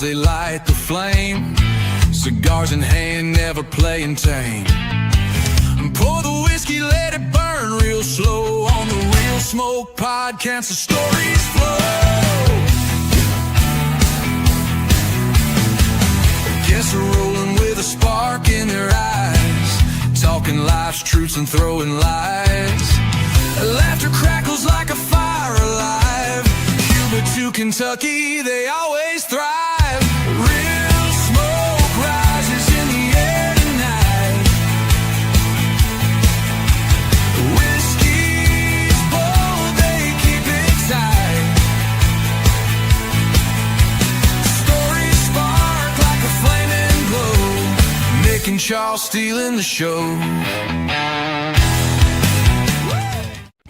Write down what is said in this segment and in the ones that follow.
they light the flame. Cigars in hand, never playing tame. Pour the whiskey, let it burn real slow. On the Real Smoke Podcast, the stories flow. Guests are rolling with a spark in their eyes, talking life's truths and throwing lies. Laughter crackles like a fire alive. Cuba to Kentucky, they always thrive. Real smoke rises in the air tonight. Whiskey's bold, they keep it tight. Stories spark like a flaming glow. Mick and Charles stealing the show.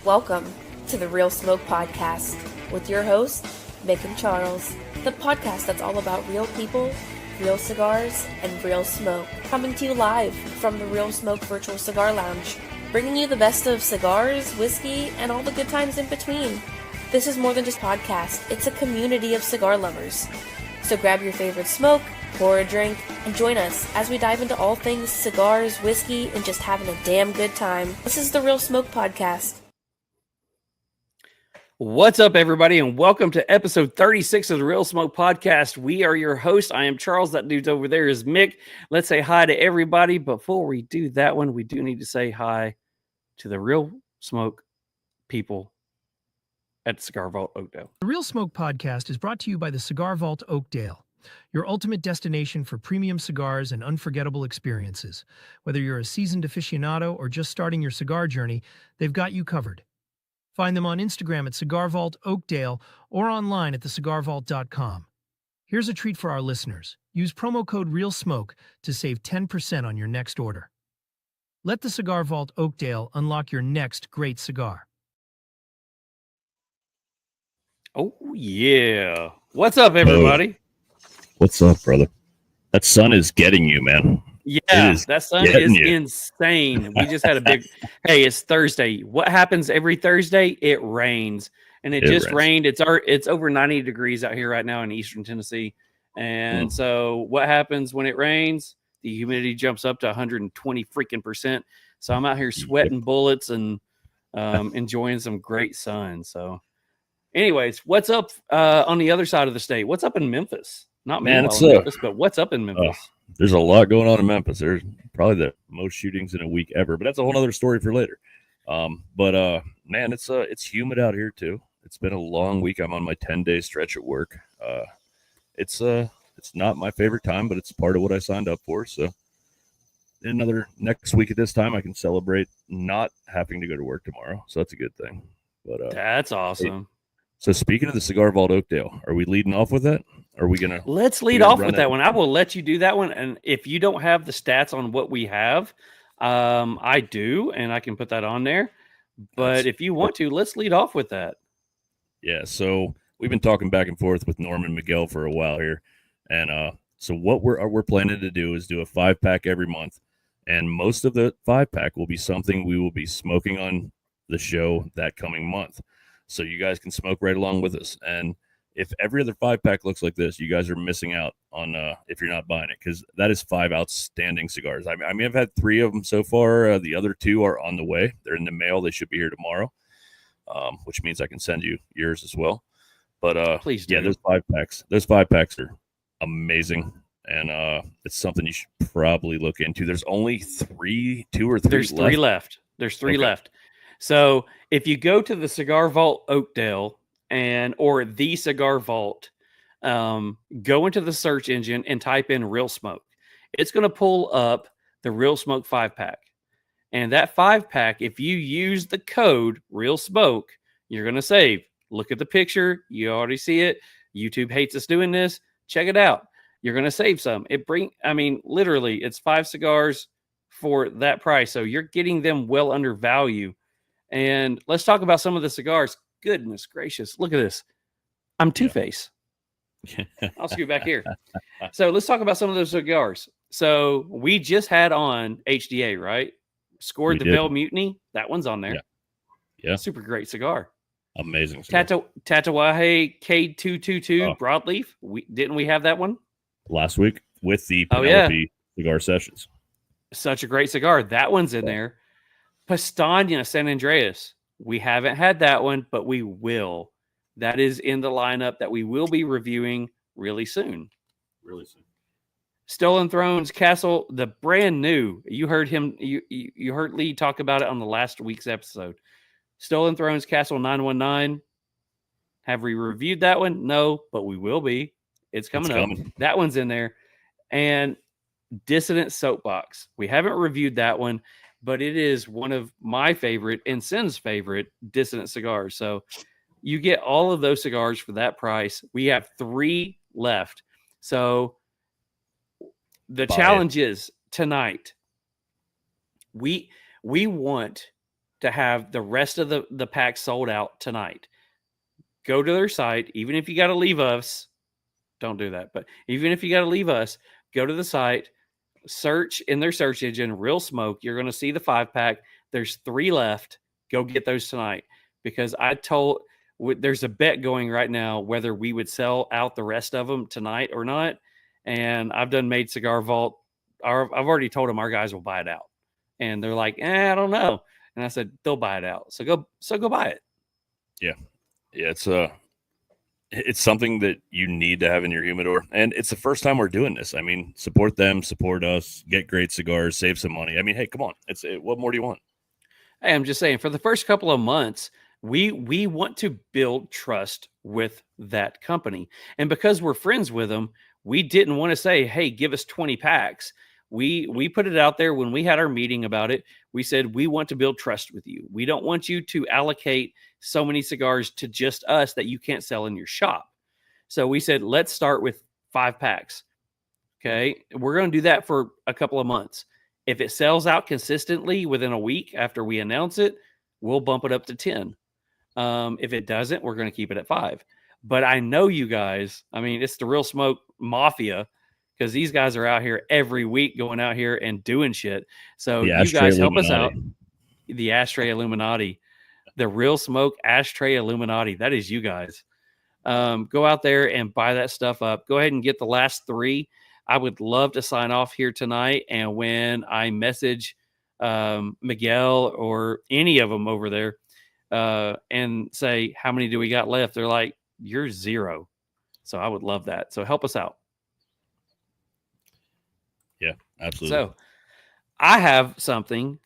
Welcome to the Real Smoke Podcast with your host, Mick and Charles, the podcast that's all about real people, real cigars, and real smoke. Coming to you live from the Real Smoke Virtual Cigar Lounge, bringing you the best of cigars, whiskey, and all the good times in between. This is more than just a podcast, it's a community of cigar lovers. So grab your favorite smoke, pour a drink, and join us as we dive into all things cigars, whiskey, and just having a damn good time. This is the Real Smoke Podcast. What's up, everybody, and welcome to episode 36 of the Real Smoke Podcast. We are your hosts. I am Charles. That dude over there is Mick. Let's say hi to everybody. Before we do that one, we do need to say hi to the Real Smoke people at the Cigar Vault Oakdale. The Real Smoke Podcast is brought to you by the Cigar Vault Oakdale, your ultimate destination for premium cigars and unforgettable experiences. Whether you're a seasoned aficionado or just starting your cigar journey, they've got you covered. Find them on Instagram at Cigar Vault Oakdale or online at thecigarvault.com. Here's a treat for our listeners. Use promo code REALSMOKE to save 10% on your next order. Let the Cigar Vault Oakdale unlock your next great cigar. Oh, yeah. What's up, everybody? What's up, brother? That sun is getting you, man. Yeah, that sun is insane. We just had a big, hey, it's Thursday. What happens every Thursday? It rains. And it just rained. It's over 90 degrees out here right now in Eastern Tennessee. And so what happens when it rains? The humidity jumps up to 120 freaking %. So I'm out here sweating bullets and enjoying some great sun. So anyways, what's up on the other side of the state? What's up in Memphis? Not Memphis, but what's up in Memphis? There's a lot going on in Memphis. There's probably the most shootings in a week ever, but that's a whole other story for later. Man, it's humid out here too. It's been a long week. I'm on my 10-day stretch at work. It's not my favorite time, but it's part of what I signed up for. So next week at this time, I can celebrate not having to go to work tomorrow. So that's a good thing. But that's awesome. So speaking of the Cigar Vault Oakdale, are we leading off with that? Are we gonna? Let's lead off with that one. I will let you do that one. And if you don't have the stats on what we have, I do, and I can put that on there. But if you want to, let's lead off with that. Yeah. So we've been talking back and forth with Norm and Miguel for a while here, and so what we're planning to do is do a 5-pack every month, and most of the 5-pack will be something we will be smoking on the show that coming month. So you guys can smoke right along with us. And if every other 5-pack looks like this, you guys are missing out on if you're not buying it, because that is 5 outstanding cigars. I mean, I've had 3 of them so far. The other 2 are on the way. They're in the mail. They should be here tomorrow, which means I can send you yours as well. But please do. Yeah, those 5-packs are amazing, and it's something you should probably look into. There's only 2 or 3 There's 3 left. There's 3 left. So if you go to the Cigar Vault Oakdale or the Cigar Vault, go into the search engine and type in Real Smoke. It's going to pull up the Real Smoke 5-pack. And that 5-pack, if you use the code Real Smoke, you're going to save. Look at the picture. You already see it. YouTube hates us doing this. Check it out. You're going to save some. Literally, it's 5 cigars for that price. So you're getting them well under value. And let's talk about some of the cigars. Goodness gracious. Look at this. I'm Two-Face. I'll scoot back here. So let's talk about some of those cigars. So we just had on HDA, right? Scored the Veil Mutiny. That one's on there. Yeah. Super great cigar. Amazing cigar. Tatawahe K222 Oh. broadleaf. Didn't we have that one Last week with the Oh, yeah. Penelope cigar sessions. Such a great cigar. That one's in there. Pastania San Andreas. We haven't had that one, but we will. That is in the lineup that we will be reviewing really soon. Really soon. Stolen Thrones Castle, the brand new. You heard him. You heard Lee talk about it on the last week's episode. Stolen Thrones Castle 919. Have we reviewed that one? No, but we will be. It's coming up. That one's in there. And Dissident Soapbox. We haven't reviewed that one, but it is one of my favorite and Sin's favorite Dissident cigars. So you get all of those cigars for that price. We have 3 left. So the challenge is tonight. We want to have the rest of the pack sold out tonight. Go to their site, even if you got to leave us. Don't do that. But even if you got to leave us, go to the site, search in their search engine, Real Smoke. You're going to see the 5-pack. There's 3 left. Go get those tonight. Because there's a bet going right now whether we would sell out the rest of them tonight or not. And I've done Made Cigar Vault. I've already told them our guys will buy it out. And they're like, I don't know. And I said, they'll buy it out. So go buy it. Yeah. Yeah. It's something that you need to have in your humidor. And it's the first time we're doing this. I mean, support them, support us, get great cigars, save some money. I mean, hey, come on. What more do you want? Hey, I'm just saying, for the first couple of months, we want to build trust with that company. And because we're friends with them, we didn't want to say, hey, give us 20 packs. We put it out there when we had our meeting about it. We said, we want to build trust with you. We don't want you to allocate so many cigars to just us that you can't sell in your shop. So we said, let's start with 5 packs. Okay. We're going to do that for a couple of months. If it sells out consistently within a week after we announce it, we'll bump it up to 10. If it doesn't, we're going to keep it at 5. But I know you guys, I mean, it's the Real Smoke Mafia, because these guys are out here every week going out here and doing shit. So you guys help us out. The Ashtray Illuminati, the Real Smoke Ashtray Illuminati. That is you guys. Go out there and buy that stuff up. Go ahead and get the last 3. I would love to sign off here tonight. And when I message Miguel or any of them over there and say, how many do we got left? They're like, you're 0. So I would love that. So help us out. Yeah, absolutely. So I have something,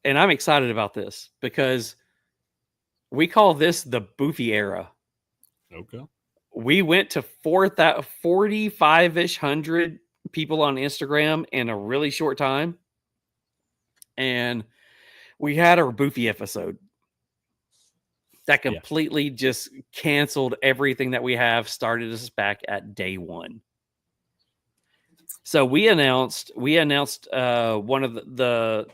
and I'm excited about this because we call this the Boofy era. Okay. We went to 45-ish hundred people on Instagram in a really short time. And we had our Boofy episode that completely just canceled everything that we have, started us back at day 1. So we announced one of the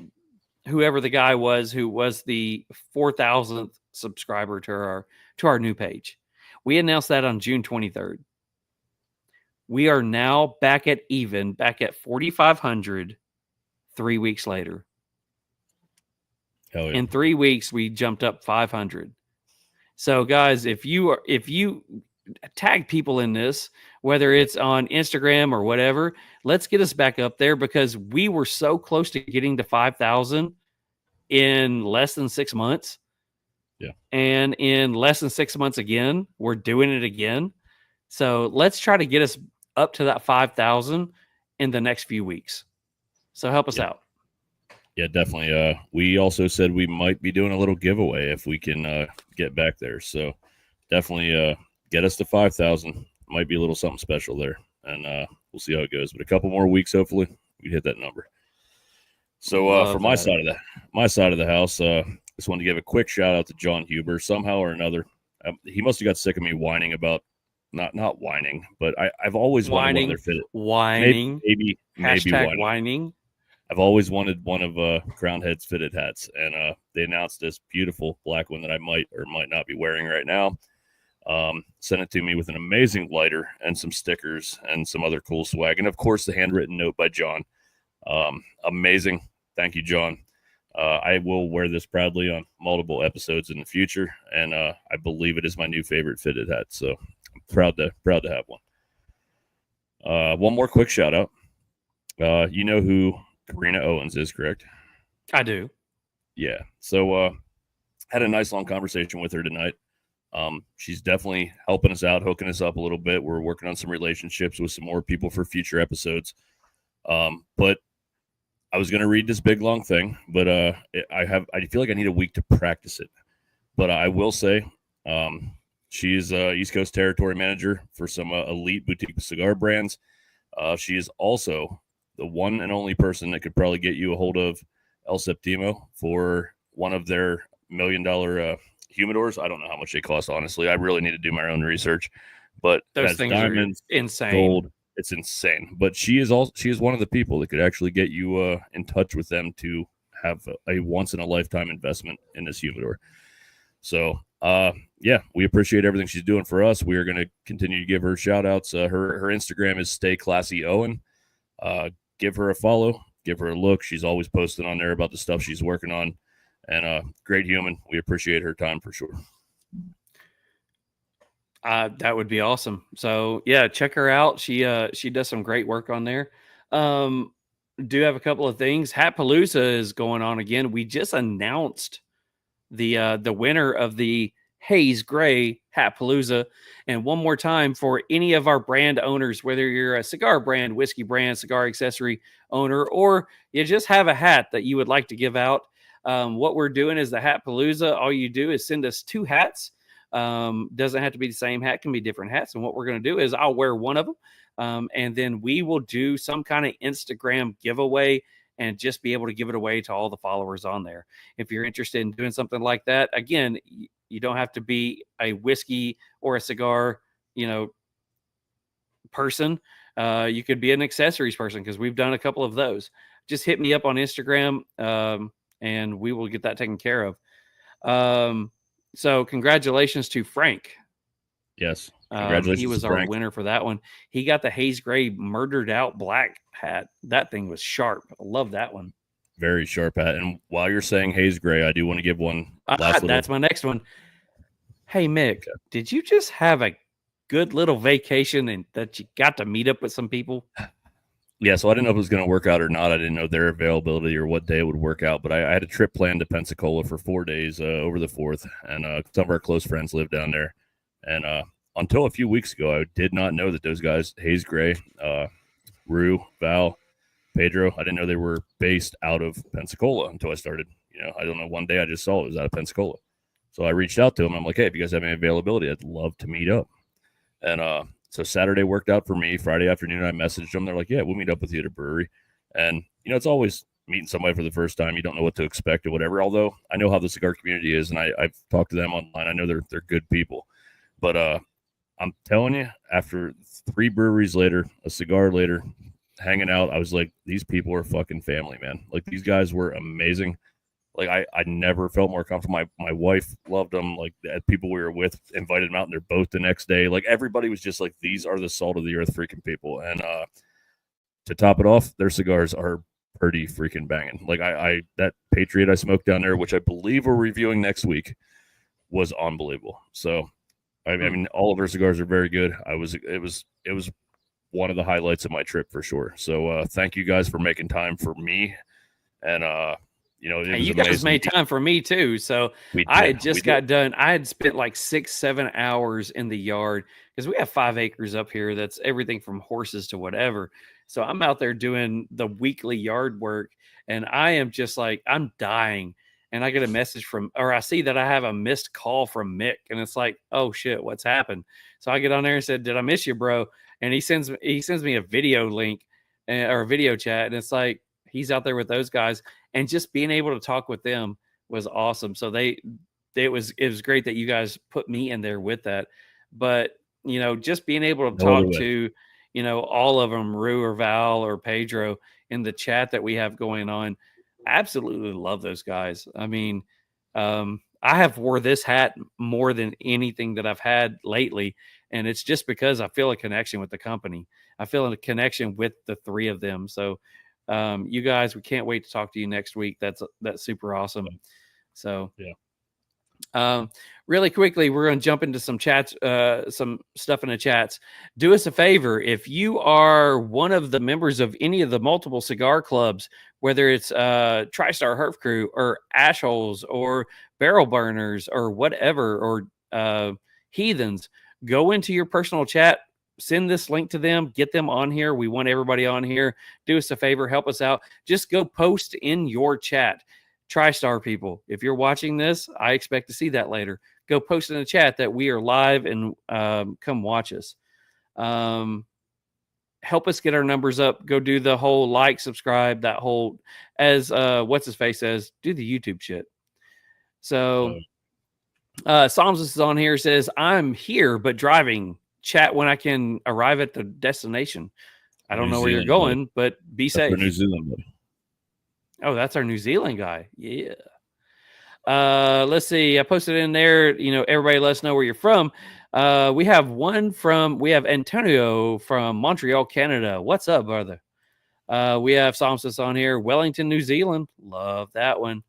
whoever the guy was who was the 4,000th subscriber to our new page. We announced that on June 23rd. We are now back at 4,500 3 weeks later. Hell yeah. In 3 weeks, we jumped up 500. So guys, if you tag people in this, whether it's on Instagram or whatever, let's get us back up there, because we were so close to getting to 5,000 in less than 6 months. Yeah. And in less than 6 months again, we're doing it again. So let's try to get us up to that 5,000 in the next few weeks. So help us out. Yeah, definitely. We also said we might be doing a little giveaway if we can get back there. So definitely get us to 5,000. Might be a little something special there, and we'll see how it goes. But a couple more weeks, hopefully, we hit that number. So for my side of the house, just wanted to give a quick shout out to John Huber. Somehow or another, he must have got sick of me whining about not whining, but I've always wanted one of their fitted. Whining, maybe whining. I've always wanted one of Crown Head's fitted hats, and they announced this beautiful black one that I might or might not be wearing right now. Sent it to me with an amazing lighter and some stickers and some other cool swag, and of course the handwritten note by John. Amazing. Thank you, John. I will wear this proudly on multiple episodes in the future, and I believe it is my new favorite fitted hat. So I'm proud to have one. One more quick shout out. You know who Karina Owens is, correct? I do. Yeah. So had a nice long conversation with her tonight. She's definitely helping us out, hooking us up a little bit. We're working on some relationships with some more people for future episodes. But I was going to read this big long thing, but I feel like I need a week to practice it. But I will say, she's East Coast territory manager for some elite boutique cigar brands. She is also the one and only person that could probably get you a hold of El Septimo for one of their $1 million humidors. I don't know how much they cost, honestly. I really need to do my own research. But Those that's things diamonds, are insane. gold. It's insane. But she is one of the people that could actually get you in touch with them to have a once in a lifetime investment in this humidor. So yeah, we appreciate everything she's doing for us. We are going to continue to give her shout outs. Her Instagram is Stay Classy Owen. Give her a follow, give her a look. She's always posting on there about the stuff she's working on, and great human. We appreciate her time for sure. That would be awesome. So yeah, check her out. She does some great work on there. Do have a couple of things. Hatpalooza is going on again. We just announced the winner of the Haze Gray Hatpalooza. And one more time, for any of our brand owners, whether you're a cigar brand, whiskey brand, cigar accessory owner, or you just have a hat that you would like to give out, what we're doing is the Hatpalooza. All you do is send us 2 hats. Doesn't have to be the same hat, can be different hats. And what we're going to do is I'll wear one of them. And then we will do some kind of Instagram giveaway and just be able to give it away to all the followers on there. If you're interested in doing something like that, again, you don't have to be a whiskey or a cigar, person. You could be an accessories person, because we've done a couple of those. Just hit me up on Instagram, and we will get that taken care of. So congratulations to Frank. Yes. Congratulations. He was our winner for that one. He got the Haze Gray Murdered Out Black hat. That thing was sharp. I love that one. Very sharp hat. And while you're saying Haze Gray, I do want to give one that's my next one. Hey, Mick, did you just have a good little vacation and that you got to meet up with some people? Yeah, so I didn't know if it was going to work out or not. I didn't know their availability or what day it would work out, but I had a trip planned to Pensacola for 4 days over the 4th, and some of our close friends live down there. And until a few weeks ago, I did not know that those guys, Haze Gray, Rue, Val, Pedro, I didn't know they were based out of Pensacola until I started. I don't know, one day I just saw it was out of Pensacola. So I reached out to them. I'm like, hey, if you guys have any availability, I'd love to meet up. And so Saturday worked out for me. Friday afternoon, I messaged them. They're like, yeah, we'll meet up with you at a brewery. And, it's always meeting somebody for the first time. You don't know what to expect or whatever. Although I know how the cigar community is, and I've talked to them online. I know they're good people. But I'm telling you, after 3 breweries later, a cigar later, hanging out, I was like, these people are fucking family, man. Like, these guys were amazing. Like, I never felt more comfortable. My wife loved them. Like, the people we were with invited them out in their boat the next day. Like, everybody was just like, these are the salt of the earth freaking people. And to top it off, their cigars are pretty freaking banging. Like, that Patriot I smoked down there, which I believe we're reviewing next week, was unbelievable. So, I mean, all of their cigars are very good. It was one of the highlights of my trip for sure. So thank you guys for making time for me. And you guys made time for me too. So I had just got done. I had spent like 6-7 hours in the yard, because we have 5 acres up here. That's everything from horses to whatever. So I'm out there doing the weekly yard work, and I am just like, I'm dying. And I get a message or I see that I have a missed call from Mick, and it's like, oh shit, what's happened? So I get on there and said, did I miss you, bro? And he sends me a video link or a video chat, and it's like, he's out there with those guys, and just being able to talk with them was awesome. So it was great that you guys put me in there with that. But, just being able to talk to, all of them, Rue or Val or Pedro, in the chat that we have going on, absolutely love those guys. I mean, I have wore this hat more than anything that I've had lately. And it's just because I feel a connection with the company. I feel a connection with the 3 of them. So You guys, we can't wait to talk to you next week. That's super awesome. So really quickly, we're going to jump into some chats, some stuff in the chats. Do us a favor. If you are one of the members of any of the multiple cigar clubs, whether it's TriStar Herf Crew or Ashholes or Barrel Burners or whatever, or Heathens, go into your personal chat, send this link to them, get them on here. We want everybody on here. Do us a favor, help us out. Just go post in your chat. TriStar people, if you're watching this, I expect to see that later. Go post in the chat that we are live and come watch us. Help us get our numbers up. Go do the whole like, subscribe, that whole, as what's his face says, do the YouTube shit. So Psalms is on here, says, I'm here but driving. Chat when I can arrive at the destination. I don't know where you're going, but be safe. New Zealand, buddy. Oh, that's our New Zealand guy. Yeah. Let's see. I posted in there, everybody let us know where you're from. We have Antonio from Montreal, Canada. What's up, brother? We have Psalmist on here. Wellington, New Zealand. Love that one.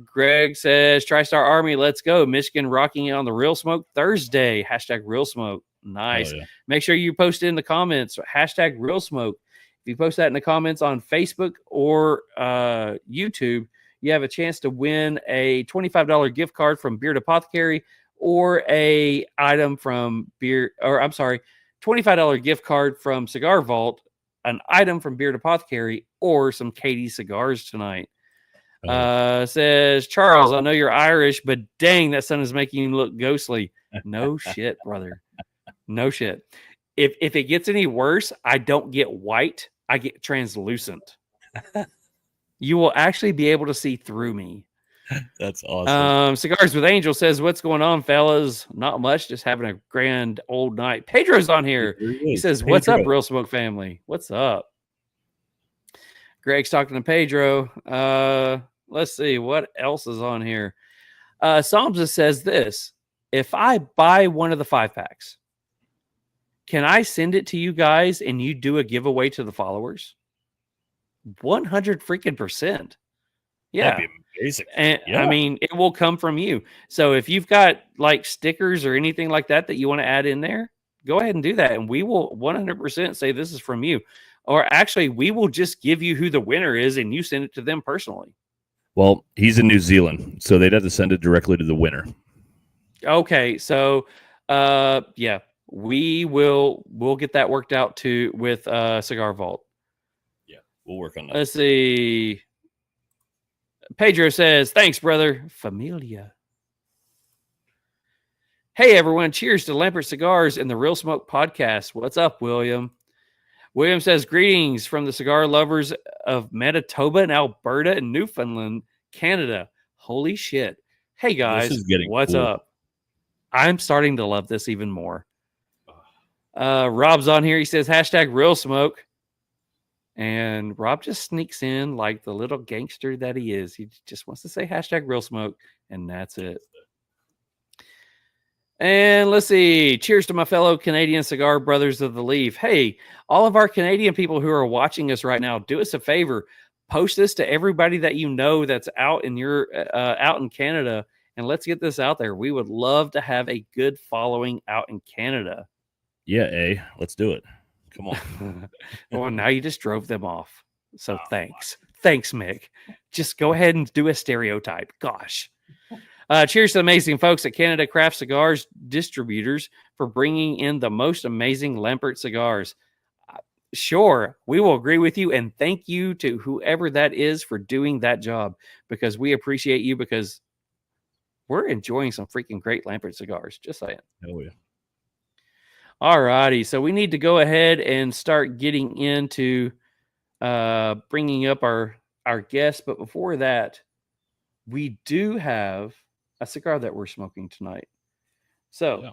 Greg says, TriStar Army, let's go. Michigan rocking it on the Real Smoke Thursday. Hashtag Real Smoke. Nice. Yeah. Make sure you post it in the comments. Hashtag Real Smoke. If you post that in the comments on Facebook or YouTube, you have a chance to win a $25 gift card from Beard Apothecary or a item from $25 gift card from Cigar Vault, an item from Beard Apothecary, or some Katie cigars tonight. Says Charles, I know you're Irish, but dang, that sun is making you look ghostly. No shit, brother. No shit. If it gets any worse, I don't get white. I get translucent. You will actually be able to see through me. That's awesome. Cigars with Angel says, what's going on, fellas? Not much. Just having a grand old night. Pedro's on here. He says, what's up, Real Smoke family? What's up? Greg's talking to Pedro. Let's see. What else is on here? Psalms says this. If I buy one of the 5-packs, can I send it to you guys and you do a giveaway to the followers? 100 freaking %. Yeah. That'd be amazing. And I mean, it will come from you. So if you've got like stickers or anything like that you want to add in there, go ahead and do that. And we will 100% say this is from you. Or actually, we will just give you who the winner is and you send it to them personally. Well, he's in New Zealand, so they'd have to send it directly to the winner. Okay. So, yeah. We'll get that worked out too with Cigar Vault. Yeah, we'll work on that. Let's see. Pedro says, thanks, brother. Familia. Hey, everyone. Cheers to Lampert Cigars and the Real Smoke podcast. What's up, William? William says, greetings from the cigar lovers of Manitoba and Alberta and Newfoundland, Canada. Holy shit. Hey, guys. What's up? I'm starting to love this even more. Rob's on here. He says, hashtag Real Smoke. And Rob just sneaks in like the little gangster that he is. He just wants to say hashtag Real Smoke, and that's it. And let's see. Cheers to my fellow Canadian cigar brothers of the leaf. Hey, all of our Canadian people who are watching us right now, do us a favor. Post this to everybody that you know that's out in out in Canada, and let's get this out there. We would love to have a good following out in Canada. Yeah, let's do it. Come on. Well, now you just drove them off. So thanks. Thanks, Mick. Just go ahead and do a stereotype. Gosh. Cheers to the amazing folks at Canada Craft Cigars Distributors for bringing in the most amazing Lampert cigars. Sure, we will agree with you, and thank you to whoever that is for doing that job, because we appreciate you, because we're enjoying some freaking great Lampert cigars. Just saying. Oh, yeah. All righty, so we need to go ahead and start getting into bringing up our guests. But before that, we do have a cigar that we're smoking tonight. So,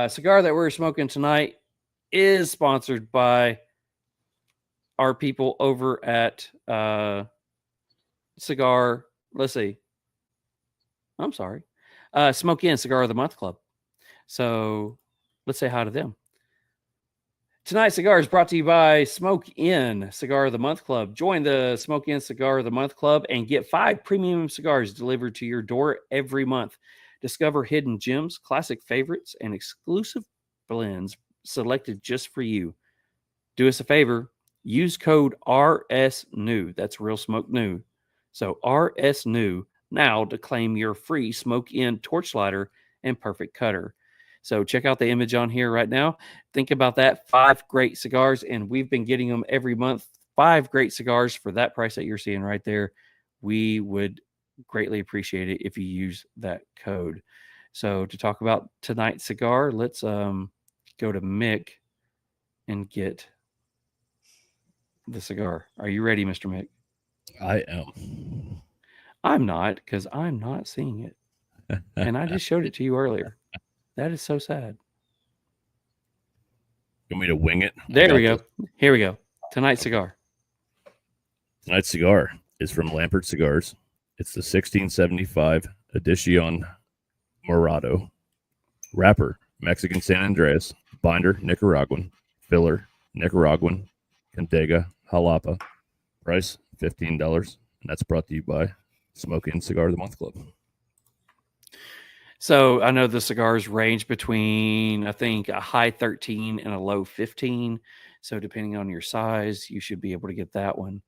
cigar that we're smoking tonight is sponsored by our people over at Cigar. Let's see. I'm sorry, Smoke In Cigar of the Month Club. So let's say hi to them. Tonight's cigar is brought to you by Smoke In Cigar of the Month Club. Join the Smoke In Cigar of the Month Club and get 5 premium cigars delivered to your door every month. Discover hidden gems, classic favorites, and exclusive blends selected just for you. Do us a favor. Use code RSNEW. That's Real Smoke New. So RSNEW now to claim your free Smoke In torchlighter and perfect cutter. So check out the image on here right now. Think about that. 5 great cigars, and we've been getting them every month. 5 great cigars for that price that you're seeing right there. We would greatly appreciate it if you use that code. So to talk about tonight's cigar, let's go to Mick and get the cigar. Are you ready, Mr. Mick? I am. I'm not, because I'm not seeing it. And I just showed it to you earlier. That is so sad. You want me to wing it? There we go. Here we go. Tonight's cigar. Tonight's cigar is from Lampert Cigars. It's the 1675 Edition Morado. Wrapper, Mexican San Andreas. Binder, Nicaraguan. Filler, Nicaraguan. Cantega, Jalapa. Price, $15. And that's brought to you by Smoke In Cigar of the Month Club. So I know the cigars range between, I think, a high 13 and a low 15. So depending on your size, you should be able to get that one.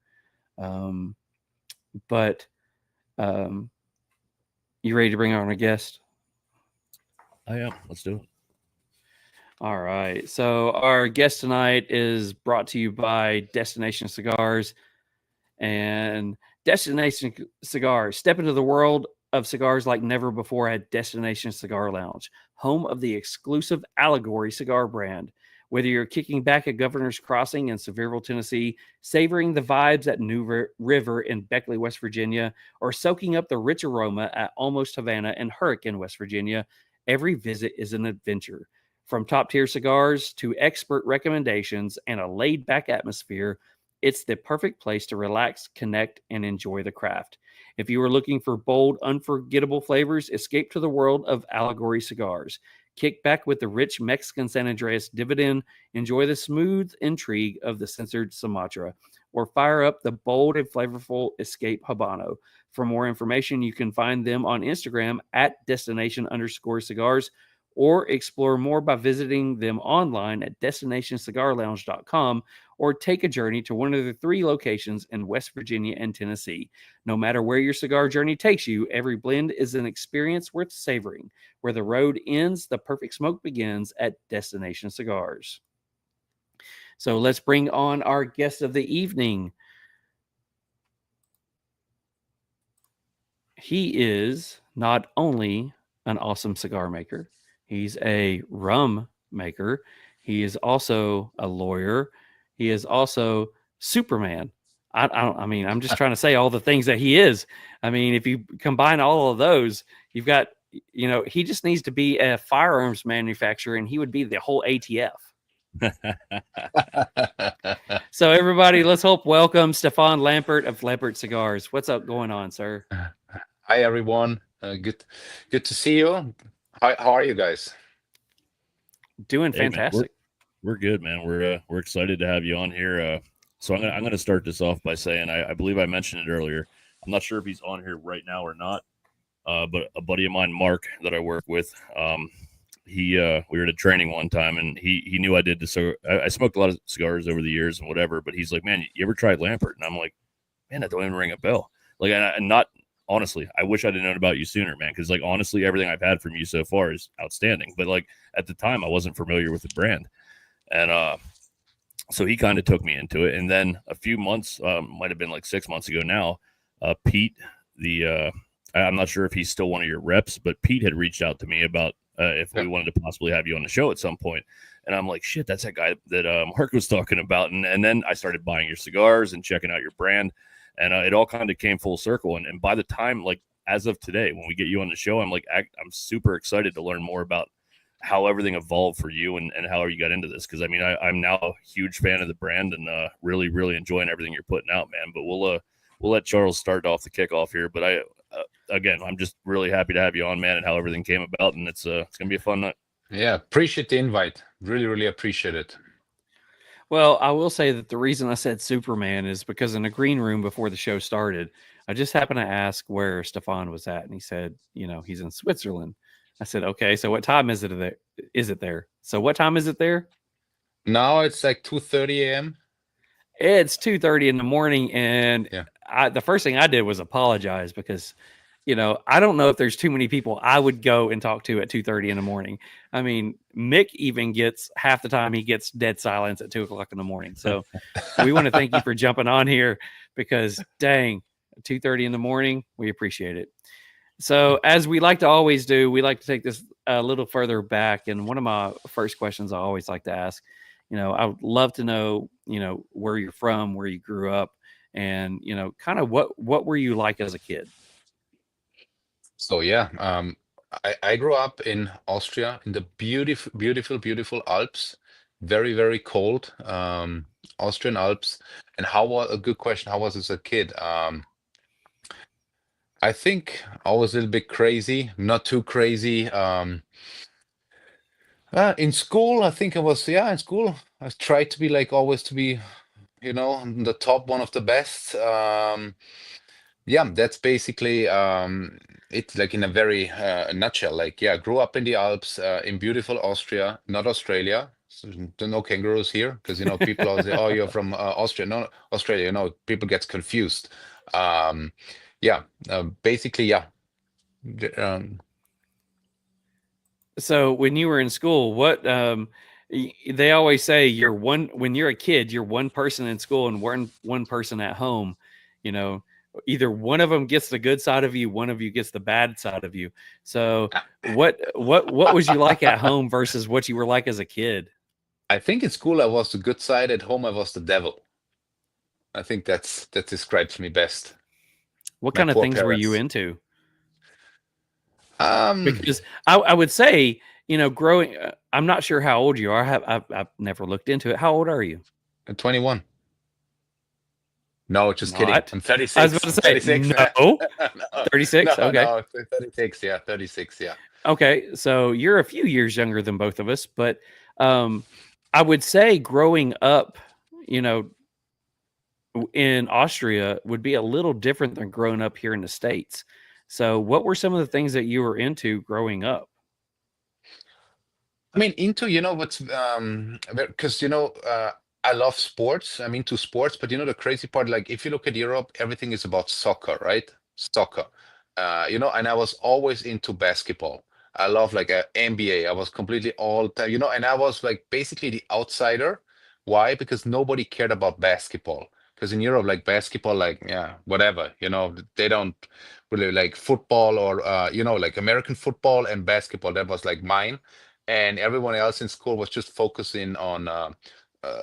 But you ready to bring on a guest? I am. Let's do it. All right. So our guest tonight is brought to you by Destination Cigars. And Destination Cigars, step into the world of cigars like never before at Destination Cigar Lounge, home of the exclusive Allegory cigar brand. Whether you're kicking back at Governor's Crossing in Sevierville, Tennessee, savoring the vibes at New River in Beckley, West Virginia, or soaking up the rich aroma at Almost Havana in Hurricane, West Virginia, every visit is an adventure. From top-tier cigars to expert recommendations and a laid-back atmosphere, it's the perfect place to relax, connect, and enjoy the craft. If you are looking for bold, unforgettable flavors, escape to the world of Allegory Cigars. Kick back with the rich Mexican San Andreas dividend, enjoy the smooth intrigue of the censored Sumatra, or fire up the bold and flavorful Escape Habano. For more information, you can find them on Instagram at destination_cigars, or explore more by visiting them online at destinationcigarlounge.com, or take a journey to one of the 3 locations in West Virginia and Tennessee. No matter where your cigar journey takes you, every blend is an experience worth savoring. Where the road ends, the perfect smoke begins at Destination Cigars. So let's bring on our guest of the evening. He is not only an awesome cigar maker, he's a rum maker. He is also a lawyer. He is also Superman. I'm just trying to say all the things that he is. I mean, if you combine all of those, you've got, he just needs to be a firearms manufacturer and he would be the whole ATF. So everybody, let's welcome Stefan Lampert of Lampert Cigars. What's up going on, sir? Hi, everyone. Good to see you. How are you guys? Doing fantastic. Man, we're good, man. We're excited to have you on here. So I'm gonna start this off by saying I believe I mentioned it earlier. I'm not sure if he's on here right now or not. But a buddy of mine, Mark, that I work with, we were at a training one time, and he knew I did this. So I smoked a lot of cigars over the years and whatever. But he's like, "Man, you ever tried Lampert?" And I'm like, "Man, that don't even ring a bell." Like, and not honestly, I wish I'd have known about you sooner, man. Because like honestly, everything I've had from you so far is outstanding. But like at the time, I wasn't familiar with the brand, and so he kind of took me into it. And then a few months, might have been like 6 months ago now, Pete, I'm not sure if he's still one of your reps, but Pete had reached out to me about if we wanted to possibly have you on the show at some point. And I'm like, shit, that's that guy that Mark was talking about. And then I started buying your cigars and checking out your brand. And it all kind of came full circle. And by the time, like, as of today, when we get you on the show, I'm like, I'm super excited to learn more about how everything evolved for you and how you got into this. Because, I mean, I'm now a huge fan of the brand and really, really enjoying everything you're putting out, man. But we'll let Charles start off the kickoff here. But again, I'm just really happy to have you on, man, and how everything came about. And it's going to be a fun night. Yeah, appreciate the invite. Really, really appreciate it. Well, I will say that the reason I said Superman is because in the green room before the show started, I just happened to ask where Stefan was at, and he said, he's in Switzerland. I said, okay, so what time is it there? Is it there? So what time is it there? Now it's like 2:30 a.m. It's 2:30 in the morning, and Yeah. the first thing I did was apologize because, I don't know if there's too many people I would go and talk to at 2:30 in the morning. I mean, Mick even gets half the time he gets dead silence at 2:00 in the morning. So we want to thank you for jumping on here because dang, 2:30 in the morning, we appreciate it. So as we like to always do, we like to take this a little further back. And one of my first questions I always like to ask, I would love to know, where you're from, where you grew up, and, kind of what were you like as a kid? So yeah, I grew up in Austria in the beautiful, beautiful, beautiful Alps. Very, very cold, Austrian Alps. And how was a good question? How was as a kid? I think I was a little bit crazy, not too crazy. In school, I think I was, yeah, in school, I tried to be like always to be, the top one of the best. Yeah, that's basically it, like in a very nutshell. Like, yeah, grew up in the Alps, in beautiful Austria, not Australia. So there are no kangaroos here because people always say, "Oh, you're from Austria." No, Australia. People get confused. Um, yeah, basically, yeah. Um, So when you were in school, what they always say when you're a kid, you're one person in school and one person at home. You know, either one of them gets the good side of you, one of you gets the bad side of you. So what was you like at home versus what you were like as a kid? I think in school I was the good side. At home I was the devil. I think that describes me best. What My kind of poor things were you parents. into? Um, Because I would say, growing, I'm not sure how old you are. I've never looked into it. How old are you? 21. No, just kidding. Not. I'm I was 36. about to I'm say 36. no. No, 36. no, Okay. no, 36. Yeah, 36. Yeah. Okay. So you're a few years younger than both of us, but um, I would say growing up, you know, in Austria would be a little different than growing up here in the States. So what were some of the things that you were into growing up? I mean, into, what's, because, I love sports. I'm into sports, but the crazy part, like if you look at Europe, everything is about soccer, right? Soccer. And I was always into basketball. I love like NBA. I was completely all time, and I was like basically the outsider. Why? Because nobody cared about basketball. Because in Europe, like basketball, like, yeah, whatever, they don't really like football or, like American football and basketball. That was like mine, and everyone else in school was just focusing on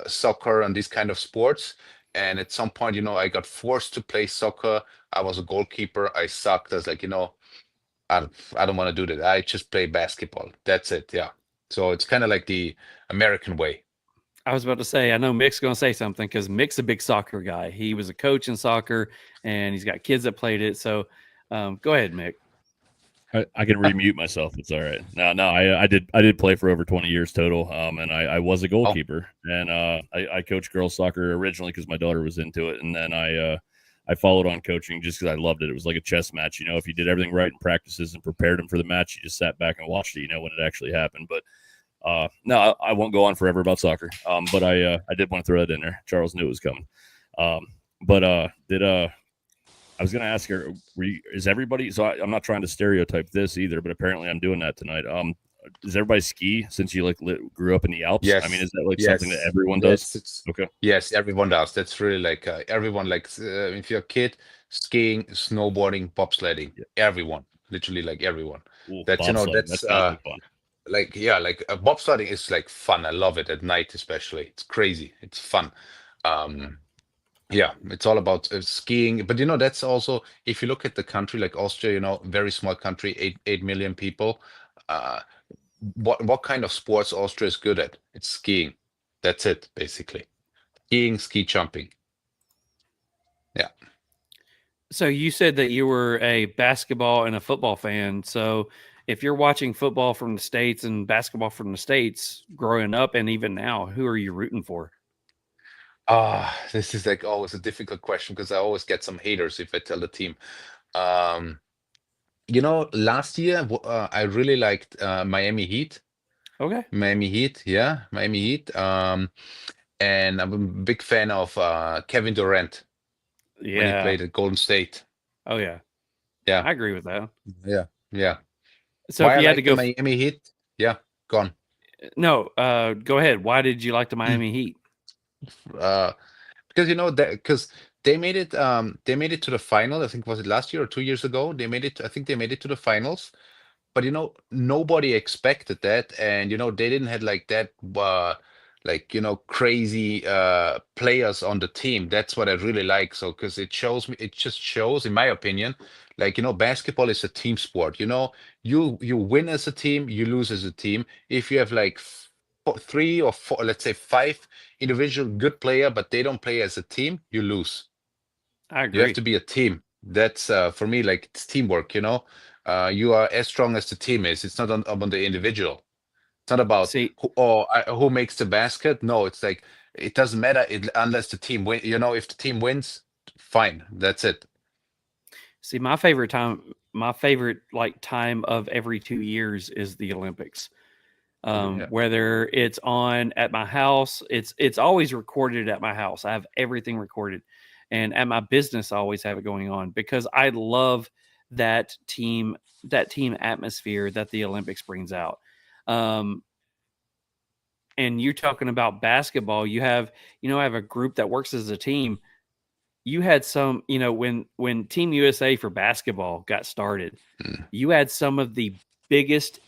soccer and these kind of sports. And at some point, I got forced to play soccer. I was a goalkeeper. I sucked. I was like, I don't want to do that. I just play basketball. That's it. Yeah. So it's kind of like the American way. I was about to say, I know Mick's going to say something because Mick's a big soccer guy. He was a coach in soccer and he's got kids that played it. So go ahead, Mick. I can remute myself. It's all right. No, I did play for over 20 years total. And I was a Oh, goalkeeper, and I coached girls soccer originally because my daughter was into it, and then I followed on coaching just because I loved it. It was like a chess match. If you did everything right in practices and prepared them for the match, you just sat back and watched it. When it actually happened. But no, I won't go on forever about soccer. But I did want to throw that in there. Charles knew it was coming. But did I was going to ask her, is everybody, so I'm not trying to stereotype this either, but apparently I'm doing that tonight. Does everybody ski since you grew up in the Alps? I mean, yes. is that like something that Yes. everyone does? Yes. It's, Okay. yes, everyone does. That's really like everyone likes, if you're a kid, skiing, snowboarding, bobsledding, Yeah. everyone, literally like everyone. Ooh, That's, bobsledding. That that's sounds like fun. like, yeah, like bobsledding is like fun. I love it at night, especially. It's crazy. It's fun. Um, yeah, it's all about skiing. But that's also, if you look at the country like Austria, very small country, 8 million people. Uh, what kind of sports Austria is good at? It's skiing. That's it, basically. Skiing, ski jumping. Yeah. So you said that you were a basketball and a football fan. So if you're watching football from the States and basketball from the States growing up and even now, who are you rooting for? This is like always a difficult question because I always get some haters if I tell the team. Um, last year I really liked Miami Heat. Okay. Miami Heat, yeah, Miami Heat. And I'm a big fan of Kevin Durant when he Yeah. played at Golden State. Oh yeah. Yeah, I agree with that. yeah, yeah. So Why if I you had to like the go, Miami Heat? Yeah, gone. no, go ahead. Why did you like the Miami Heat? Uh, because that because they made it to the final. I think was it last year or 2 years ago? I think they made it to the finals. But nobody expected that, and they didn't have like that crazy players on the team. That's what I really like. So because it just shows, in my opinion, like basketball is a team sport. You win as a team, you lose as a team. If you have like three or four, let's say five individual good player, but they don't play as a team, you lose. I You have agree. to be a team. That's for me, like it's teamwork. You are as strong as the team is. It's not on the individual. It's not about See, who makes the basket. No, it's like it doesn't matter unless the team win. If the team wins, fine. That's it. my favorite like time of every 2 years is the Olympics. Yeah. Whether it's on at my house, it's always recorded at my house. I have everything recorded, and at my business, I always have it going on because I love that team atmosphere that the Olympics brings out. Um, and you're talking about basketball. I have a group that works as a team. You had some, when Team USA for basketball got started, Mm. you had some of the biggest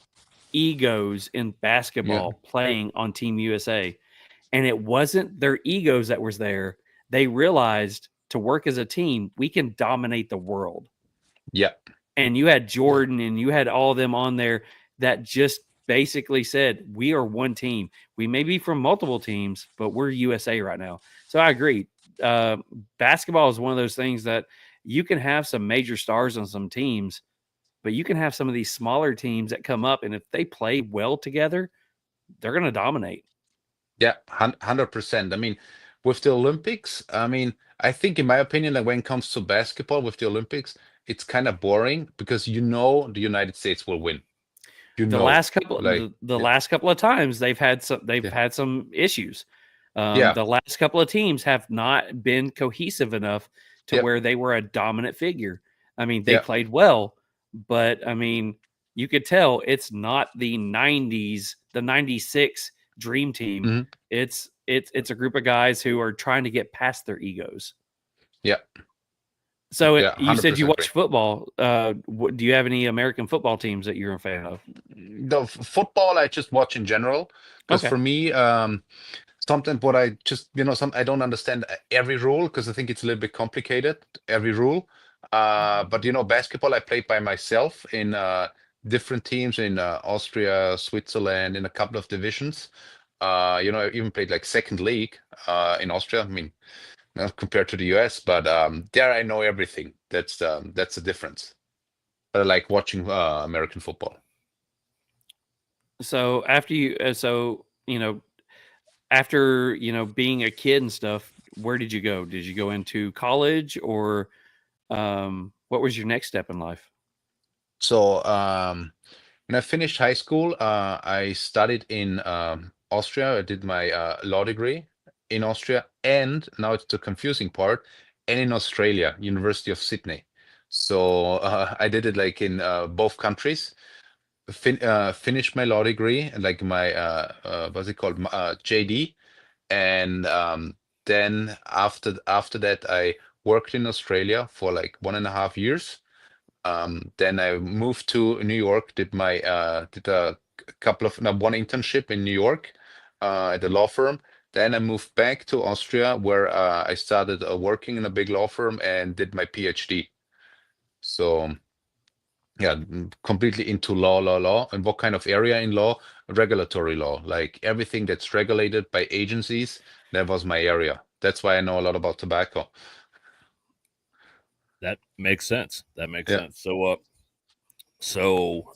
egos in Yeah. basketball playing on Team USA. And it wasn't their egos that was there. They realized to work as a team, we can dominate the world. Yeah. And you had Jordan and you had all of them on there that just basically said, we are one team. We may be from multiple teams, but we're USA right now. So I agree. Basketball is one of those things that you can have some major stars on some teams, but you can have some of these smaller teams that come up, and if they play well together, they're going to dominate. Yeah. 100%. I mean, with the Olympics, I mean, I think in my opinion, like when it comes to basketball with the Olympics, it's kind of boring because the United States will win. The last couple, Like the yeah, last couple of times they've had yeah, some issues. yeah, The last couple of teams have not been cohesive enough to yeah, where they were a dominant figure. I mean, they yeah. played well, but I mean, you could tell it's not the '90s, the '96 dream team. Mhm. It's a group of guys who are trying to get past their egos. Yeah, So yeah, you said you 100% agree. watch football. Do you have any American football teams that you're a fan of? The football I just watch in general because Okay. for me, something what I just I don't understand every rule because I think it's a little bit complicated every rule. But basketball I played by myself in different teams in Austria, Switzerland, in a couple of divisions. I even played like second league in Austria. I mean, not compared to the US, but there I know everything. That's the difference. But I like watching American football. So after being a kid and stuff, where did you go? Did you go into college, or what was your next step in life? So when I finished high school, I studied in Austria. I did my law degree in Austria, and now it's the confusing part, and in Australia, University of Sydney. So I did it like in both countries. Finished my law degree, like my what's it called, JD, and then after that, I worked in Australia for like 1.5 years. Then I moved to New York, did a couple of no, one internship in New York at a law firm. Then I moved back to Austria, where I started working in a big law firm and did my PhD. So yeah, completely into law. And what kind of area in law? Regulatory law, like everything that's regulated by agencies. That was my area. That's why I know a lot about tobacco. That makes sense. That makes Yeah. sense. So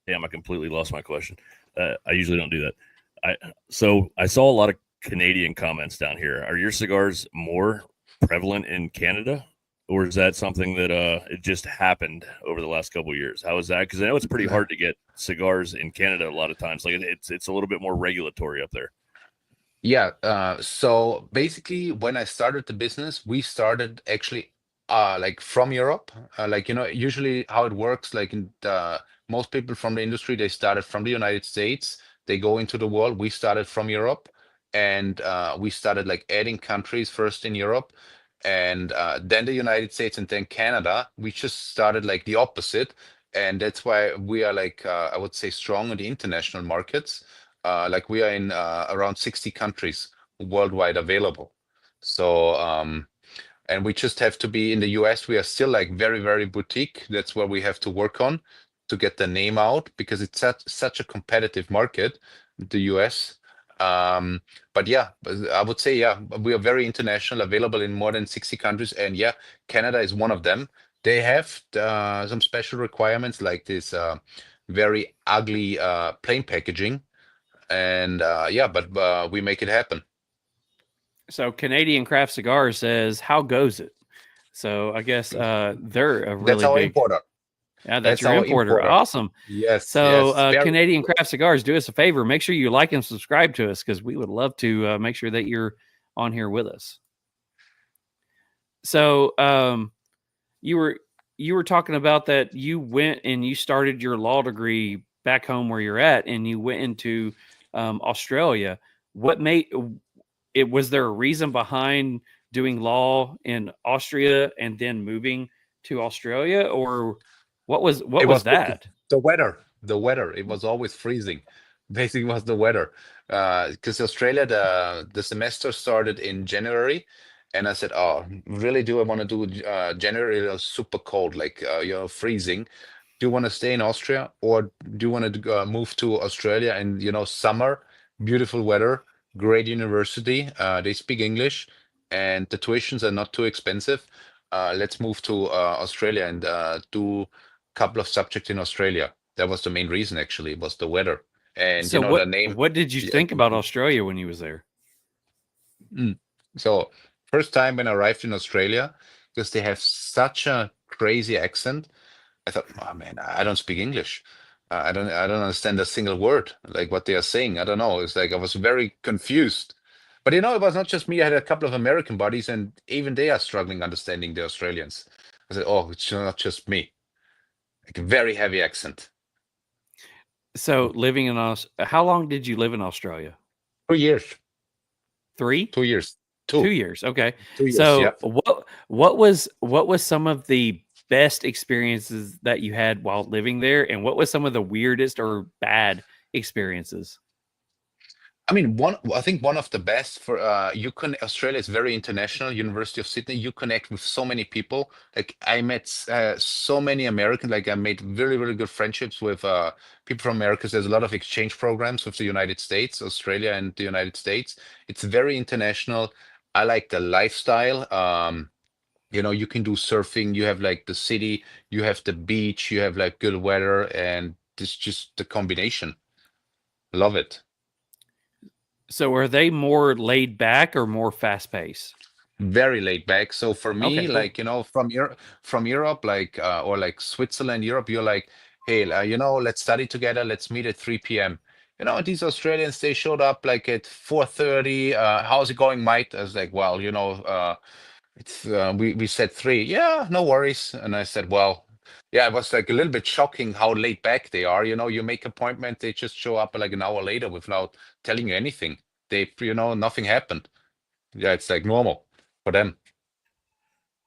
damn, I completely lost my question. I usually don't do that. I saw a lot of Canadian comments down here. Are your cigars more prevalent in Canada, or is that something that it just happened over the last couple of years? How is that? Because I know it's pretty hard to get cigars in Canada a lot of times. Like it's a little bit more regulatory up there. Yeah. So basically, when I started the business, we started actually like from Europe. Like, usually how it works, like most people from the industry, they started from the United States. They go into the world. We started from Europe, and we started like adding countries first in Europe, and then the United States, and then Canada. We just started like the opposite, and that's why we are like I would say strong in the international markets. Like we are in around 60 countries worldwide available. So and we just have to be in the US. We are still like very, very boutique. That's where we have to work on to get the name out, because it's such a competitive market, the US. But yeah, I would say, yeah, we are very international, available in more than 60 countries. And yeah, Canada is one of them. They have some special requirements, like this very ugly plain packaging. And yeah, but we make it happen. So Canadian Craft Cigars says, "How goes it?" So I guess they're a really That's our big importer. Yeah, That's your our importer. importer. Awesome. Yes. So yes. Canadian Craft Cigars, do us a favor. Make sure you like and subscribe to us, because we would love to make sure that you're on here with us. So you were talking about that you went and you started your law degree back home where you're at, and you went into Australia. What made it? Was there a reason behind doing law in Austria and then moving to Australia, or what was that? The weather. The weather. It was always freezing. Basically, it was the weather. Because Australia, the semester started in January, and I said, "Oh, really? Do I want to do January? It was super cold, like freezing. Do you want to stay in Austria, or do you want to move to Australia? And summer, beautiful weather, great university. They speak English, and the tuitions are not too expensive. Let's move to Australia and do a couple of subjects in Australia." That was the main reason, actually, was the weather. And So the name. what did you think about Australia when you was there? So first time when I arrived in Australia, because they have such a crazy accent, I thought, oh man, I don't speak English. I don't understand a single word, like what they are saying. I don't know. It's like I was very confused. But it was not just me. I had a couple of American buddies, and even they are struggling understanding the Australians. I said, oh, it's not just me. Like a very heavy accent. So living in how long did you live in Australia? 2 years. 3? 2 years. 2 years. Okay. 2 years. So Yeah. what was some of the best experiences that you had while living there, and what was some of the weirdest or bad experiences? I mean, I think one of the best for Australia is very international. University of Sydney, you connect with so many people. Like I met so many Americans. Like I made really, really good friendships with people from America. There's a lot of exchange programs with the United States, Australia, and the United States. It's very international. I like the lifestyle. You can do surfing. You have like the city. You have the beach. You have like good weather, and it's just the combination. Love it. So are they more laid back or more fast paced? Very laid back. So for me, Okay, cool. like from Europe, like or like Switzerland, Europe, you're like, hey, let's study together. Let's meet at 3 p.m. These Australians, they showed up like at 4:30. How's it going, mate? I was like, well, it's we said 3. Yeah, no worries. And I said, well, yeah, it was like a little bit shocking how laid back they are. You make appointment, they just show up like an hour later without telling you anything. Nothing happened. Yeah, it's like normal for them.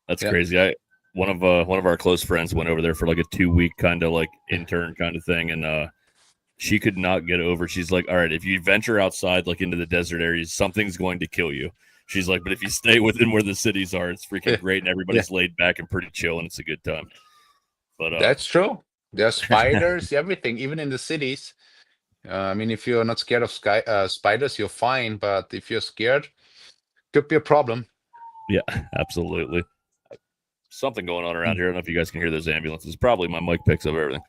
That's Yeah. crazy. One of our close friends went over there for like a 2-week kind of like intern kind of thing, and she could not get over. She's like, all right, if you venture outside like into the desert areas, something's going to kill you. She's like, but if you stay within where the cities are, it's freaking great, and everybody's laid back and pretty chill, and it's a good time. But That's true. There's spiders, everything, even in the cities. I mean, if you're not scared of spiders, you're fine. But if you're scared, could be a problem. yeah, absolutely. Something going on around here. I don't know if you guys can hear those ambulances. Probably my mic picks up everything.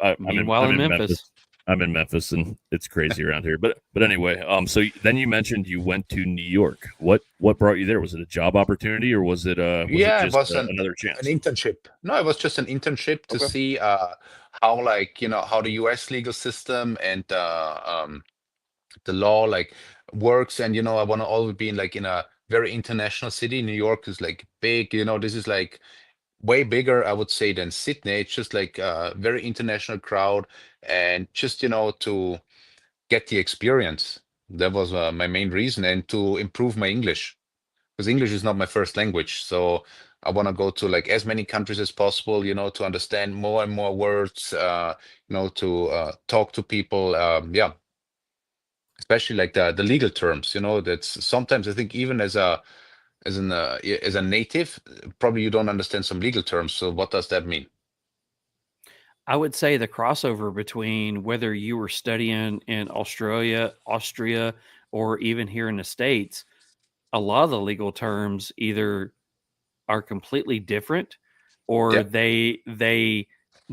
I'm Meanwhile, in Memphis. I'm in Memphis, and it's crazy around here. But anyway, so then you mentioned you went to New York. What brought you there? Was it a job opportunity, or was it Yeah, it just was another an chance? internship. No, it was just an internship to Okay. see how, like, how the US legal system and the law like works. And I want to always be in a very international city. New York is like big. This is like way bigger, I would say, than Sydney. It's just like a very international crowd, and just to get the experience. That was my main reason, and to improve my English, because English is not my first language. So I want to go to like as many countries as possible, to understand more and more words, to talk to people. Yeah, especially like the legal terms. That's sometimes I think even as a native, probably you don't understand some legal terms. So what does that mean? I would say the crossover between whether you were studying in Australia, Austria, or even here in the States, a lot of the legal terms either are completely different or Yeah. they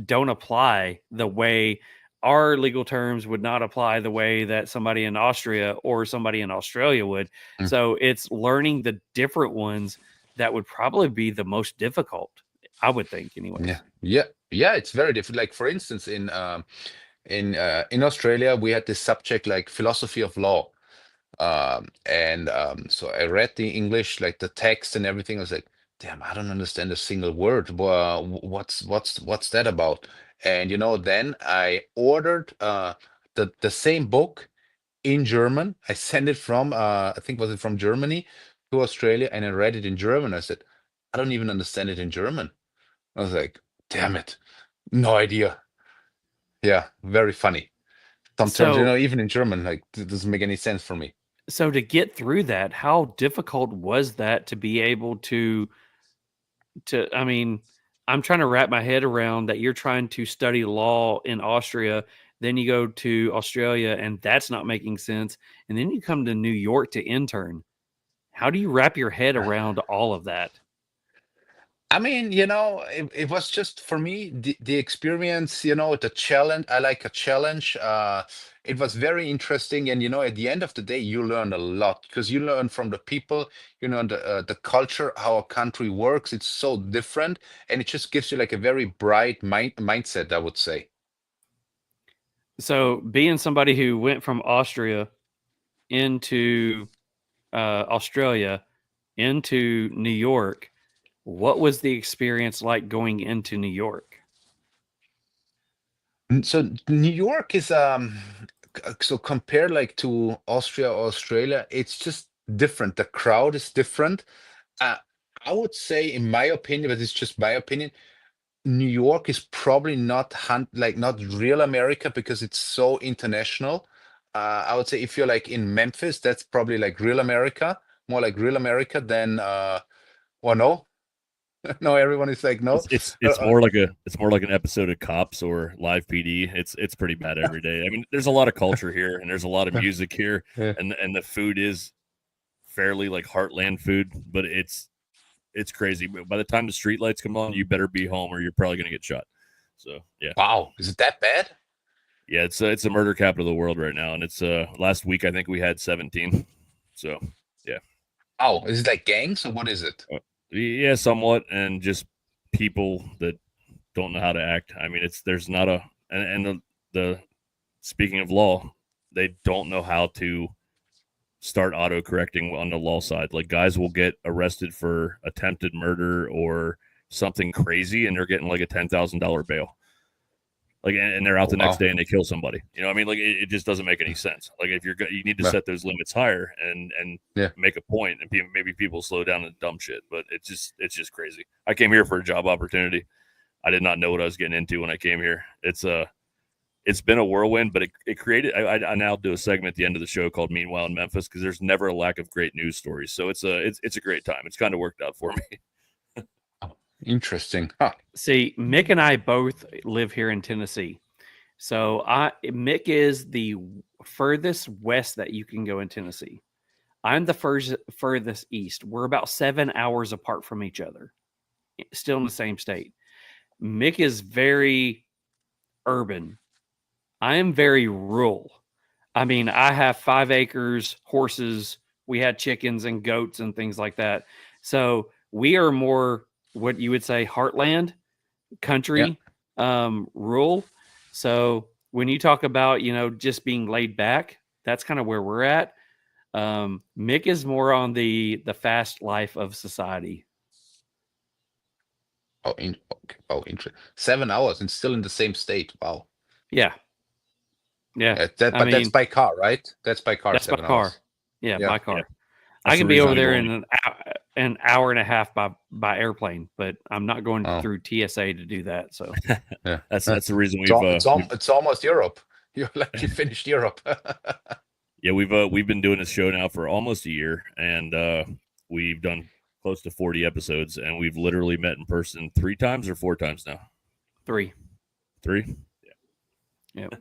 don't apply the way our legal terms would not apply the way that somebody in Austria or somebody in Australia would. Mm. So it's learning the different ones that would probably be the most difficult, I would think, anyways. Yeah. It's very different. Like for instance, in Australia, we had this subject like philosophy of law. And so I read the English, like the text and everything. I was like, damn, I don't understand a single word. What's that about? And then I ordered the same book in German. I sent it from I think was it from Germany to Australia, and I read it in German. I said, I don't even understand it in German. I was like, damn it, no idea. Yeah, very funny. Sometimes, So even in German, like it doesn't make any sense for me. so to get through that, how difficult was that to be able to I mean, I'm trying to wrap my head around that you're trying to study law in Austria, then you go to Australia and that's not making sense, and then you come to New York to intern. How do you wrap your head around all of that? I mean, it was just for me the experience, the challenge. I like a challenge. It was very interesting, and at the end of the day, you learn a lot because you learn from the people, the culture, how a country works. It's so different, and it just gives you like a very bright mindset, I would say. So, being somebody who went from Austria into Australia into New York, what was the experience like going into New York? So New York is so compared like to Austria or Australia, it's just different. The crowd is different. Uh, I would say, in my opinion, but it's just my opinion, New York is probably not real America because it's so international. I would say if you're like in Memphis, that's probably like real America, more like real America than well, no, no, everyone is like no. It's Uh, it's uh, more like an episode of Cops or Live PD. It's pretty bad every day. I mean, there's a lot of culture here, and there's a lot of music here, yeah. and the food is fairly like heartland food, but it's crazy. By the time the street lights come on, you better be home or you're probably gonna get shot. So yeah, Wow, is it that bad? yeah, it's a murder capital of the world right now, and it's last week I think we had 17. So yeah, Oh, is it like gangs or what is it? yeah, somewhat, and just people that don't know how to act. I mean, there's not a and the speaking of law, they don't know how to start auto correcting on the law side. Like guys will get arrested for attempted murder or something crazy, and they're getting like a $10,000 bail. Like, and they're out Oh, the next wow. day and they kill somebody. You know what I mean? Like, it just doesn't make any sense. Like, if you need to Yeah. set those limits higher and Yeah. make a point, and maybe people slow down and dumb shit. But it's just crazy. I came here for a job opportunity. I did not know what I was getting into when I came here. It's been a whirlwind, but it created. I now do a segment at the end of the show called "Meanwhile in Memphis" because there's never a lack of great news stories. So it's a great time. It's kind of worked out for me. Interesting. Huh. See, Mick and I both live here in Tennessee. So Mick is the furthest west that you can go in Tennessee. I'm the furthest east. We're about 7 hours apart from each other, still in the same state. Mick is very urban. I am very rural. I mean, I have 5 acres, horses. We had chickens and goats and things like that. So we are more what you would say heartland, Yeah. country, rural. So when you talk about, just being laid back, that's kind of where we're at. Mick is more on the fast life of society. Okay. Oh, interesting. 7 hours and still in the same state. Wow. Yeah. Yeah. But that's mean, by car, right? That's by car. that's by 7 car. hours. Yeah, Yeah. by car. Yeah. I That's can the be reason over I'm there going. in an hour and a half by airplane, but I'm not going Oh. through TSA to do that. So Yeah. That's the reason It's almost Europe. You finished Europe. yeah, we've been doing this show now for almost a year, and we've done close to 40 episodes, and we've literally met in person 3 times or 4 times now. 3. 3? Yep.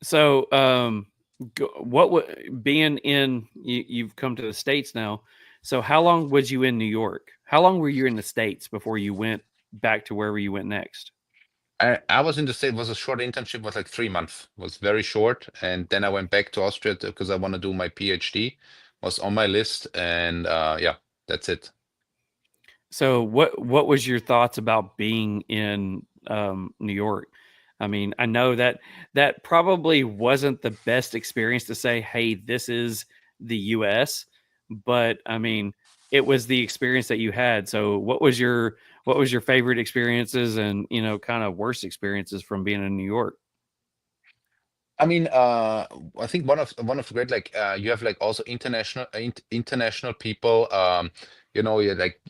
So, being in, you've come to the States now. So how long was you in New York? How long were you in the States before you went back to wherever you went next? I was in the state. It was a short internship. Was like 3 months. Was very short, and then I went back to Austria because I want to do my PhD. Was on my list, and yeah, that's it. So what was your thoughts about being in New York? I mean, I know that probably wasn't the best experience to say, hey, this is the US, but I mean, it was the experience that you had. So what was your favorite experiences and, kind of worst experiences from being in New York? I mean, I think one of the great, like, you have like also international people. You're like,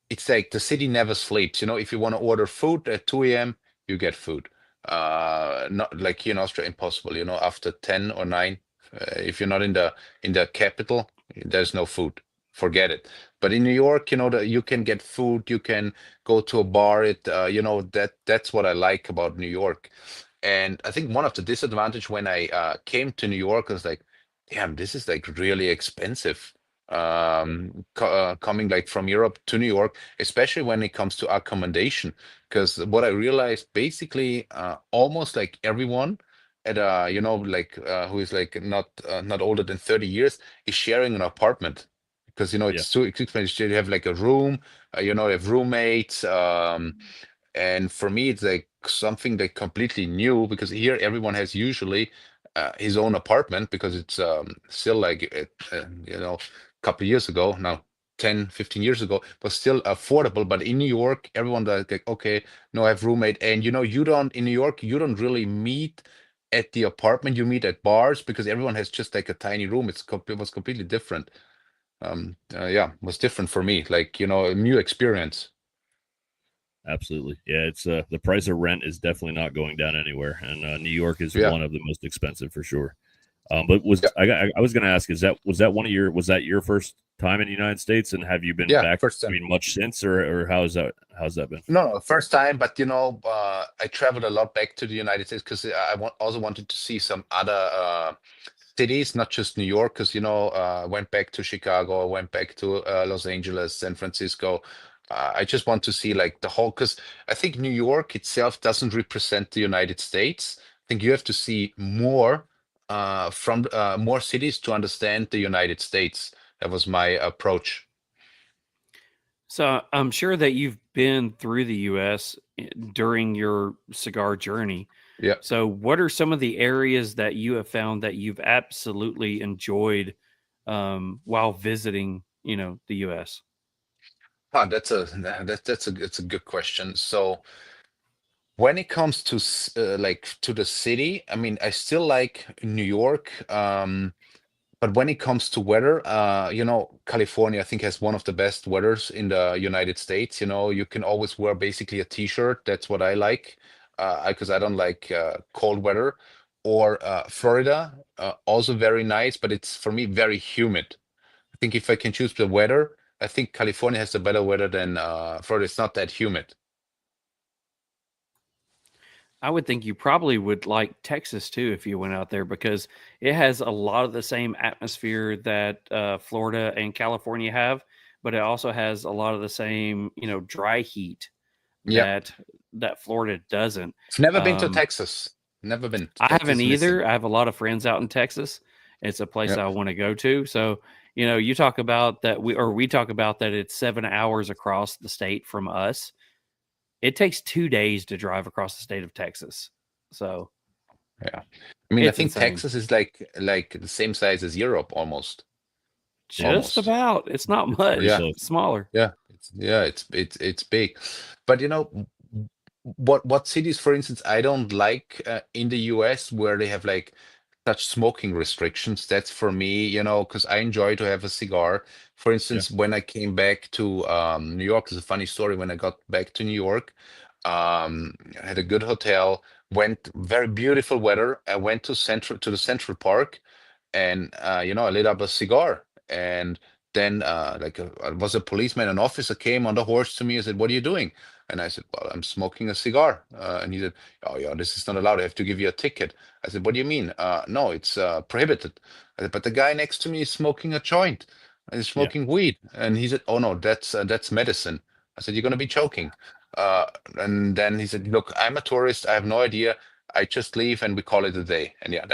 it's like the city never sleeps. If you want to order food at 2 a.m., you get food. Not like here in Austria, impossible. After 10 or 9, if you're not in the capital, there's no food. Forget it. But in New York, you can get food. You can go to a bar. That's what I like about New York. And I think one of the disadvantage when I came to New York was like, damn, this is like really expensive. Coming like from Europe to New York, especially when it comes to accommodation, because what I realized basically, almost like everyone at like who is like not older than 30 years is sharing an apartment because Yeah. it's too expensive. You have like a room, you have roommates. And for me, it's like something that completely new because here everyone has usually his own apartment because it's still like a couple of years ago now, 10, 15 years ago, was still affordable. But in New York, everyone like, okay, no, I have roommate. And you don't in New York, you don't really meet at the apartment, you meet at bars because everyone has just like a tiny room. It was completely different. Yeah, it was different for me, like, a new experience. Absolutely. Yeah, it's the price of rent is definitely not going down anywhere, and New York is Yeah. one of the most expensive for sure. But was Yeah. I was going to ask, was that your first time in the United States, and have you been Yeah, back? first time. I mean, much since, or how's that been? No, first time, but I traveled a lot back to the United States because also wanted to see some other cities, not just New York, because I went back to Chicago, I went back to Los Angeles, San Francisco. I just want to see like the whole, because I think New York itself doesn't represent the United States. I think you have to see more from more cities to understand the United States. That was my approach. So I'm sure that you've been through the U.S. during your cigar journey. Yeah. So what are some of the areas that you have found that you've absolutely enjoyed while visiting, the U.S.? That's a good question. So when it comes to like to the city, I mean, I still like New York. But when it comes to weather, California, I think, has one of the best weathers in the United States. You can always wear basically a t-shirt. That's what I like, because I don't like cold weather. Or Florida, also very nice, but it's for me very humid. I think if I can choose the weather, I think California has a better weather than Florida. It's not that humid. I would think you probably would like Texas too if you went out there because it has a lot of the same atmosphere that Florida and California have, but it also has a lot of the same, dry heat Yeah. that that Florida doesn't. I've never been to Texas. Never been to I Texas. haven't Missing. either. I have a lot of friends out in Texas. It's a place Yep. I want to go to. So, you talk about that we talk about that it's 7 hours across the state from us. It takes 2 days to drive across the state of Texas. So, Yeah, I mean, I it's think insane. Texas is like the same size as Europe almost. Just Almost. about. It's not much. Yeah. It's smaller. Yeah, it's big, but what cities, for instance, I don't like in the US where they have like such smoking restrictions. That's for me, because I enjoy to have a cigar. For instance, when I came back to New York, it's a funny story. When I got back to New York, I had a good hotel, went very beautiful weather. I went to the Central Park, and I lit up a cigar, and then was a policeman, an officer came on the horse to me and said, "What are you doing?" And I said, "Well, I'm smoking a cigar." And he said, "Oh yeah, this is not allowed. I have to give you a ticket." I said, "What do you mean?" "No, it's prohibited." I said, "But the guy next to me is smoking a joint. He's smoking weed." And he said, "Oh no, that's medicine." I said, "You're gonna be choking." And then he said, "Look, I'm a tourist. I have no idea. I just leave and we call it a day." And yeah,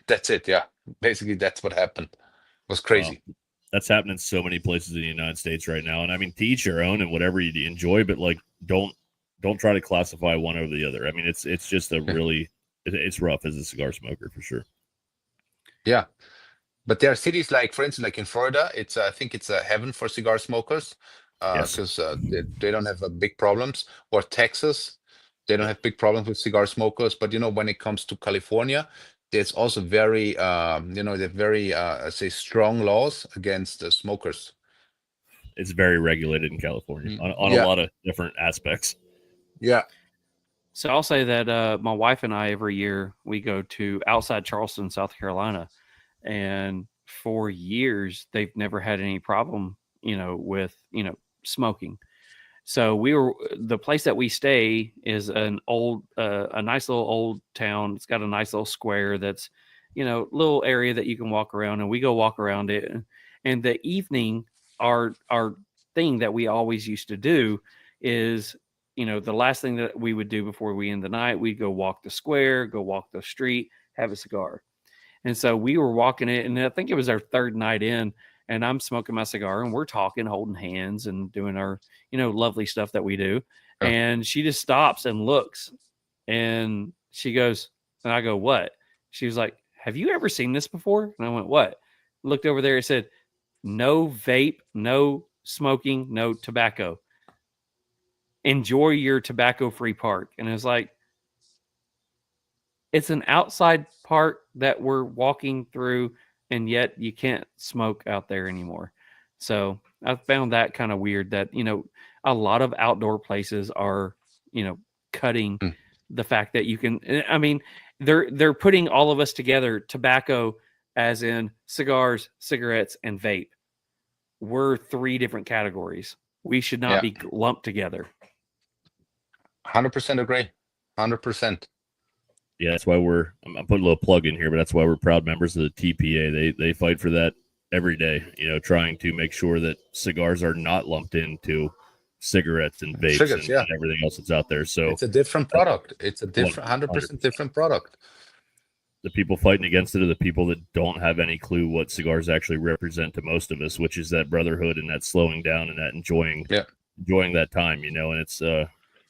that's it. Yeah, basically that's what happened. It was crazy. Wow. That's happening in so many places in the United States right now. And I mean, to each your own and whatever you enjoy, but like, don't try to classify one over the other. I mean, it's just it's rough as a cigar smoker for sure. Yeah. But there are cities like, for instance, like in Florida, I think it's a heaven for cigar smokers because they don't have big problems. Or Texas, they don't have big problems with cigar smokers. But when it comes to California, there's also very, they're very, say, strong laws against smokers. It's very regulated in California on Yeah. a lot of different aspects. Yeah. So I'll say that my wife and I, every year, we go to outside Charleston, South Carolina. And for years, they've never had any problem, with, smoking. So the place that we stay is an old, a nice little old town. It's got a nice little square that's, little area that you can walk around, and we go walk around it. And the evening, our thing that we always used to do is, the last thing that we would do before we end the night, we'd go walk the square, go walk the street, have a cigar. And so we were walking it, and I think it was our third night in, and I'm smoking my cigar, and we're talking, holding hands, and doing our, lovely stuff that we do. Yeah. And she just stops and looks, and she goes, and I go, "What?" She was like, "Have you ever seen this before?" And I went, "What?" Looked over there. It said, "No vape, no smoking, no tobacco. Enjoy your tobacco-free park." And it was like, it's an outside park that we're walking through, and yet you can't smoke out there anymore. So I found that kind of weird that, a lot of outdoor places are, cutting the fact that you can, I mean, they're putting all of us together, tobacco as in cigars, cigarettes, and vape. We're 3 different categories. We should not be lumped together. 100% agree. 100%. Yeah, that's why I'm putting a little plug in here, but that's why we're proud members of the TPA. They fight for that every day, trying to make sure that cigars are not lumped into cigarettes and vapes and everything else that's out there. So it's a different product. It's a different 100% different product. The people fighting against it are the people that don't have any clue what cigars actually represent to most of us, which is that brotherhood and that slowing down and that enjoying that time, and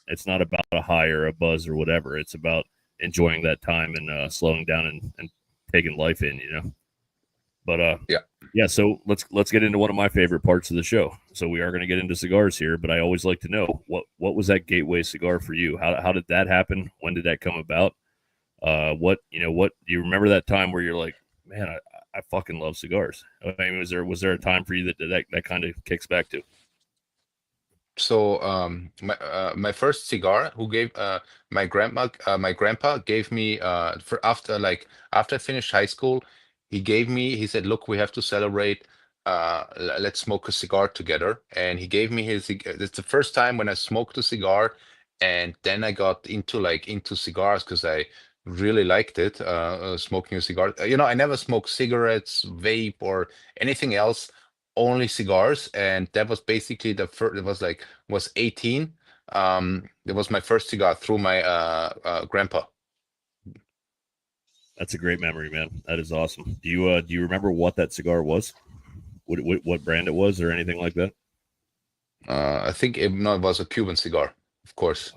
it's not about a high or a buzz or whatever. It's about enjoying that time and slowing down and taking life in, But so let's get into one of my favorite parts of the show. So we are going to get into cigars here, but I always like to know what was that gateway cigar for you? How did that happen? When did that come about? What do you remember that time where you're like, man, I fucking love cigars? I mean, was there a time for you that kind of kicks back to? So my first cigar, who gave my grandpa gave me for after I finished high school, he said, "Look, we have to celebrate. Let's smoke a cigar together." And he gave me it's the first time when I smoked a cigar, and then I got into cigars because I really liked it, smoking a cigar. I never smoked cigarettes, vape, or anything else, only cigars. And that was basically the first. It was 18 It was my first cigar through my grandpa. That's a great memory, man. That is awesome. Do you remember what that cigar was? What brand it was, or anything like that? I think it was a Cuban cigar, of course.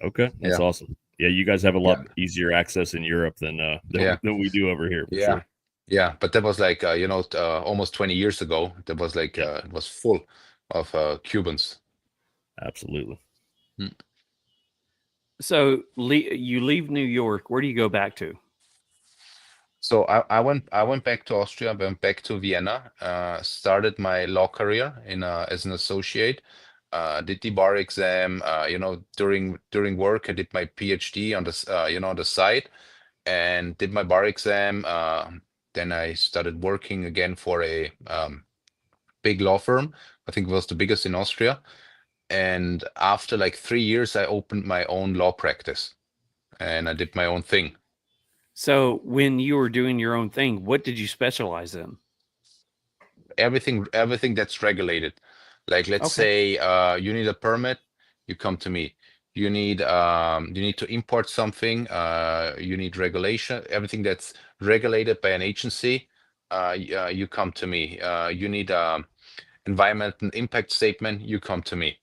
Okay, that's awesome. Yeah, you guys have a lot easier access in Europe than we do over here. For sure. Yeah, but that was like almost 20 years ago. That was like it was full of Cubans. Absolutely. So you leave New York. Where do you go back to? So I went back to Austria, went back to Vienna, started my law career as an associate, did the bar exam, during work. I did my PhD on on the side, and did my bar exam. Then I started working again for a big law firm. I think it was the biggest in Austria. And after like 3 years, I opened my own law practice, and I did my own thing. So when you were doing your own thing, what did you specialize in? Everything that's regulated. Like, let's say you need a permit, you come to me. You need to import something, you need regulation, everything that's regulated by an agency, you come to me. You need environmental impact statement, you come to me.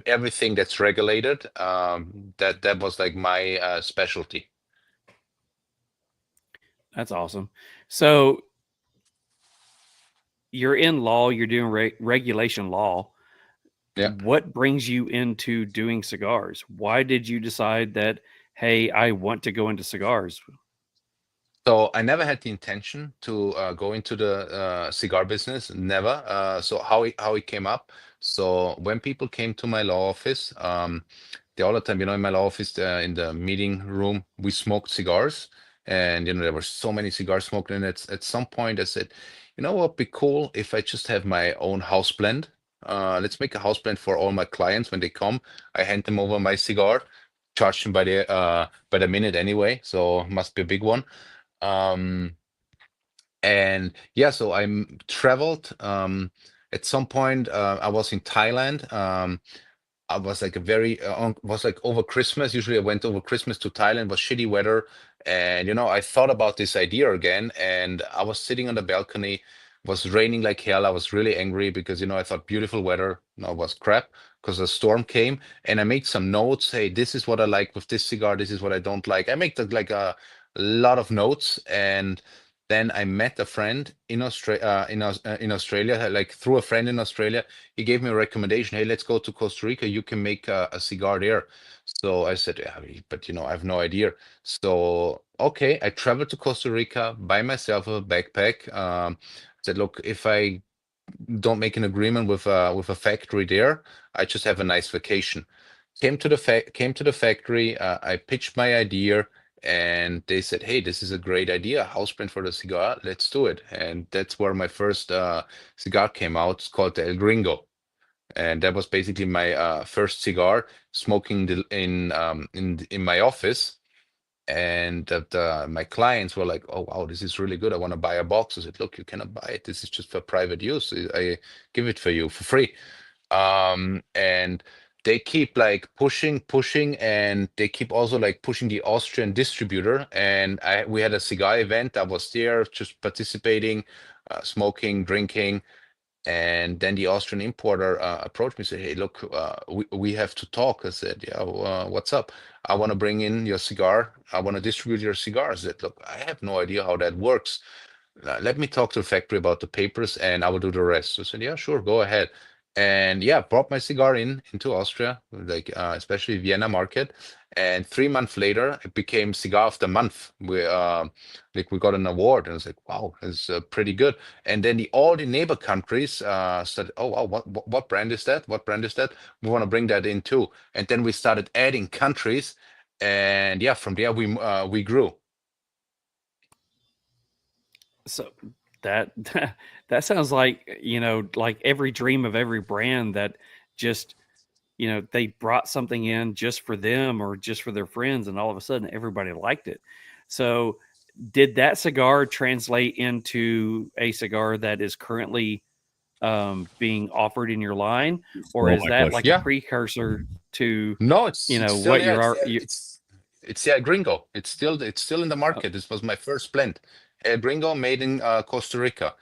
Everything that's regulated, that was like my specialty. That's awesome. So you're in law, you're doing regulation law. Yeah. What brings you into doing cigars? Why did you decide that, hey, I want to go into cigars? So I never had the intention to go into the cigar business, never. So how it came up. So when people came to my law office, they all the time, in my law office, in the meeting room, we smoked cigars, and there were so many cigars smoked. And at some point, I said, what would be cool if I just have my own house blend. Let's make a house blend for all my clients when they come. I hand them over my cigar, charge them by the minute anyway, so must be a big one. And yeah, so I traveled. At some point, I was in Thailand. I was like was like over Christmas. Usually I went over Christmas to Thailand, was shitty weather. And, I thought about this idea again, and I was sitting on the balcony, was raining like hell. I was really angry because, I thought beautiful weather, was crap because a storm came, and I made some notes. Hey, this is what I like with this cigar. This is what I don't like. I make like a lot of notes. And then I met a friend in Australia, in Australia, like through a friend in Australia. He gave me a recommendation. Hey, let's go to Costa Rica. You can make a cigar there. So I said, yeah, but I have no idea. So, okay, I traveled to Costa Rica by myself with a backpack. Said, look, if I don't make an agreement with a factory there, I just have a nice vacation. Came to the factory. I pitched my idea, and they said, hey, this is a great idea, house brand for the cigar, let's do it. And that's where my first cigar came out. It's called the El Gringo, and that was basically my first cigar, smoking in my office. And that my clients were like, oh wow, this is really good, I want to buy a box. I said, look, you cannot buy it, this is just for private use, I give it for you for free. And they keep like pushing, and they keep also like pushing the Austrian distributor. And we had a cigar event, I was there just participating, smoking, drinking. And then the Austrian importer approached me and said, hey, look, we have to talk. I said, yeah, what's up? I want to bring in your cigar. I want to distribute your cigars. I said, look, I have no idea how that works. Let me talk to the factory about the papers, and I will do the rest. So I said, yeah, sure, go ahead. And yeah, brought my cigar into Austria, like especially Vienna market. And 3 months later, it became Cigar of the Month. We got an award, and I was like, wow, it's pretty good. And then all the neighbor countries said, oh wow, what brand is that? What brand is that? We want to bring that in too. And then we started adding countries, and yeah, from there we grew. So that sounds like, like every dream of every brand that just, they brought something in just for them or just for their friends, and all of a sudden everybody liked it. So did that cigar translate into a cigar that is currently being offered in your line, or Oh, is my that question. like Yeah. a precursor to No, it's still, what yeah, you it's Gringo. It's still in the market. This was my first blend. Gringo made in Costa Rica.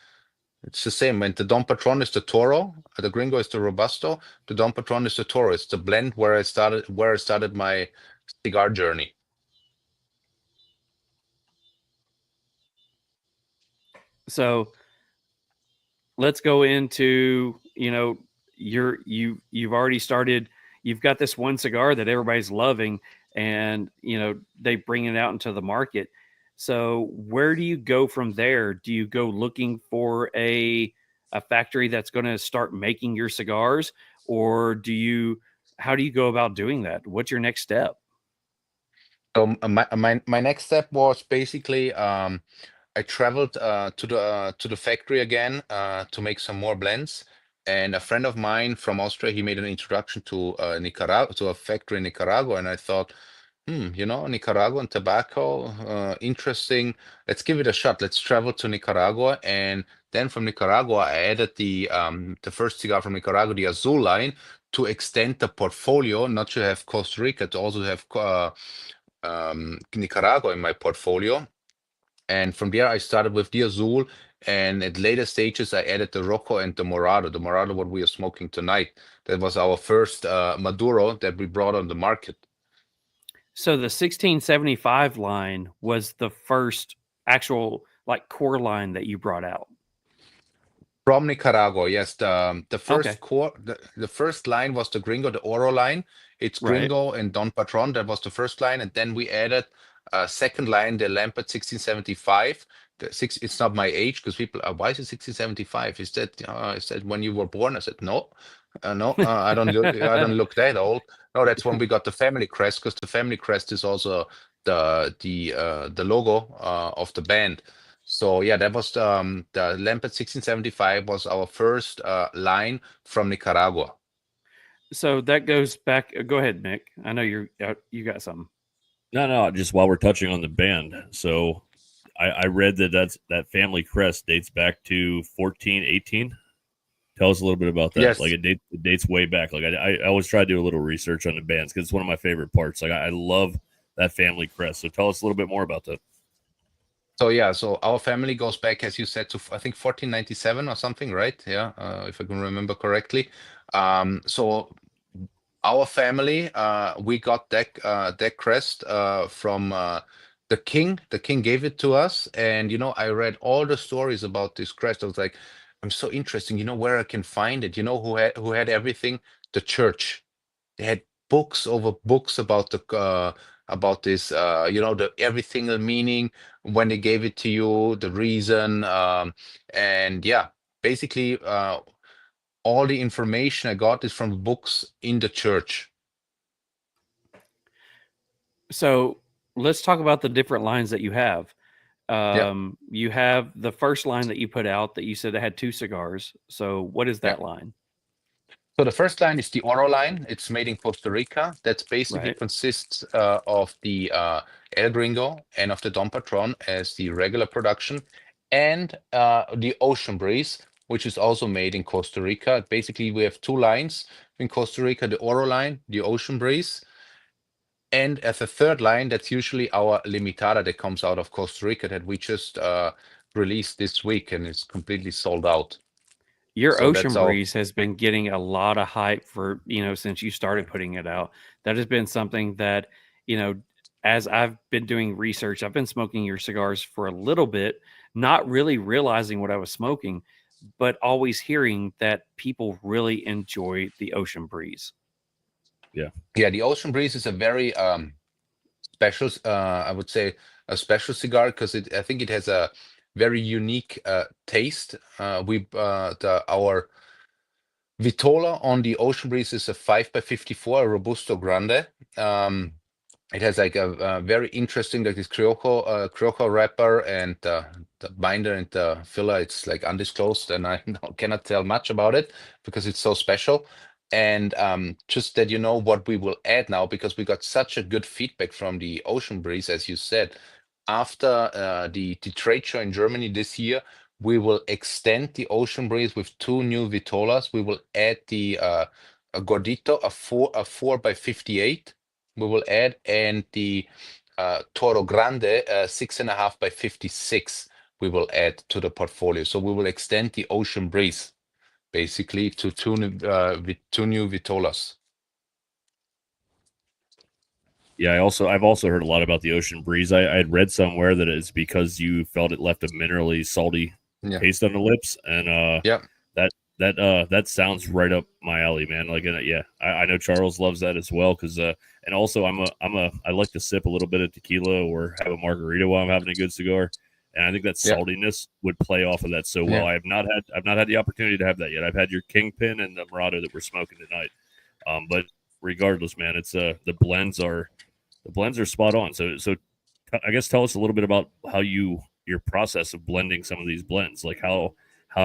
It's the same. When the Dom Patron is the Toro, the Gringo is the Robusto, the Dom Patron is the Toro. It's the blend where I started my cigar journey. So let's go into, you've already started, you've got this one cigar that everybody's loving, and they bring it out into the market. So where do you go from there? Do you go looking for a factory that's going to start making your cigars, or how do you go about doing that? What's your next step? So my next step was basically I traveled to the factory again to make some more blends. And a friend of mine from Austria, he made an introduction to Nicaragua, to a factory in Nicaragua, and I thought, Nicaraguan tobacco, interesting. Let's give it a shot. Let's travel to Nicaragua, and then from Nicaragua, I added the first cigar from Nicaragua, the Azul line, to extend the portfolio, not to have Costa Rica, to also have Nicaragua in my portfolio. And from there, I started with the Azul, and at later stages, I added the Rojo and the Morado. The Morado, what we are smoking tonight, that was our first Maduro that we brought on the market. So the 1675 line was the first actual like core line that you brought out. From Nicaragua, yes. The first Okay. core, the first line was the Gringo, the Oro line. It's Right. Gringo and Don Patron. That was the first line, and then we added a second line, the Lampert 1675. It's not my age because people are, why is it 1675? Is that when you were born? I said no, no, I don't look that old. No, that's when we got the family crest, because the family crest is also the logo of the band. So yeah, that was the Lampert 1675 was our first line from Nicaragua. So that goes back. Go ahead, Mick. I know you got something. No, just while we're touching on the band. So I read that family crest dates back to 1418. Tell us a little bit about that. Yes. Like it dates way back. Like I always try to do a little research on the bands because it's one of my favorite parts. Like I love that family crest. So tell us a little bit more about that. So yeah, so our family goes back, as you said, to I think 1497 or something, right? Yeah, if I can remember correctly. So our family, we got that crest from the king. The king gave it to us, and I read all the stories about this crest. I was like, I'm so interesting. Where I can find it. Who had everything? The church. They had books over books about this. The every single meaning when they gave it to you, the reason, and yeah, basically all the information I got is from books in the church. So let's talk about the different lines that you have. Yeah. You have the first line that you put out that you said it had 2 cigars. So what is that Yeah. line? So the first line is the Oro line. It's made in Costa Rica. That's basically Right. consists of the El Gringo and of the Dom Patron as the regular production, and the Ocean Breeze, which is also made in Costa Rica. Basically, we have 2 lines in Costa Rica: the Oro line, the Ocean Breeze, and as a third line, that's usually our Limitada that comes out of Costa Rica that we just released this week, and it's completely sold out. Your So Ocean that's our Breeze has been getting a lot of hype for, since you started putting it out. That has been something that, as I've been doing research, I've been smoking your cigars for a little bit, not really realizing what I was smoking, but always hearing that people really enjoy the Ocean Breeze. Yeah, the Ocean Breeze is a very special, I would say, a special cigar because I think it has a very unique taste. Our Vitola on the Ocean Breeze is a 5x54, a Robusto Grande. It has like a very interesting, like this Criojo wrapper, and the binder and the filler. It's like undisclosed, and I cannot tell much about it because it's so special. And just that what we will add now, because we got such a good feedback from the Ocean Breeze, as you said, after the trade show in Germany this year, We will extend the Ocean Breeze with 2 new Vitolas. We will add the a Gordito, a 4x58. We will add, and the Toro Grande, 6.5x56. We will add to the portfolio. So we will extend the Ocean Breeze basically to 2 new Vitolas. Yeah, I've also heard a lot about the Ocean Breeze. I had read somewhere that it's because you felt it left a minerally salty taste on the lips, and Yeah. that sounds right up my alley, man. Like, yeah, I know Charles loves that as well, because and also I like to sip a little bit of tequila or have a margarita while I'm having a good cigar, and I think that saltiness would play off of that so well. I've not had the opportunity to have that yet. I've had your Kingpin and the Murado that we're smoking tonight, but regardless, man, it's the blends are spot on. So I guess tell us a little bit about how your process of blending some of these blends. Like, how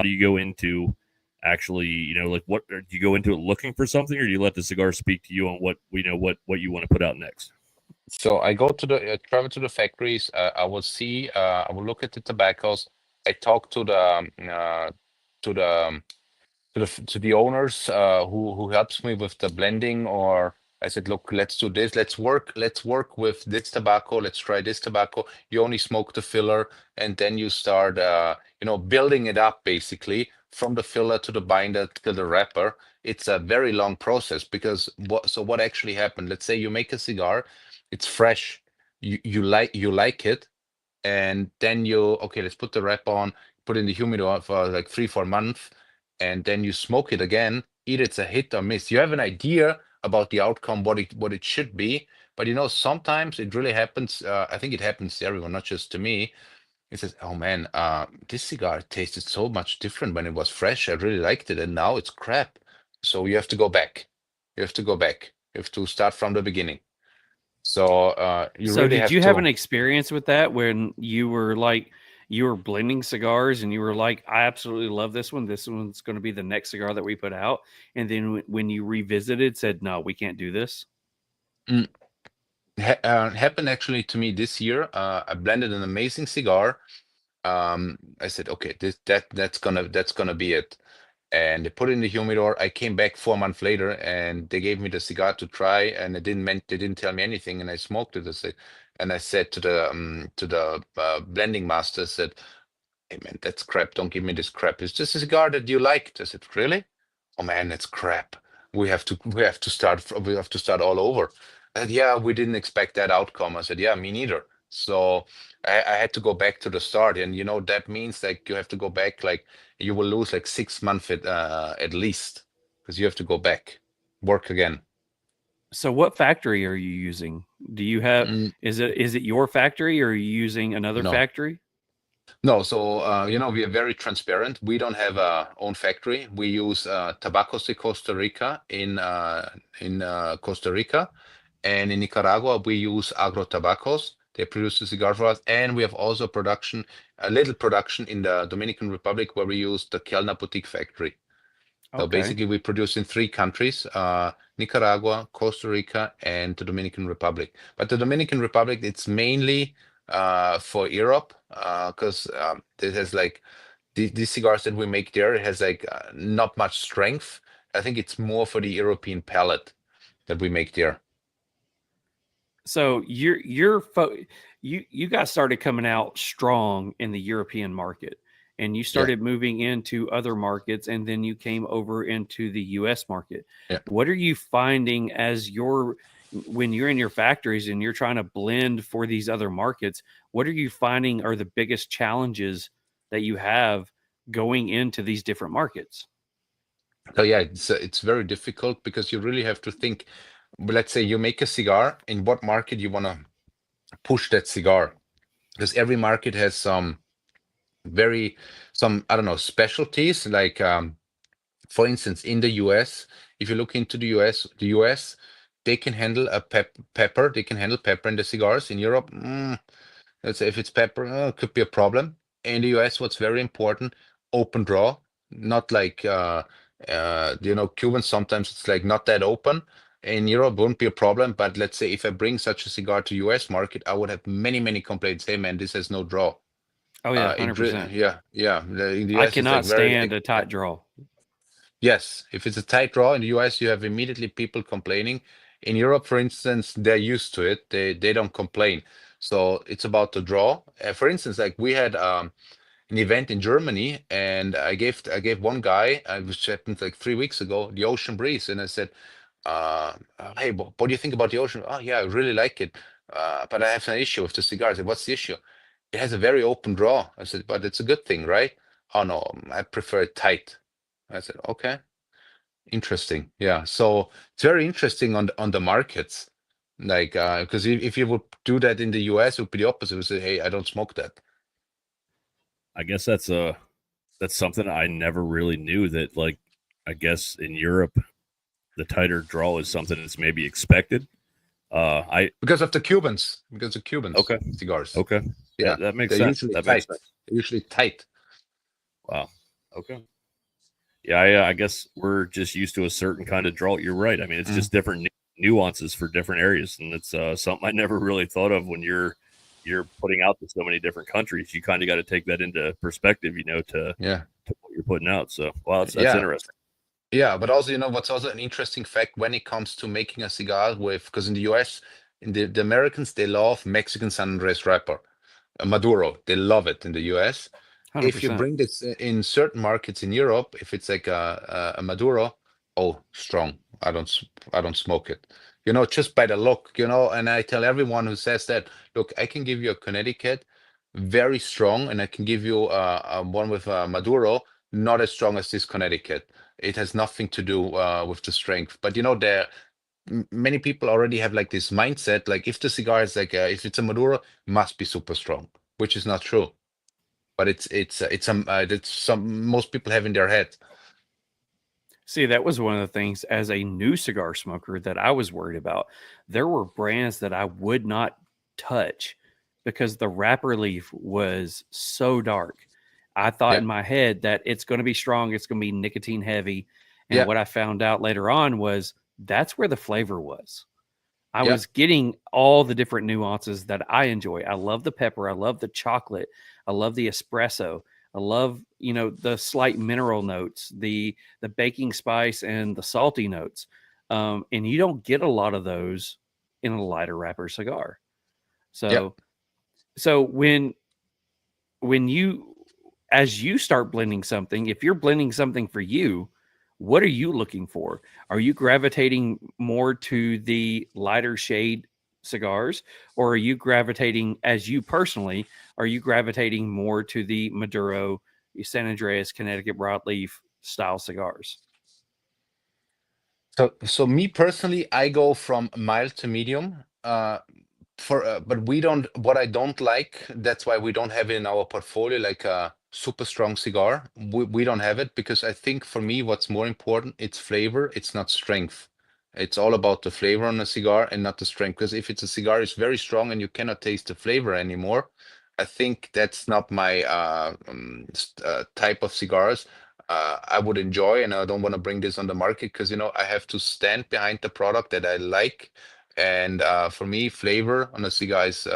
do you go into actually, like, what do you go into it looking for something, or do you let the cigar speak to you on what you want to put out next? So I go to the travel to the factories. I will see. I will look at the tobaccos. I talk to the owners who helps me with the blending, or I said, look, let's do this. Let's work with this tobacco. Let's try this tobacco. You only smoke the filler, and then you start building it up basically from the filler to the binder to the wrapper. It's a very long process, because what actually happened? Let's say you make a cigar, it's fresh, you like it, and then let's put the wrap on, put in the humidor for like 3-4 months, and then you smoke it again. Either it's a hit or miss. You have an idea about the outcome, what it should be, but sometimes it really happens. I think it happens to everyone, not just to me. It says, oh man, this cigar tasted so much different when it was fresh. I really liked it, and now it's crap. So you have to go back. You have to start from the beginning. So did you have an experience with that when you were blending cigars and you were like, I absolutely love this one. This one's going to be the next cigar that we put out. And then when you revisited, said, no, we can't do this. Happened actually to me this year. I blended an amazing cigar. I said, okay, that's gonna be it. And they put it in the humidor. I came back 4 months later, and they gave me the cigar to try, and they didn't tell me anything, and I smoked it. I said to the blending master, I said, hey man, that's crap. Don't give me this crap. It's just a cigar that you liked. I said, really? Oh man, it's crap. We have to start all over. I said, yeah, we didn't expect that outcome. I said, yeah, me neither. So I had to go back to the start, and that means like you have to go back, like you will lose like 6 months at least, because you have to go back, work again. So what factory are you using? Do you have is it your factory, or are you using another factory? No, so we are very transparent. We don't have our own factory. We use Tabacos de Costa Rica in Costa Rica, and in Nicaragua we use Agro Tabacos. They produce the cigar for us, and we have also a little production in the Dominican Republic, where we use the Kelna Boutique factory. So basically, we produce in 3 countries: Nicaragua, Costa Rica, and the Dominican Republic. But the Dominican Republic, it's mainly for Europe, because it has like these cigars that we make there. It has like not much strength. I think it's more for the European palate that we make there. So you guys started coming out strong in the European market, and you started moving into other markets, and then you came over into the U.S. market. Yeah. What are you finding when you're in your factories and you're trying to blend for these other markets? What are you finding are the biggest challenges that you have going into these different markets? So yeah, it's very difficult, because you really have to think. Let's say you make a cigar, in what market you want to push that cigar, because every market has some I don't know, specialties. Like for instance, in the US, if you look into the US, they can handle a pepper. They can handle pepper in the cigars. In Europe, let's say if it's pepper, it could be a problem. In the US, what's very important: open draw. Not like Cubans, sometimes it's like not that open. In Europe, won't be a problem. But let's say if I bring such a cigar to US market, I would have many complaints. Hey man, this has no draw. Oh yeah, 100%. Yeah. In the I US, it's like cannot very stand a tight draw. yes. If it's a tight draw in the US, you have immediately people complaining. In Europe, for instance, they're used to it. They don't complain. So it's about the draw. For instance, like we had an event in Germany, and I gave one guy, I was chatting like 3 weeks ago, the Ocean Breeze, and I said, "Hey, what do you think about the Ocean?" Oh yeah, I really like it, but I have an issue with the cigar. I said, "What's the issue?" It has a very open draw. I said, "But it's a good thing, right?" Oh no, I prefer it tight. I said, "Okay, interesting." Yeah, so it's very interesting on the markets, like because if you would do that in the US, it would be the opposite. It would say, "Hey, I don't smoke that." I guess that's something I never really knew, that like I guess in Europe the tighter draw is something that's maybe expected. I Because of the Cubans, because of Cubans Okay. cigars. Okay. Yeah, That makes they're sense. usually That tight. makes sense. They're usually tight. Wow. Okay. Yeah, I guess we're just used to a certain kind of draw. You're right. I mean, it's just different nuances for different areas, and it's something I never really thought of when you're putting out to so many different countries. You kind of got to take that into perspective, to Yeah, what you're putting out. So, wow, that's yeah, interesting. yeah. But also, what's also an interesting fact when it comes to making a cigar with, because in the US, in the Americans, they love Mexican San Andres wrapper, Maduro. They love it in the US. If you 100%. bring this in certain markets in Europe, if it's like a Maduro, oh, strong. I don't smoke it. Just by the look. And I tell everyone who says that, look, I can give you a Connecticut, very strong, and I can give you one with Maduro, not as strong as this Connecticut. It has nothing to do with the strength. But many people already have like this mindset, like if the cigar is like if it's a Maduro, must be super strong, which is not true. But it's some most people have in their head. See, that was one of the things as a new cigar smoker that I was worried about. There were brands that I would not touch because the wrapper leaf was so dark. I thought Yeah, in my head that it's going to be strong, it's going to be nicotine heavy. And yeah, what I found out later on was that's where the flavor was. I yeah, was getting all the different nuances that I enjoy. I love the pepper. I love the chocolate. I love the espresso. I love, the slight mineral notes, the baking spice and the salty notes. And you don't get a lot of those in a lighter wrapper cigar. yeah. So when you as you start blending something, if you're blending something for you, what are you looking for? Are you gravitating more to the lighter shade cigars, or are you gravitating, as you personally, are you gravitating more to the Maduro, San Andreas, Connecticut broadleaf style cigars? So me personally, I go from mild to medium. But we don't. What I don't like, that's why we don't have it in our portfolio, like a super strong cigar. We don't have it because I think for me, what's more important, it's flavor. It's not strength. It's all about the flavor on a cigar and not the strength. Because if it's a cigar, it's very strong and you cannot taste the flavor anymore. I think that's not my type of cigars I would enjoy, and I don't want to bring this on the market because I have to stand behind the product that I like, and for me, flavor on a cigar is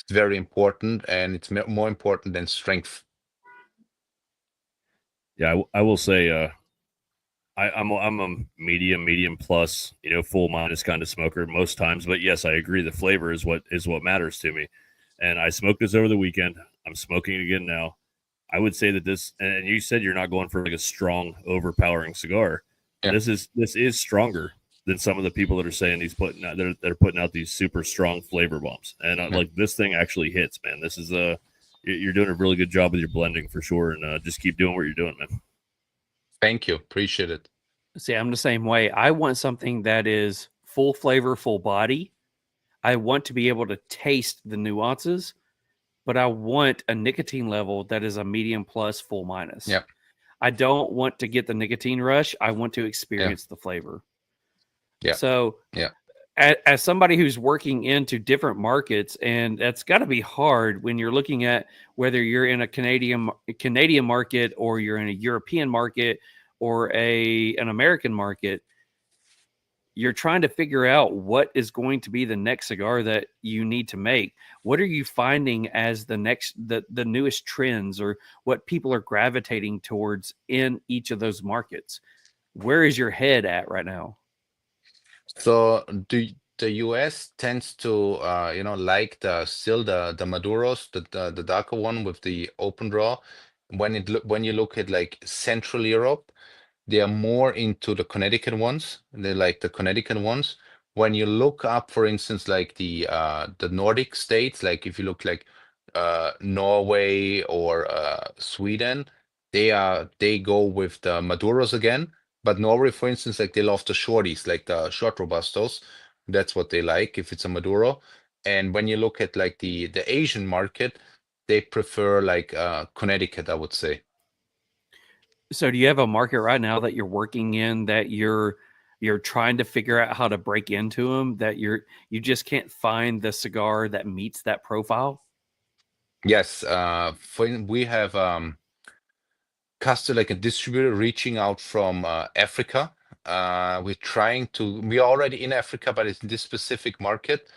very important, and it's more important than strength. Yeah, I will say, I'm a medium plus, full minus kind of smoker most times. But yes, I agree. The flavor is what matters to me. And I smoked this over the weekend. I'm smoking it again now. I would say that this, and you said you're not going for like a strong, overpowering cigar. Yeah. This is stronger than some of the people that are saying he's putting out. They're putting out these super strong flavor bombs, and like this thing actually hits, man. This is you're doing a really good job with your blending for sure, and just keep doing what you're doing, man. Thank you, appreciate it. See, I'm the same way. I want something that is full flavor, full body. I want to be able to taste the nuances, but I want a nicotine level that is a medium plus, full minus. Yeah. I don't want to get the nicotine rush. I want to experience the flavor. Yeah. So, Yeah. As somebody who's working into different markets, and that's got to be hard when you're looking at whether you're in a Canadian market or you're in a European market or an American market. you're trying to figure out what is going to be the next cigar that you need to make. What are you finding as the newest trends, or what people are gravitating towards in each of those markets? Where is your head at right now? So the US tends to like the Maduros, the darker one with the open draw. When you look at like Central Europe, they are more into the Connecticut ones. They like the Connecticut ones. When you look up, for instance, like the Nordic states, like if you look like Norway or Sweden, they go with the Maduros again. But Norway, for instance, like they love the shorties, like the short robustos. That's what they like if it's a Maduro. And when you look at like the Asian market, they prefer like Connecticut, I would say. So do you have a market right now that you're working in, that you're trying to figure out how to break into them, that you just can't find the cigar that meets that profile? Yes, we have like a distributor reaching out from Africa. We're already in Africa, but it's in this specific market.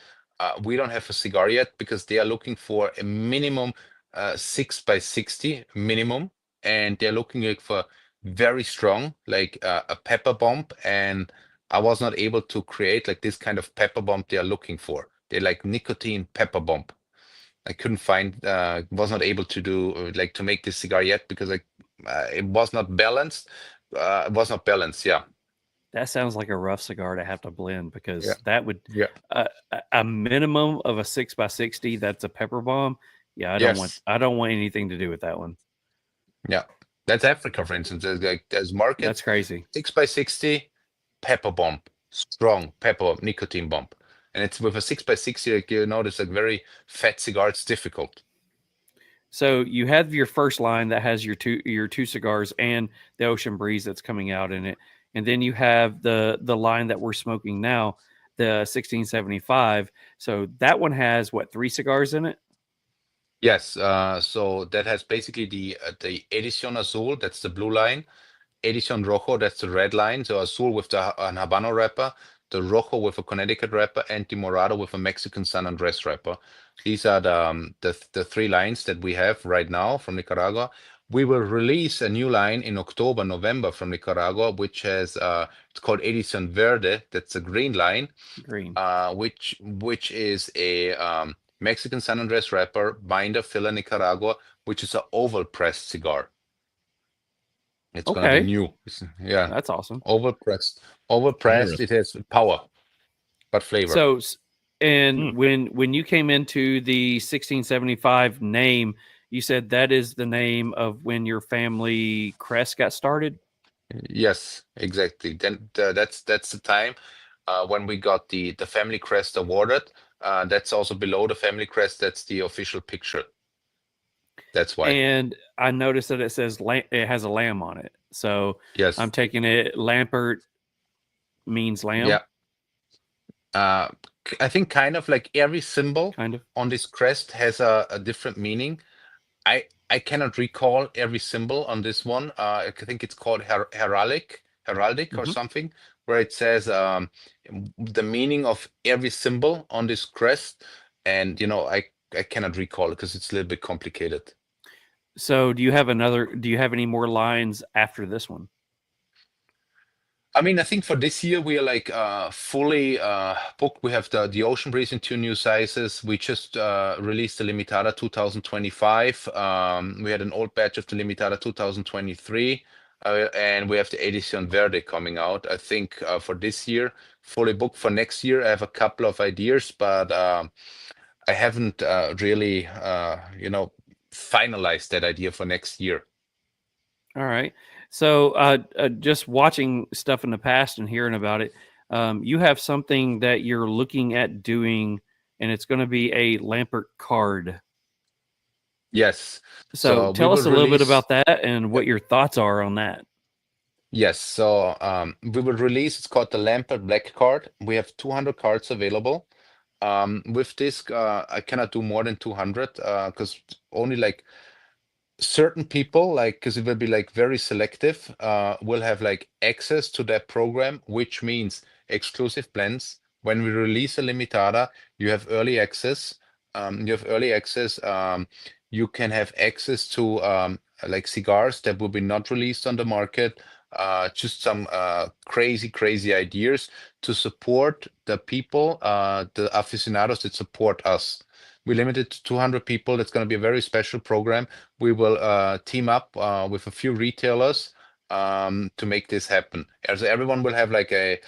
We don't have a cigar yet because they are looking for a minimum 6x60 minimum, and they're looking like for very strong, like a pepper bomb. And I was not able to create like this kind of pepper bomb they are looking for. They like nicotine pepper bomb. I couldn't find, was not able to do like to make this cigar yet because it was not balanced. It was not balanced. Yeah. That sounds like a rough cigar to have to blend, because Yeah. that would Yeah. a minimum of a 6x60. That's a pepper bomb. Yeah, Yes. I don't want anything to do with that one. Yeah. That's Africa, for instance. There's markets That's crazy. 6x60 pepper bomb, strong pepper nicotine bomb. And it's with a 6x60, like you notice, like very fat cigar, it's difficult. So you have your first line that has your two cigars and the Ocean Breeze that's coming out in it, and then you have the line that we're smoking now, the 1675. So that one has what, 3 cigars in it? Yes. So that has basically the Edición Azul, that's the blue line. Edición Rojo, that's the red line. So Azul with an Habano wrapper, the Rojo with a Connecticut wrapper, and the Morado with a Mexican San Andres wrapper. These are the 3 lines that we have right now from Nicaragua. We will release a new line in October, November from Nicaragua, which has it's called Edición Verde. That's a green line, Green. which is a Mexican San Andres wrapper, binder, filler, Nicaragua, which is an oval pressed cigar. It's gonna be Okay. new. Yeah, That's awesome. overpressed. Overpressed. It has power, but flavor. So, and when you came into the 1675 name, you said that is the name of when your family crest got started? Yes, exactly. Then that's the time when we got the family crest awarded. That's also below the family crest. That's the official picture. That's why. And I noticed that it says it has a lamb on it. So Yes. I'm taking it Lampert means lamb. Yeah. I think kind of like every symbol Kind of. on this crest has a different meaning. I cannot recall every symbol on this one. I think it's called heraldic or something, where it says the meaning of every symbol on this crest. And I cannot recall it because it's a little bit complicated. So do you have any more lines after this one? I mean, I think for this year we are like fully booked. We have the Ocean Breeze in 2 new sizes. We just released the Limitada 2025. We had an old batch of the Limitada 2023, and we have the Edición Verde coming out. I think for this year, fully booked. For next year, I have a couple of ideas, but I haven't really, finalized that idea for next year. All right. So just watching stuff in the past and hearing about it, you have something that you're looking at doing, and it's going to be a Lampert card. Yes. So tell us a little bit about that and what your thoughts are on that. Yes. So we will release, it's called the Lampert Black card. We have 200 cards available. With this, I cannot do more than 200 because only like certain people, like, because it will be like very selective, will have like access to that program, which means exclusive blends. When we release a limitada, you have early access. You can have access to like cigars that will be not released on the market. Just some crazy ideas to support the people, the aficionados that support us. We limited to 200 people. That's going to be a very special program. We will team up with a few retailers to make this happen. As everyone will have like a,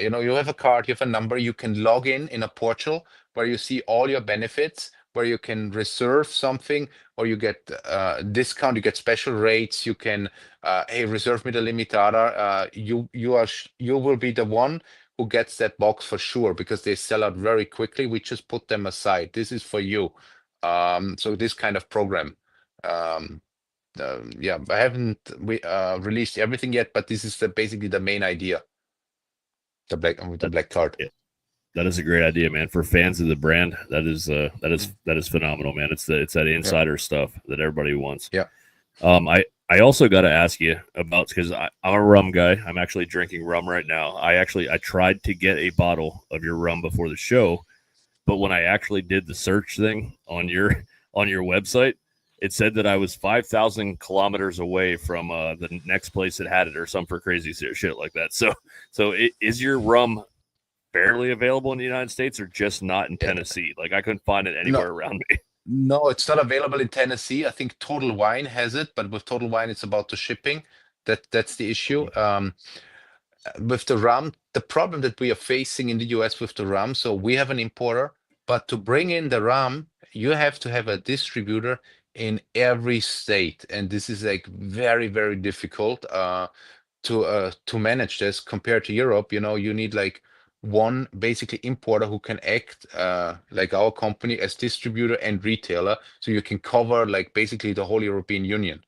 you have a card, you have a number, you can log in a portal where you see all your benefits, where you can reserve something, or you get discount, you get special rates. You can, hey, reserve me the limitada. You will be the one who gets that box for sure, because they sell out very quickly. We just put them aside. This is for you. So this kind of program. Yeah, I haven't released everything yet, but this is basically the main idea. The black card. Yeah. That is a great idea, man. For fans of the brand, that is phenomenal, man. It's that insider stuff that everybody wants. Yeah. I also got to ask you about, because I'm a rum guy. I'm actually drinking rum right now. I tried to get a bottle of your rum before the show, but when I actually did the search thing on your website, it said that I was 5,000 kilometers away from the next place that had it, or some for crazy shit like that. So is your rum barely available in the United States, or just not in Tennessee? Like, I couldn't find it anywhere around me. No, it's not available in Tennessee. I think Total Wine has it, but with Total Wine, it's about the shipping. That's the issue. With the rum, the problem that we are facing in the US with the rum, so we have an importer, but to bring in the rum, you have to have a distributor in every state, and this is like very difficult to manage this compared to Europe. You need like one basically importer who can act like our company as distributor and retailer, so you can cover like basically the whole European Union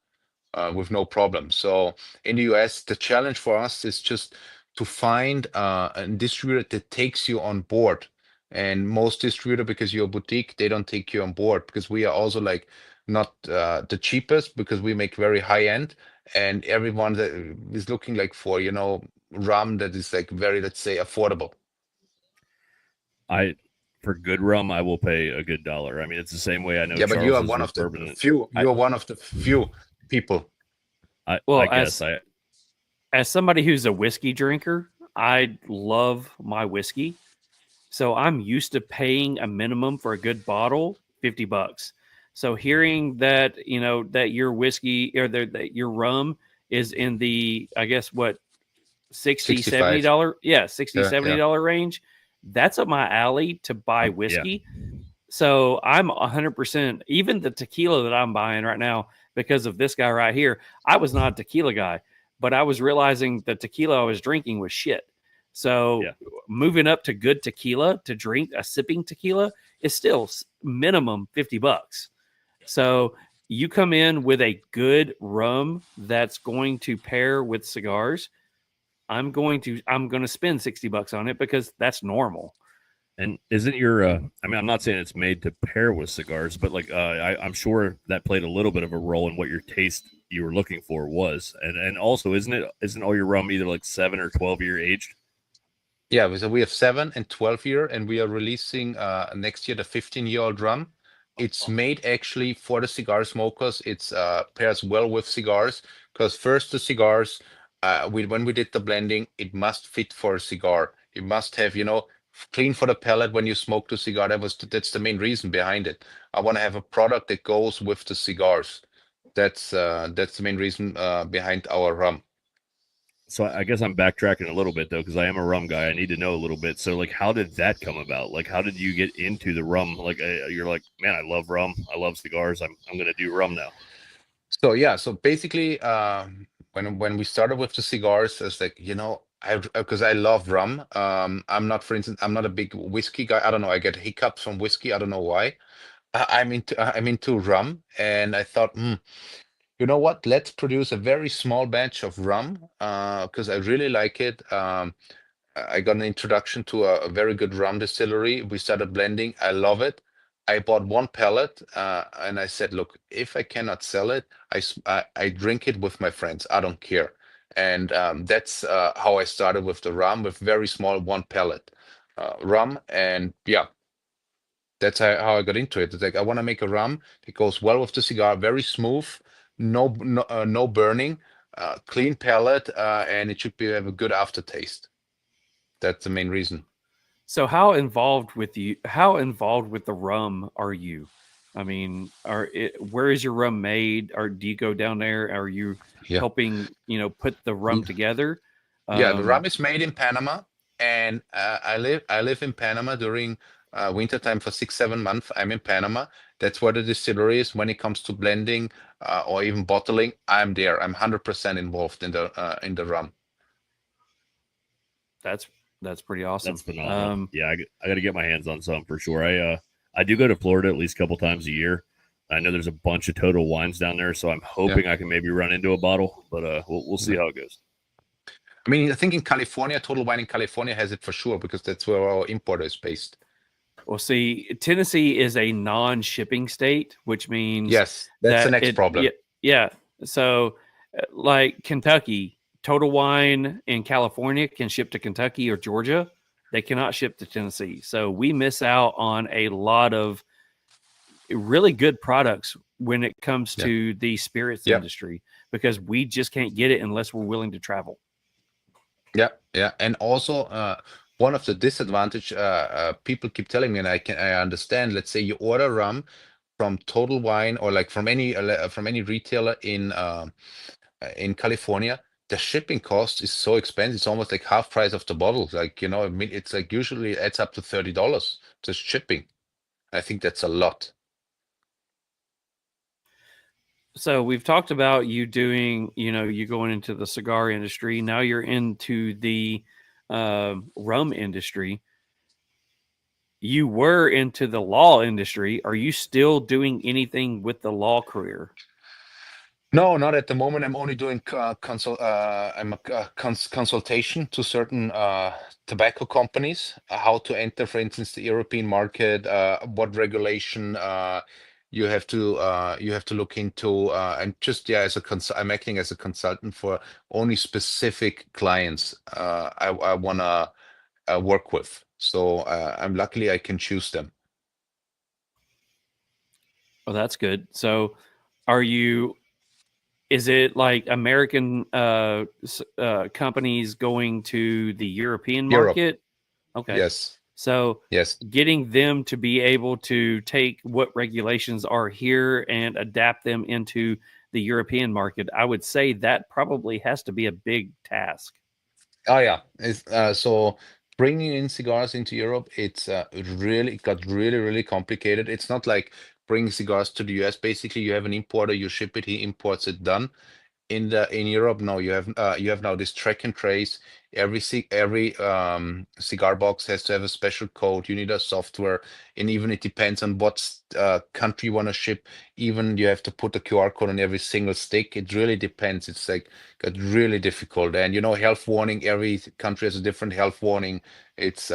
with no problem. So in the US, the challenge for us is just to find a distributor that takes you on board. And most distributor, because you're a boutique, they don't take you on board, because we are also like not the cheapest, because we make very high end, and everyone that is looking like for rum that is like very, let's say, affordable. For good rum, I will pay a good dollar. I mean, it's the same way I know. Yeah, but you are one of the few. You are one of the few people. As somebody who's a whiskey drinker, I love my whiskey, so I'm used to paying a minimum for a good bottle, $50. So hearing that that your whiskey or that your rum is in the, I guess what, $60-$70, $60-$70 range, that's up my alley to buy whiskey. Yeah. So I'm 100%, even the tequila that I'm buying right now, because of this guy right here. I was not a tequila guy, but I was realizing the tequila I was drinking was shit. So moving up to good tequila to drink, a sipping tequila, is still minimum $50. So you come in with a good rum that's going to pair with cigars, I'm going to spend $60 on it, because that's normal. And isn't your I mean, I'm not saying it's made to pair with cigars, but like I'm sure that played a little bit of a role in what your taste you were looking for was. And also, isn't all your rum either like 7 or 12 year aged? Yeah, so we have 7 and 12 year, and we are releasing next year the 15-year-old rum. It's made actually for the cigar smokers. It's pairs well with cigars, because first the cigars, when we did the blending, it must fit for a cigar. It must have, clean for the palate when you smoke the cigar. That's the main reason behind it. I want to have a product that goes with the cigars. That's the main reason behind our rum. So I guess I'm backtracking a little bit, though, because I am a rum guy. I need to know a little bit. So, like, how did that come about? Like, how did you get into the rum? Like, you're like, man, I love rum. I love cigars. I'm going to do rum now. So basically, when we started with the cigars, it's like, because I love rum. I'm not a big whiskey guy. I don't know. I get hiccups from whiskey. I don't know why. I'm into rum, and I thought, you know what? Let's produce a very small batch of rum, because I really like it. I got an introduction to a very good rum distillery. We started blending. I love it. I bought 1 pellet, and I said, look, if I cannot sell it, I drink it with my friends. I don't care. And that's how I started with the rum, with very small 1 pellet rum. And yeah, that's how I got into it. It's like I want to make a rum that goes well with the cigar, very smooth, no burning, clean palate, and it should have a good aftertaste. That's the main reason. So how involved with the rum are you? I mean, where is your rum made? Or do you go down there? Are you Yeah. helping, put the rum together? Yeah, the rum is made in Panama, and I live in Panama during wintertime for 6-7 months. I'm in Panama. That's where the distillery is. When it comes to blending or even bottling, I'm there. I'm 100% involved in the rum. That's pretty awesome. That's phenomenal. Yeah, I got to get my hands on some for sure. I do go to Florida at least a couple times a year. I know there's a bunch of Total Wines down there, so I'm hoping I can maybe run into a bottle, but we'll see how it goes. I mean, I think in California, Total Wine in California has it for sure, because that's where our importer is based. Well, see, Tennessee is a non-shipping state, which means yes, that's the next problem. Yeah. So, like Kentucky, Total Wine in California can ship to Kentucky or Georgia. They cannot ship to Tennessee. So we miss out on a lot of really good products when it comes to the spirits industry, because we just can't get it unless we're willing to travel. Yeah. And also, one of the disadvantage people keep telling me, and I understand. Let's say you order rum from Total Wine or like from any retailer in California, the shipping cost is so expensive. It's almost like half price of the bottle. Like, I mean, it's like usually it adds up to $30 just shipping. I think that's a lot. So we've talked about you doing, you going into the cigar industry. Now you're into the rum industry. You were into the law industry. Are you still doing anything with the law career? No, not at the moment. I'm only doing consultation to certain tobacco companies, how to enter, for instance, the European market, what regulation you have to look into, and just I'm acting as a consultant for only specific clients I want to work with. So I'm luckily I can choose them. Oh, that's good. So is it like American companies going to the European market? Europe. Okay. Yes. So getting them to be able to take what regulations are here and adapt them into the European market, I would say that probably has to be a big task. Oh yeah. So bringing in cigars into Europe, it got really, really complicated. It's not like bringing cigars to the US. Basically, you have an importer, you ship it, he imports it, done. In Europe, no, you have now this track and trace. Every cigar box has to have a special code. You need a software, and even it depends on what country you want to ship. Even you have to put a QR code on every single stick. It really depends. It's like got really difficult. And health warning. Every country has a different health warning. It's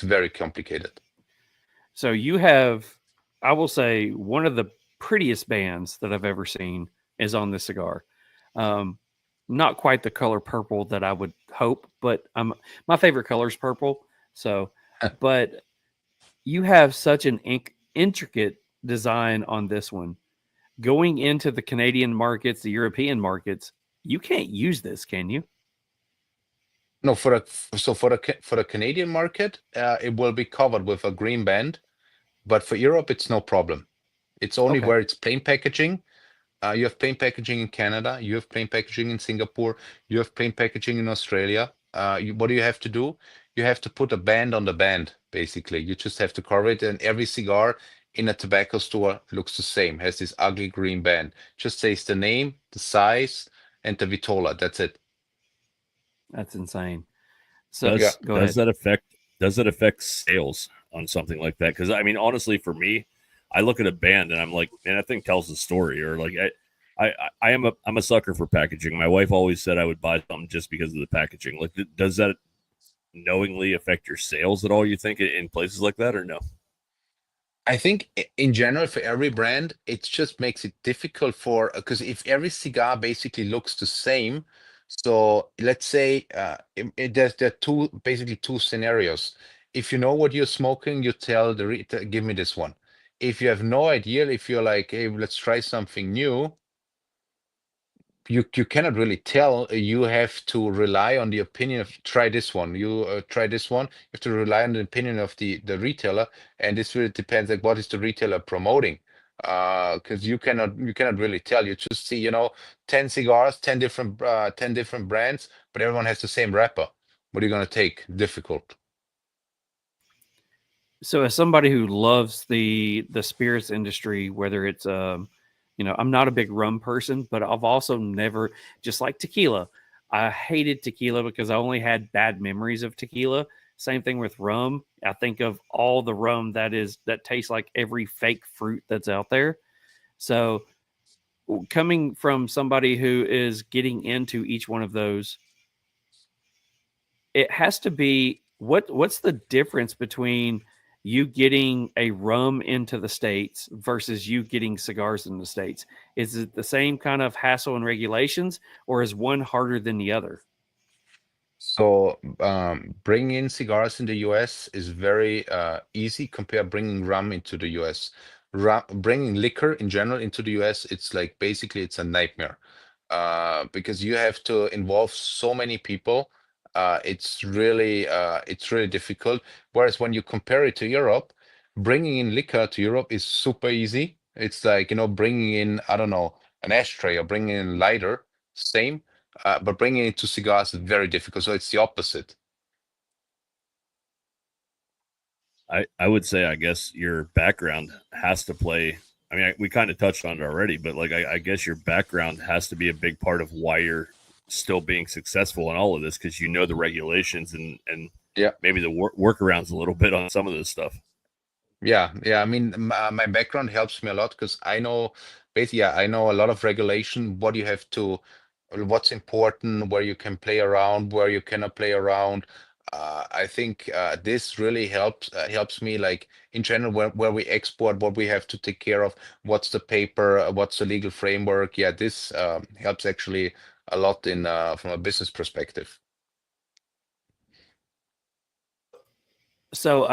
very complicated. So you have, I will say, one of the prettiest bands that I've ever seen is on this cigar. Not quite the color purple that I would hope, but my favorite color is purple. So, but you have such an intricate design on this one. Going into the Canadian markets, the European markets, you can't use this, can you? No, for the Canadian market, it will be covered with a green band, but for Europe, it's no problem. It's only where it's plain packaging. You have plain packaging in Canada. You have plain packaging in Singapore. You have plain packaging in Australia. What do you have to do? You have to put a band on the band, basically. You just have to cover it, and every cigar in a tobacco store looks the same, has this ugly green band. Just says the name, the size, and the vitola. That's it. That's insane. So does that affect sales on something like that? Because I mean, honestly, for me, I look at a band and I'm like, man, that thing tells a story. Or like, I'm a sucker for packaging. My wife always said I would buy something just because of the packaging. Like, does that knowingly affect your sales at all, you think, in places like that, or no? I think in general, for every brand, it just makes it difficult because if every cigar basically looks the same, So let's say there are basically two scenarios. If you know what you're smoking, you tell give me this one. If you have no idea, if you're like, hey, let's try something new, you cannot really tell. You have to rely on the opinion of try this one. You try this one. You have to rely on the opinion of the retailer, and this really depends like what is the retailer promoting. Because you cannot really tell. You just see 10 cigars, 10 different brands, but everyone has the same wrapper. What are you gonna take? Difficult. So as somebody who loves the spirits industry, whether it's I'm not a big rum person, but I've also never, just like tequila, I hated tequila because I only had bad memories of tequila. Same thing with rum. I think of all the rum that tastes like every fake fruit that's out there. So coming from somebody who is getting into each one of those, it has to be what's the difference between you getting a rum into the States versus you getting cigars in the States? Is it the same kind of hassle and regulations, or is one harder than the other? So bringing in cigars in the US is very easy compared bringing rum into the US. Bringing liquor in general into the US, it's like basically it's a nightmare because you have to involve so many people. It's really difficult. Whereas when you compare it to Europe, bringing in liquor to Europe is super easy. It's like bringing in, I don't know, an ashtray or bringing in lighter, same. But bringing it to cigars is very difficult. So it's the opposite. I would say, I guess your background has to play. I mean, we kind of touched on it already, but like, I guess your background has to be a big part of why you're still being successful in all of this, because the regulations and Yeah. maybe the workarounds a little bit on some of this stuff. Yeah. I mean, my background helps me a lot because I know basically, I know a lot of regulation, what's important, where you can play around, where you cannot play around. I think this really helps me like in general where we export, what we have to take care of, what's the paper, what's the legal framework. Yeah, this helps actually a lot in from a business perspective. So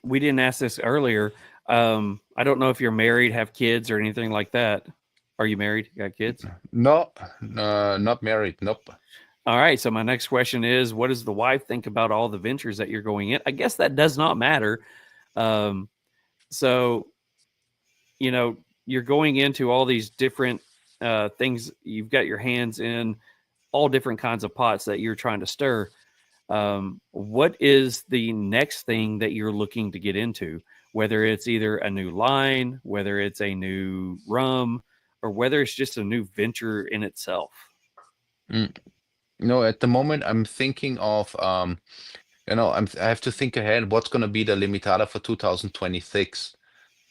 we didn't ask this earlier. I don't know if you're married, have kids, or anything like that. Are you married? Got kids? No, not married. Nope. All right. So my next question is, what does the wife think about all the ventures that you're going in? I guess that does not matter. So, you're going into all these different things. You've got your hands in all different kinds of pots that you're trying to stir. What is the next thing that you're looking to get into? Whether it's either a new line, whether it's a new rum, or whether it's just a new venture in itself. No, at the moment I'm thinking of I have to think ahead what's going to be the limitada for 2026.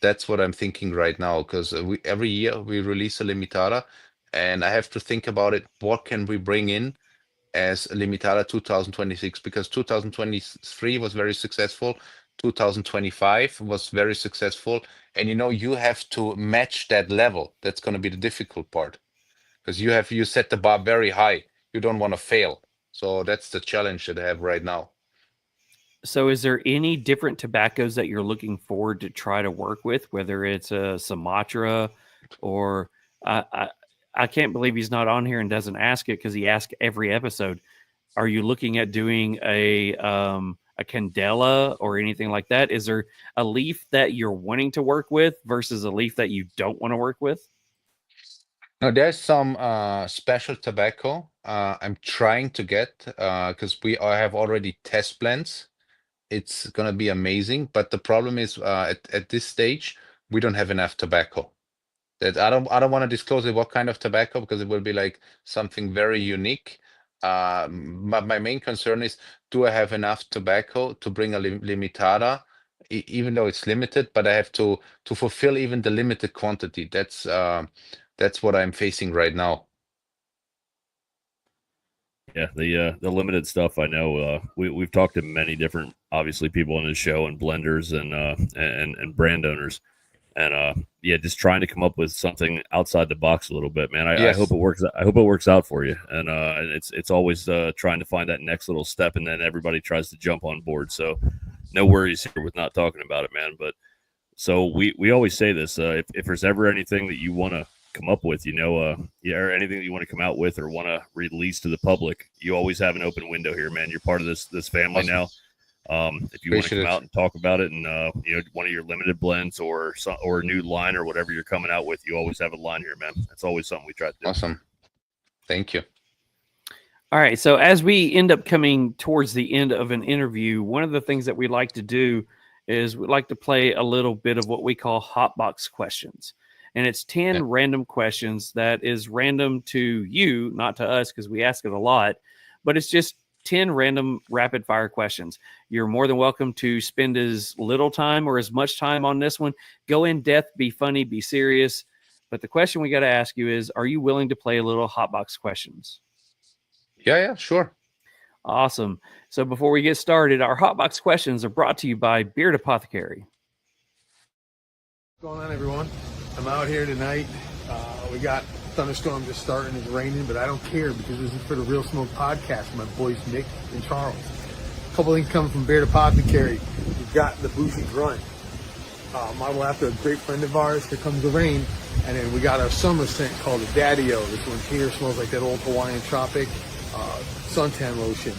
That's what I'm thinking right now because every year we release a limitada and I have to think about it. What can we bring in as a limitada 2026? Because 2023 was very successful. 2025 was very successful. And you have to match that level. That's going to be the difficult part because you set the bar very high. You don't want to fail. So that's the challenge that I have right now. So is there any different tobaccos that you're looking forward to try to work with, whether it's a Sumatra or I can't believe he's not on here and doesn't ask it because he asks every episode. Are you looking at doing a Candela or anything like that? Is there a leaf that you're wanting to work with versus a leaf that you don't want to work with? Now, there's some special tobacco I'm trying to get because I have already test blends. It's gonna be amazing, but the problem is at this stage we don't have enough tobacco. That I don't want to disclose it what kind of tobacco because it will be like something very unique. My main concern is, do I have enough tobacco to bring a limitada, even though it's limited, but I have to fulfill even the limited quantity. That's what I'm facing right now. Yeah, the limited stuff. I know we've talked to many different, obviously, people on the show and blenders and brand owners, And yeah, just trying to come up with something outside the box a little bit, man. I Yes. hope it works. I hope it works out for you. And it's always trying to find that next little step, and then everybody tries to jump on board. So no worries here with not talking about it, man. But so we always say this: if there's ever anything that you want to come up with, or anything that you want to come out with or want to release to the public, you always have an open window here, man. You're part of this family now. If you want to come out and talk about it, and one of your limited blends or a new line or whatever you're coming out with, you always have a line here, man. That's always something we try to do. Awesome. Thank you. All right. So as we end up coming towards the end of an interview, one of the things that we like to do is we like to play a little bit of what we call hotbox questions. And it's 10 random questions that is random to you, not to us, because we ask it a lot, but it's just 10 random rapid fire questions. You're more than welcome to spend as little time or as much time on this one. Go in depth, be funny, be serious. But the question we got to ask you is, are you willing to play a little hotbox questions? Yeah, sure. Awesome. So before we get started, our hotbox questions are brought to you by Beard Apothecary. What's going on, everyone? I'm out here tonight. We got thunderstorm just starting. It's raining, but I don't care because this is for the Real Smoke podcast. My boys Mick and Charles. A couple things coming from Beard Apothecary. We've got the Bougie Grunt, modeled after a great friend of ours. Here comes the rain. And then we got our summer scent called the Daddy-O. This one here smells like that old Hawaiian tropic suntan lotion.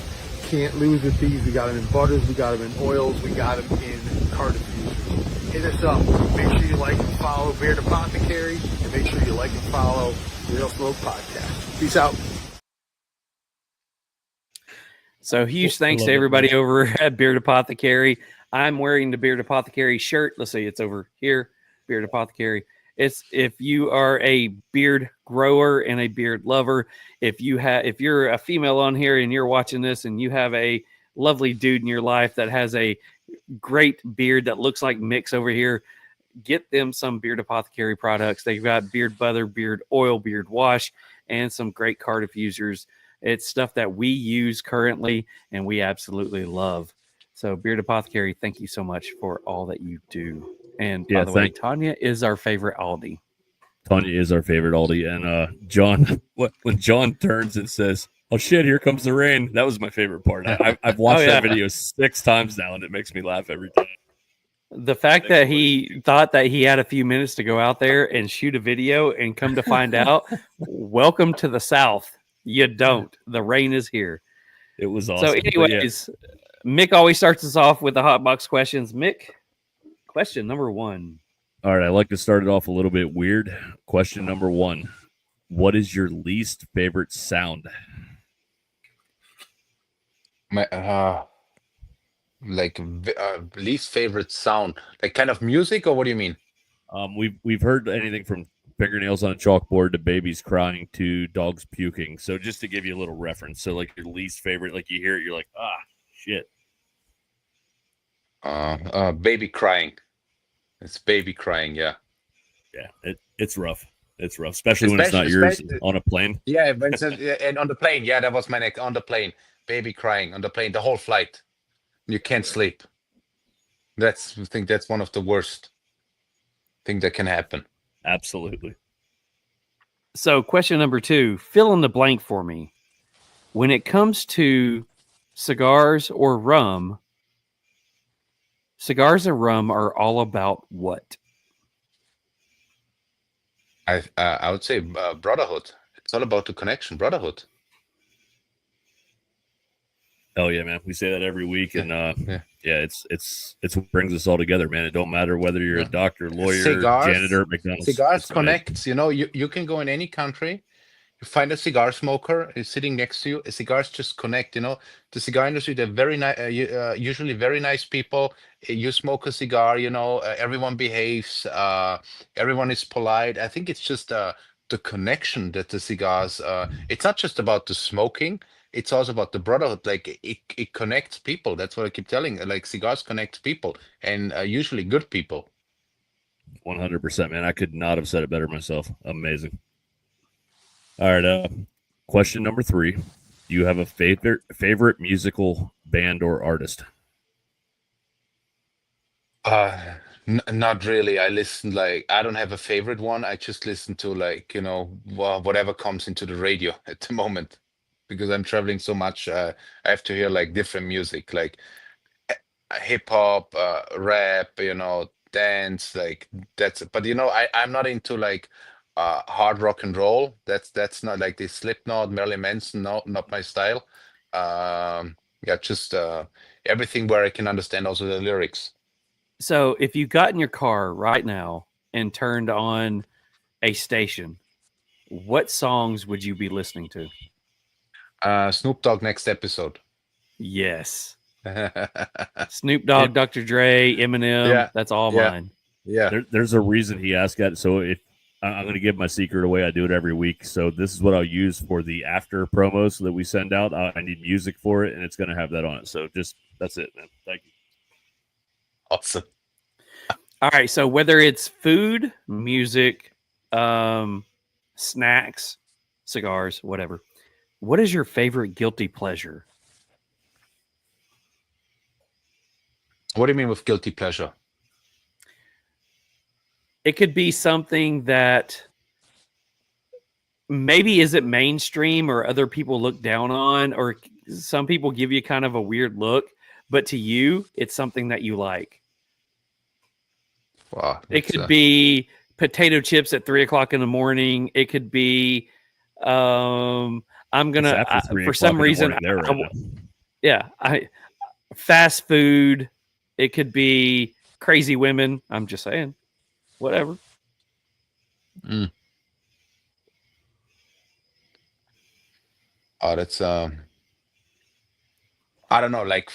Can't lose with these. We got them in butters, we got them in oils, we got them in car diffusers. Hit us up. Make sure you like and follow Beard Apothecary, and make sure you like and follow Real Smoke Podcast. Peace out. So huge thanks to everybody over at Beard Apothecary. I'm wearing the Beard Apothecary shirt. Let's see, it's over here, Beard Apothecary. It's if you are a beard grower and a beard lover, if you're a female on here and you're watching this and you have a lovely dude in your life that has a great beard that looks like Mick's over here, get them some Beard Apothecary products. They've got beard butter, beard oil, beard wash, and some great car diffusers. It's stuff that we use currently and we absolutely love. So Beard Apothecary, thank you so much for all that you do. And by the way, Tanya is our favorite Aldi. Tanya is our favorite Aldi. And John, when John turns and says, "Oh shit, here comes the rain," that was my favorite part. I've watched that video 6 times now, and it makes me laugh every time. The fact that he thought that he had a few minutes to go out there and shoot a video and come to find out, welcome to the South. You don't. The rain is here. It was awesome. So anyways, Mick always starts us off with the hotbox questions. Mick, question number 1. All right, I like to start it off a little bit weird. Question number 1. What is your least favorite sound? My least favorite sound, like kind of music, or what do you mean? We've heard anything from fingernails on a chalkboard to babies crying to dogs puking. So just to give you a little reference, so like your least favorite, like you hear it, you're like, shit. Baby crying. It's baby crying. Yeah. It's rough. It's rough, especially when it's not yours on a plane. Yeah, but and on the plane. Yeah, that was my neck on the plane. Baby crying on the plane the whole flight. You can't sleep. I think that's one of the worst things that can happen. Absolutely. So question number 2, fill in the blank for me. When it comes to cigars or rum, cigars and rum are all about what? I would say brotherhood. It's all about the connection, brotherhood. Oh yeah, man. We say that every week, and it's what brings us all together, man. It don't matter whether you're a doctor, lawyer, janitor, McDonald's. Cigars connects. You can go in any country. You find a cigar smoker is sitting next to you. Cigars just connect. The cigar industry, they're very nice, usually very nice people. You smoke a cigar, everyone behaves, everyone is polite. I think it's just the connection that the cigars. It's not just about the smoking. It's also about the brotherhood. Like it connects people. That's what I keep telling. Like cigars connect people, and usually good people. 100%, man. I could not have said it better myself. Amazing. All right. Question number 3. Do you have a favorite musical band or artist? Not really. I listen like I don't have a favorite one. I just listen to like whatever comes into the radio at the moment because I'm traveling so much. I have to hear like different music, like hip hop, rap, dance, like that's. But I'm not into like hard rock and roll. That's not like the Slipknot, Marilyn Manson. No, not my style. Yeah, just everything where I can understand also the lyrics. So if you got in your car right now and turned on a station, what songs would you be listening to? Snoop Dogg next episode. Yes. Snoop Dogg, Dr. Dre, Eminem. Yeah. That's all Yeah. mine. Yeah. There's a reason he asked that. So if I'm going to give my secret away, I do it every week. So this is what I'll use for the after promos that we send out. I need music for it, and it's going to have that on it. So just that's it, man. Thank you. Awesome. All right. So whether it's food, music, snacks, cigars, whatever, what is your favorite guilty pleasure? What do you mean with guilty pleasure? It could be something that maybe isn't mainstream or other people look down on, or some people give you kind of a weird look, but to you, it's something that you like. Wow. It could be potato chips at 3:00 in the morning. It could be, I'm gonna for some reason, fast food. It could be crazy women. I'm just saying, whatever. Oh, that's I don't know, like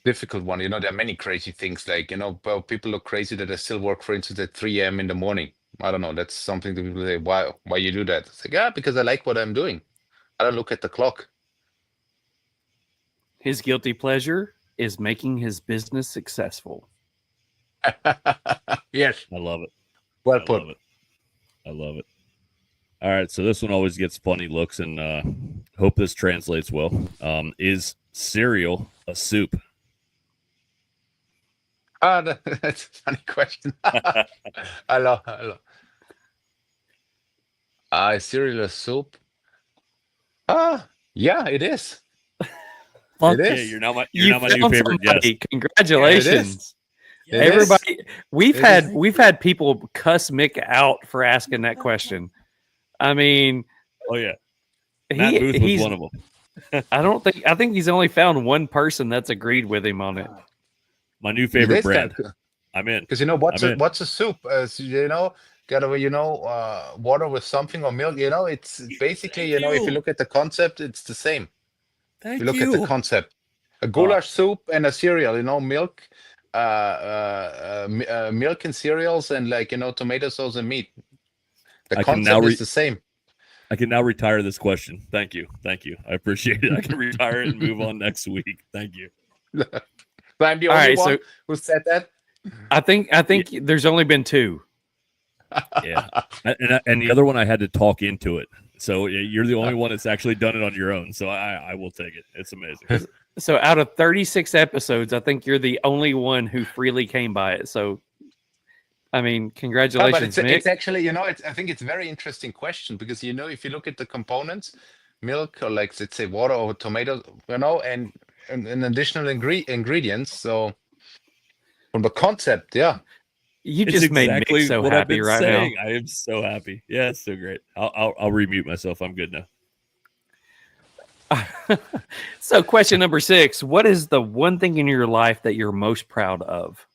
difficult one. There are many crazy things. Like well, people look crazy that I still work, for instance, at 3 a.m. in the morning. I don't know. That's something that people say, why you do that? It's like, because I like what I'm doing. I don't look at the clock. His guilty pleasure is making his business successful. Yes. I love it. Well put. I love it. All right, so this one always gets funny looks, and hope this translates well. Is cereal a soup? That's a funny question. I love. Is cereal a soup? Yeah, it is. Fuck It Yeah, is. you're not my new favorite guest. Congratulations. Yeah, it is. Everybody, we've had people cuss Mick out for asking that question. I mean, Oh yeah, Matt Booth was one of them. I think he's only found one person that's agreed with him on it. My new It favorite is brand. that- I'm in. Because what's a soup? Gotta water with something or milk. It's basically if you look at the concept, it's the same. Thank Look at the concept: a goulash soup and a cereal. Milk, milk and cereals, and tomato sauce and meat. The I can concept now is the same. I can now retire this question. Thank you. I appreciate it. I can retire it and move on next week. Thank you. But I'm the All only right, one so- who said that. I think there's only been two. Yeah, and the other one I had to talk into it. So you're the only one that's actually done it on your own. So I will take it. It's amazing. So out of 36 episodes, I think you're the only one who freely came by it. So, I mean, congratulations, But Mick. it's actually, I think it's a very interesting question because, if you look at the components, milk or let's say water or tomato, and additional ingredients. So from the concept, yeah. You It's just made exactly Mick so what I've happy been right saying. now. I am so happy. Yeah, it's so great. I'll remute myself. I'm good now. So question number 6, what is the one thing in your life that you're most proud of?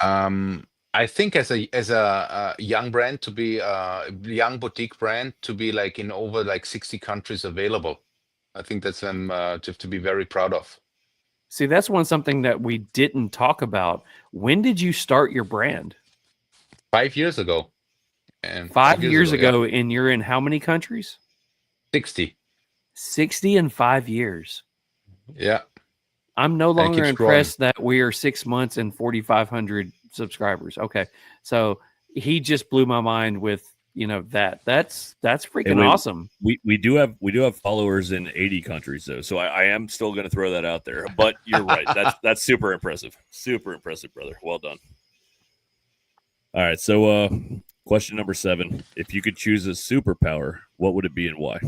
I think as a young brand to be young boutique brand to be like in over like 60 countries available. I think that's to be very proud of. See, that's something that we didn't talk about. When did you start your brand? 5 years ago. And 5 years ago, yeah. and you're in how many countries? 60. 60 in 5 years. Yeah. I'm no longer keeps impressed that we are 6 months and 4,500 subscribers. Okay. So he just blew my mind with, that's freaking we- awesome. We do have followers in 80 countries though, so I am still going to throw that out there. But you're right, that's super impressive, brother. Well done. All right, so question number 7: if you could choose a superpower, what would it be and why?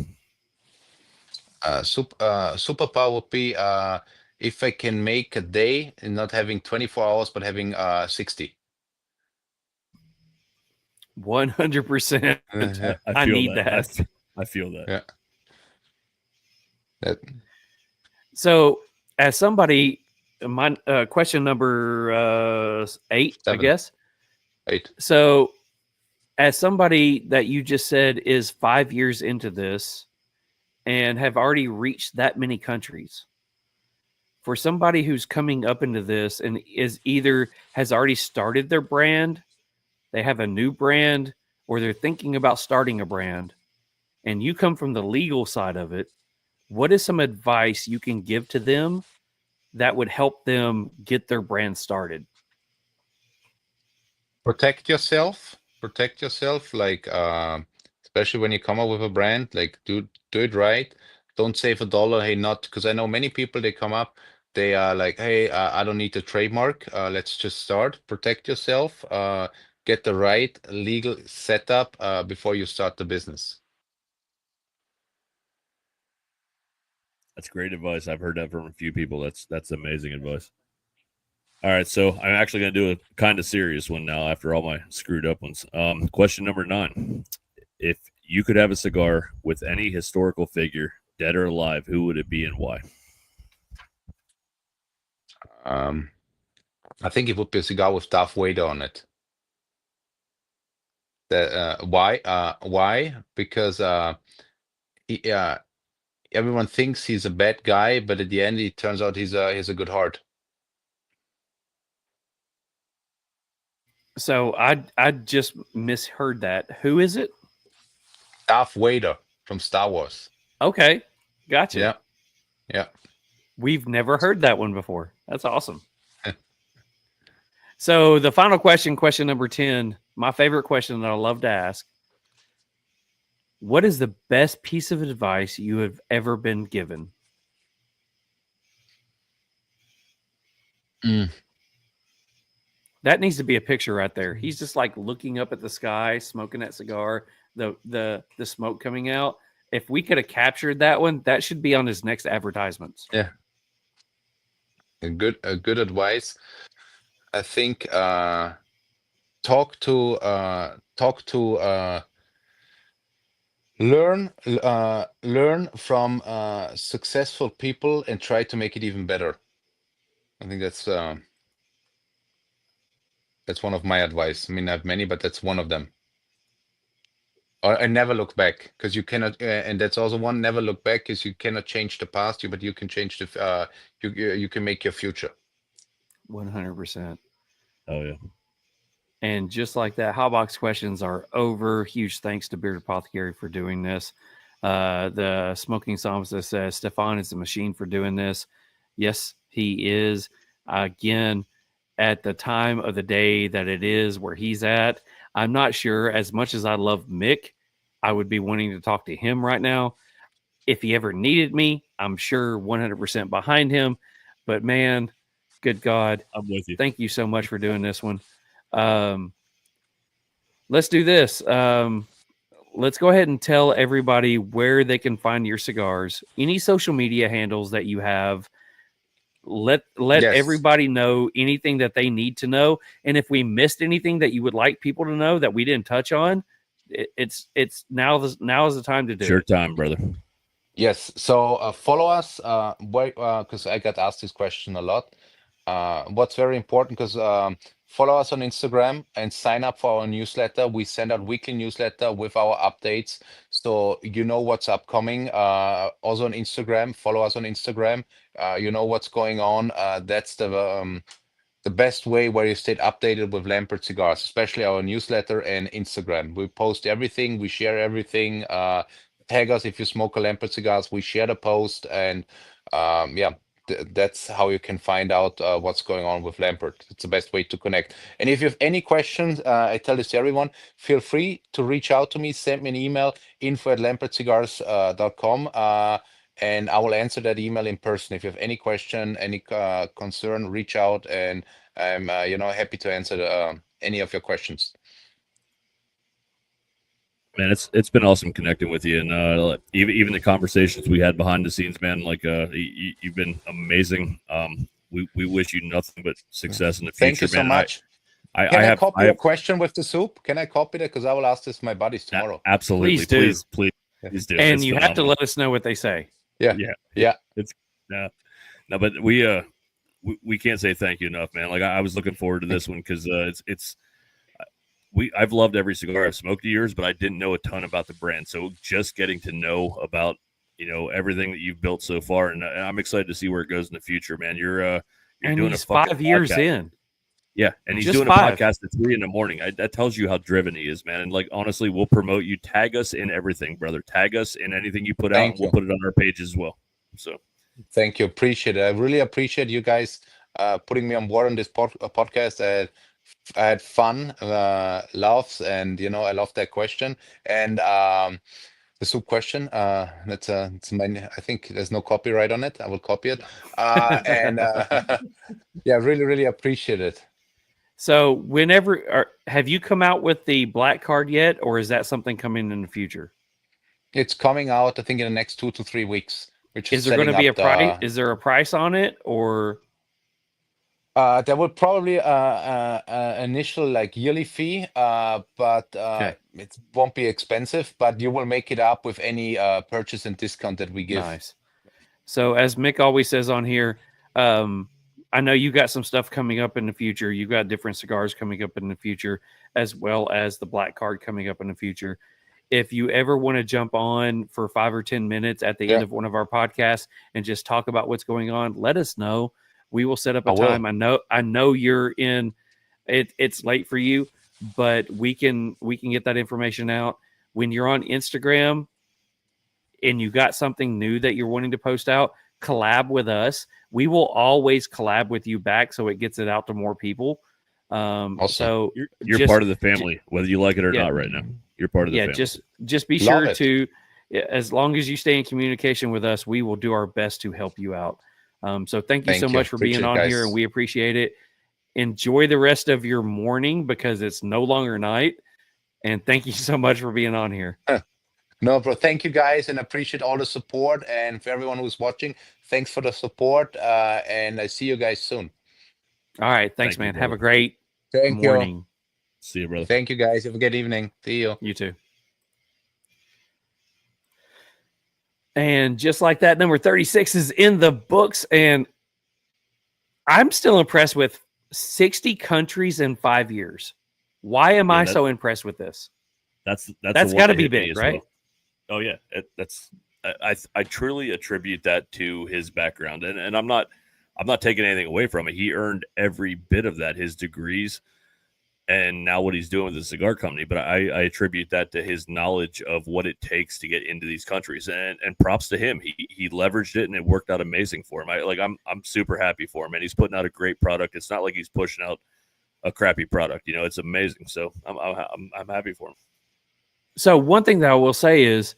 Superpower would be if I can make a day and not having 24 hours, but having 60. 100%. I feel need that. I feel that. Yeah. That So, as somebody, my question number 8, 7. I guess. 8. So, as somebody that you just said is 5 years into this and have already reached that many countries, for somebody who's coming up into this and is either has already started their brand, they have a new brand, or they're thinking about starting a brand, and you come from the legal side of it, what is some advice you can give to them that would help them get their brand started? Protect yourself. Like, especially when you come up with a brand, like do it right. Don't save a dollar. Hey, not because I know many people, they come up, they are like, hey, I don't need the trademark. Let's just start. Protect yourself. Get the right legal setup before you start the business. That's great advice. I've heard that from a few people. That's amazing advice. All right, so I'm actually going to do a kind of serious one now after all my screwed up ones. Question number 9: if you could have a cigar with any historical figure, dead or alive, who would it be and why? I think it would be a cigar with Darth Vader on it. Why? Why? Because everyone thinks he's a bad guy, but at the end, it turns out he has a good heart. So I just misheard that. Who is it? Darth Vader from Star Wars. Okay, gotcha. Yeah, yeah. We've never heard that one before. That's awesome. So the final question number 10, my favorite question that I love to ask. What is the best piece of advice you have ever been given? That needs to be a picture right there. He's just like looking up at the sky, smoking that cigar, the smoke coming out. If we could have captured that one, that should be on his next advertisements. Yeah. A good advice. I think talk to learn from successful people and try to make it even better. I think that's one of my advice. I mean, I have many, but that's one of them. And never look back, because you cannot. And that's also one. Never look back, because you cannot change the past, but you can change the. You can make your future. 100%. Oh yeah. And just like that, Hotbox questions are over. Huge thanks to Beard Apothecary for doing this. The Smoking Psalmist says Stefan is a machine for doing this. Yes, he is. Again, at the time of the day that it is where he's at, I'm not sure. As much as I love Mick, I would be wanting to talk to him right now. If he ever needed me, I'm sure 100% behind him. But man, good God, I'm with you. Thank you so much for doing this one. Let's do this. Let's go ahead and tell everybody where they can find your cigars. Any social media handles that you have. Let Yes. everybody know anything that they need to know. And if we missed anything that you would like people to know that we didn't touch on, it's now is the time to do Sure it. time, brother. Yes. So follow us. Because I got asked this question a lot. What's very important, because follow us on Instagram and sign up for our newsletter. We send out weekly newsletter with our updates, so you know what's upcoming. Also on Instagram, follow us on Instagram. You know what's going on. That's the best way where you stay updated with Lampert Cigars, especially our newsletter and Instagram. We post everything, we share everything. Tag us if you smoke a Lampert Cigars. We share the post, and yeah, that's how you can find out what's going on with Lampert. It's the best way to connect. And if you have any questions, I tell this to everyone, feel free to reach out to me, send me an email, info@lampertcigars.com, and I will answer that email in person. If you have any question, any concern, reach out, and I'm happy to answer any of your questions. Man, it's been awesome connecting with you, and even the conversations we had behind the scenes, man. Like, you've been amazing. We wish you nothing but success in the future. Thank you so man. much. Can I copy your question with the soup? Can I copy that? Because I will ask this to my buddies tomorrow. Absolutely, please do. And it's you phenomenal. have to let us know what they say. Yeah. It's no, but we can't say thank you enough, man. Like, I was looking forward to this one because I've loved every cigar I've smoked of yours, but I didn't know a ton about the brand. So just getting to know about everything that you've built so far, and I'm excited to see where it goes in the future, man. You're doing he's a fucking 5 years podcast. in. Yeah, and he's Just doing 5. a podcast at 3 a.m. That tells you how driven he is, man. And like, honestly, we'll promote you. Tag us in everything, brother. Tag us in anything you put out. And we'll put it on our page as well. So, thank you, appreciate it. I really appreciate you guys putting me on board on this podcast. I had fun, laughs, and I love that question. And the soup question, it's mine. I think there's no copyright on it. I will copy it. Yeah, really, really appreciate it. So have you come out with the black card yet, or is that something coming in the future? It's coming out, I think, in the next 2 to 3 weeks. Is there going to be a price? Is there a price on it, or? There will probably initial like yearly fee, but it won't be expensive. But you will make it up with any purchase and discount that we give. Nice. So as Mick always says on here, I know you got some stuff coming up in the future. You got different cigars coming up in the future, as well as the black card coming up in the future. If you ever want to jump on for 5 or 10 minutes at the end of one of our podcasts and just talk about what's going on, let us know. We will set up a time. I know you're in. It's late for you, but we can get that information out. When you're on Instagram and you got something new that you're wanting to post out, collab with us. We will always collab with you back, so it gets it out to more people. So you're part of the family, whether you like it or not. Right now, you're part of the family. Just be sure to, as long as you stay in communication with us, we will do our best to help you out. So thank you so much for being on here, and we appreciate it. Enjoy the rest of your morning because it's no longer night. And thank you so much for being on here. No, bro. Thank you guys, and appreciate all the support. And for everyone who's watching, thanks for the support. And I see you guys soon. All right. Thanks, man. Have a great morning. You. See you, brother. Thank you, guys. Have a good evening. See you. You too. And just like that, number 36 is in the books. And I'm still impressed with 60 countries in 5 years. Why am I so impressed with this? That's got to be big, right? Well. Oh yeah, I truly attribute that to his background, and I'm not taking anything away from it. He earned every bit of that, his degrees, and now what he's doing with the cigar company. But I attribute that to his knowledge of what it takes to get into these countries, and props to him. He leveraged it, and it worked out amazing for him. I'm super happy for him, and he's putting out a great product. It's not like he's pushing out a crappy product. It's amazing. So I'm happy for him. So one thing that I will say is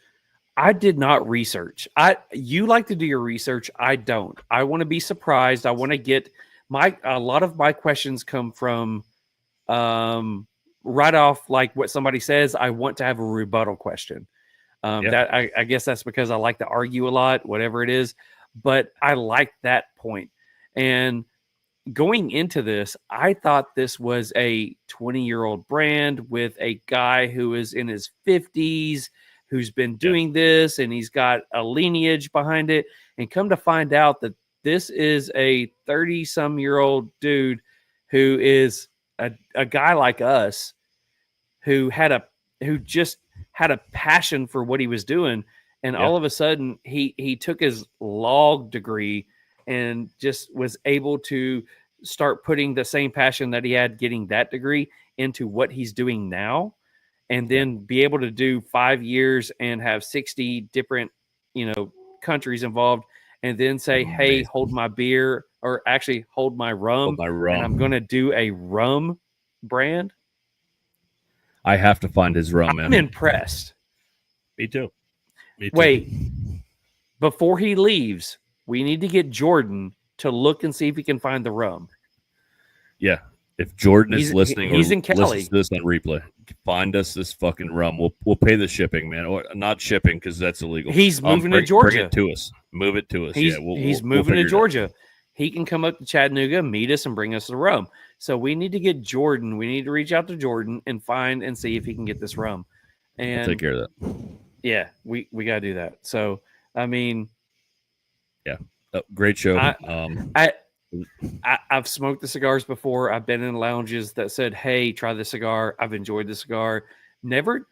I did not research. You like to do your research. I don't. I want to be surprised. I want to get a lot of my questions come from right off, like what somebody says. I want to have a rebuttal question. That I guess that's because I like to argue a lot, whatever it is. But I like that point. And going into this, I thought this was a 20-year-old brand with a guy who is in his 50s, who's been doing this, and he's got a lineage behind it. And come to find out that this is a 30-some-year-old dude who is a guy like us who just had a passion for what he was doing. And all of a sudden, he took his law degree and just was able to start putting the same passion that he had getting that degree into what he's doing now, and then be able to do 5 years and have 60 different, countries involved and then say, hey, hold my beer, or actually hold my rum, and I'm going to do a rum brand. I have to find his rum, man. I'm impressed. Me too. Wait, before he leaves, we need to get Jordan to look and see if he can find the rum. Yeah. If Jordan is listening, he's or in Cali. listens to this on replay, find us this fucking rum. We'll pay the shipping, man. Or not shipping, because that's illegal. He's moving to Georgia. Bring it to us. Move it to us. He's moving to Georgia. He can come up to Chattanooga, meet us, and bring us the rum. So we need to get Jordan. We need to reach out to Jordan and find and see if he can get this rum. And I'll take care of that. Yeah, we got to do that. So, I mean, yeah, great show. I've smoked the cigars before. I've been in lounges that said, hey, try the cigar. I've enjoyed the cigar. Never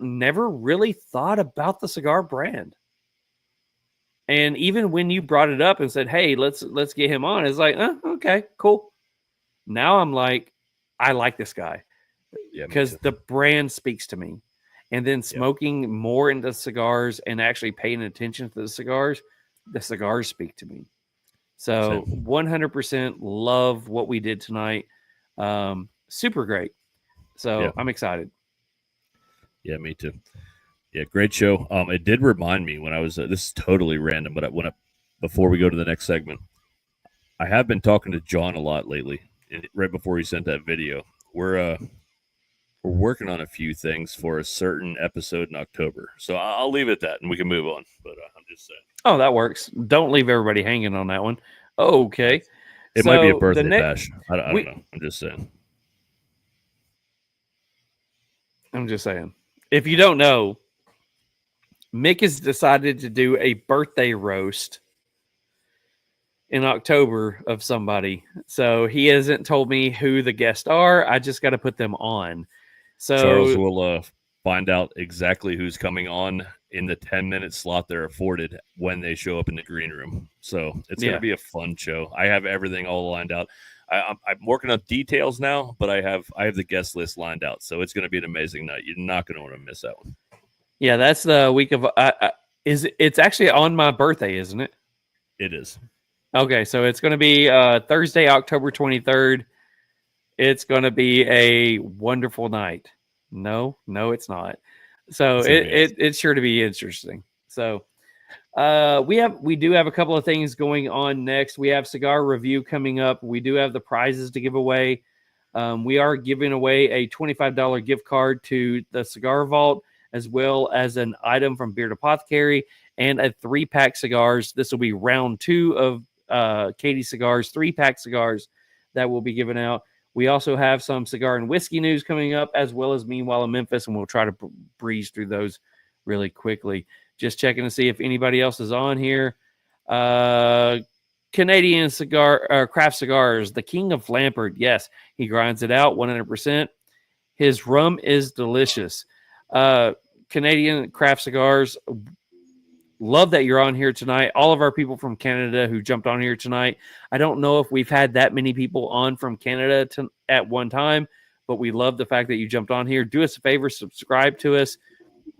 really thought about the cigar brand. And even when you brought it up and said, hey, let's get him on, it's like, okay, cool. Now I'm like, I like this guy. Yeah, because the brand speaks to me. And then smoking more into cigars and actually paying attention to the cigars speak to me. So 100% love what we did tonight. Super great. So I'm excited. Yeah, me too. Yeah, great show. It did remind me when I was, this is totally random, but before we go to the next segment, I have been talking to John a lot lately, right before he sent that video. We're working on a few things for a certain episode in October. So I'll leave it at that and we can move on. But I'm just saying. Oh, that works. Don't leave everybody hanging on that one. Okay. It might be a birthday bash. I don't know. I'm just saying. If you don't know, Mick has decided to do a birthday roast in October of somebody. So he hasn't told me who the guests are. I just got to put them on. So Charles will find out exactly who's coming on in the 10-minute slot they're afforded when they show up in the green room. So it's going to be a fun show. I have everything all lined out. I'm working on details now, but I have the guest list lined out. So it's going to be an amazing night. You're not going to want to miss that one. Yeah, that's the week of it's actually on my birthday, isn't it? It is. Okay, so it's going to be Thursday, October 23rd. It's going to be a wonderful night. No, it's not. So it's sure to be interesting. So we do have a couple of things going on next. We have cigar review coming up. We do have the prizes to give away. We are giving away a $25 gift card to the Cigar Vault, as well as an item from Beard Apothecary and a 3-pack cigars. This will be round 2 of Katie Cigars, 3-pack cigars that will be given out. We also have some cigar and whiskey news coming up, as well as Meanwhile in Memphis, and we'll try to breeze through those really quickly. Just checking to see if anybody else is on here. Canadian cigar, craft cigars, the King of Lampert. Yes, he grinds it out 100%. His rum is delicious. Canadian craft cigars. Love that you're on here tonight. All of our people from Canada who jumped on here tonight. I don't know if we've had that many people on from Canada at one time, but we love the fact that you jumped on here. Do us a favor, subscribe to us.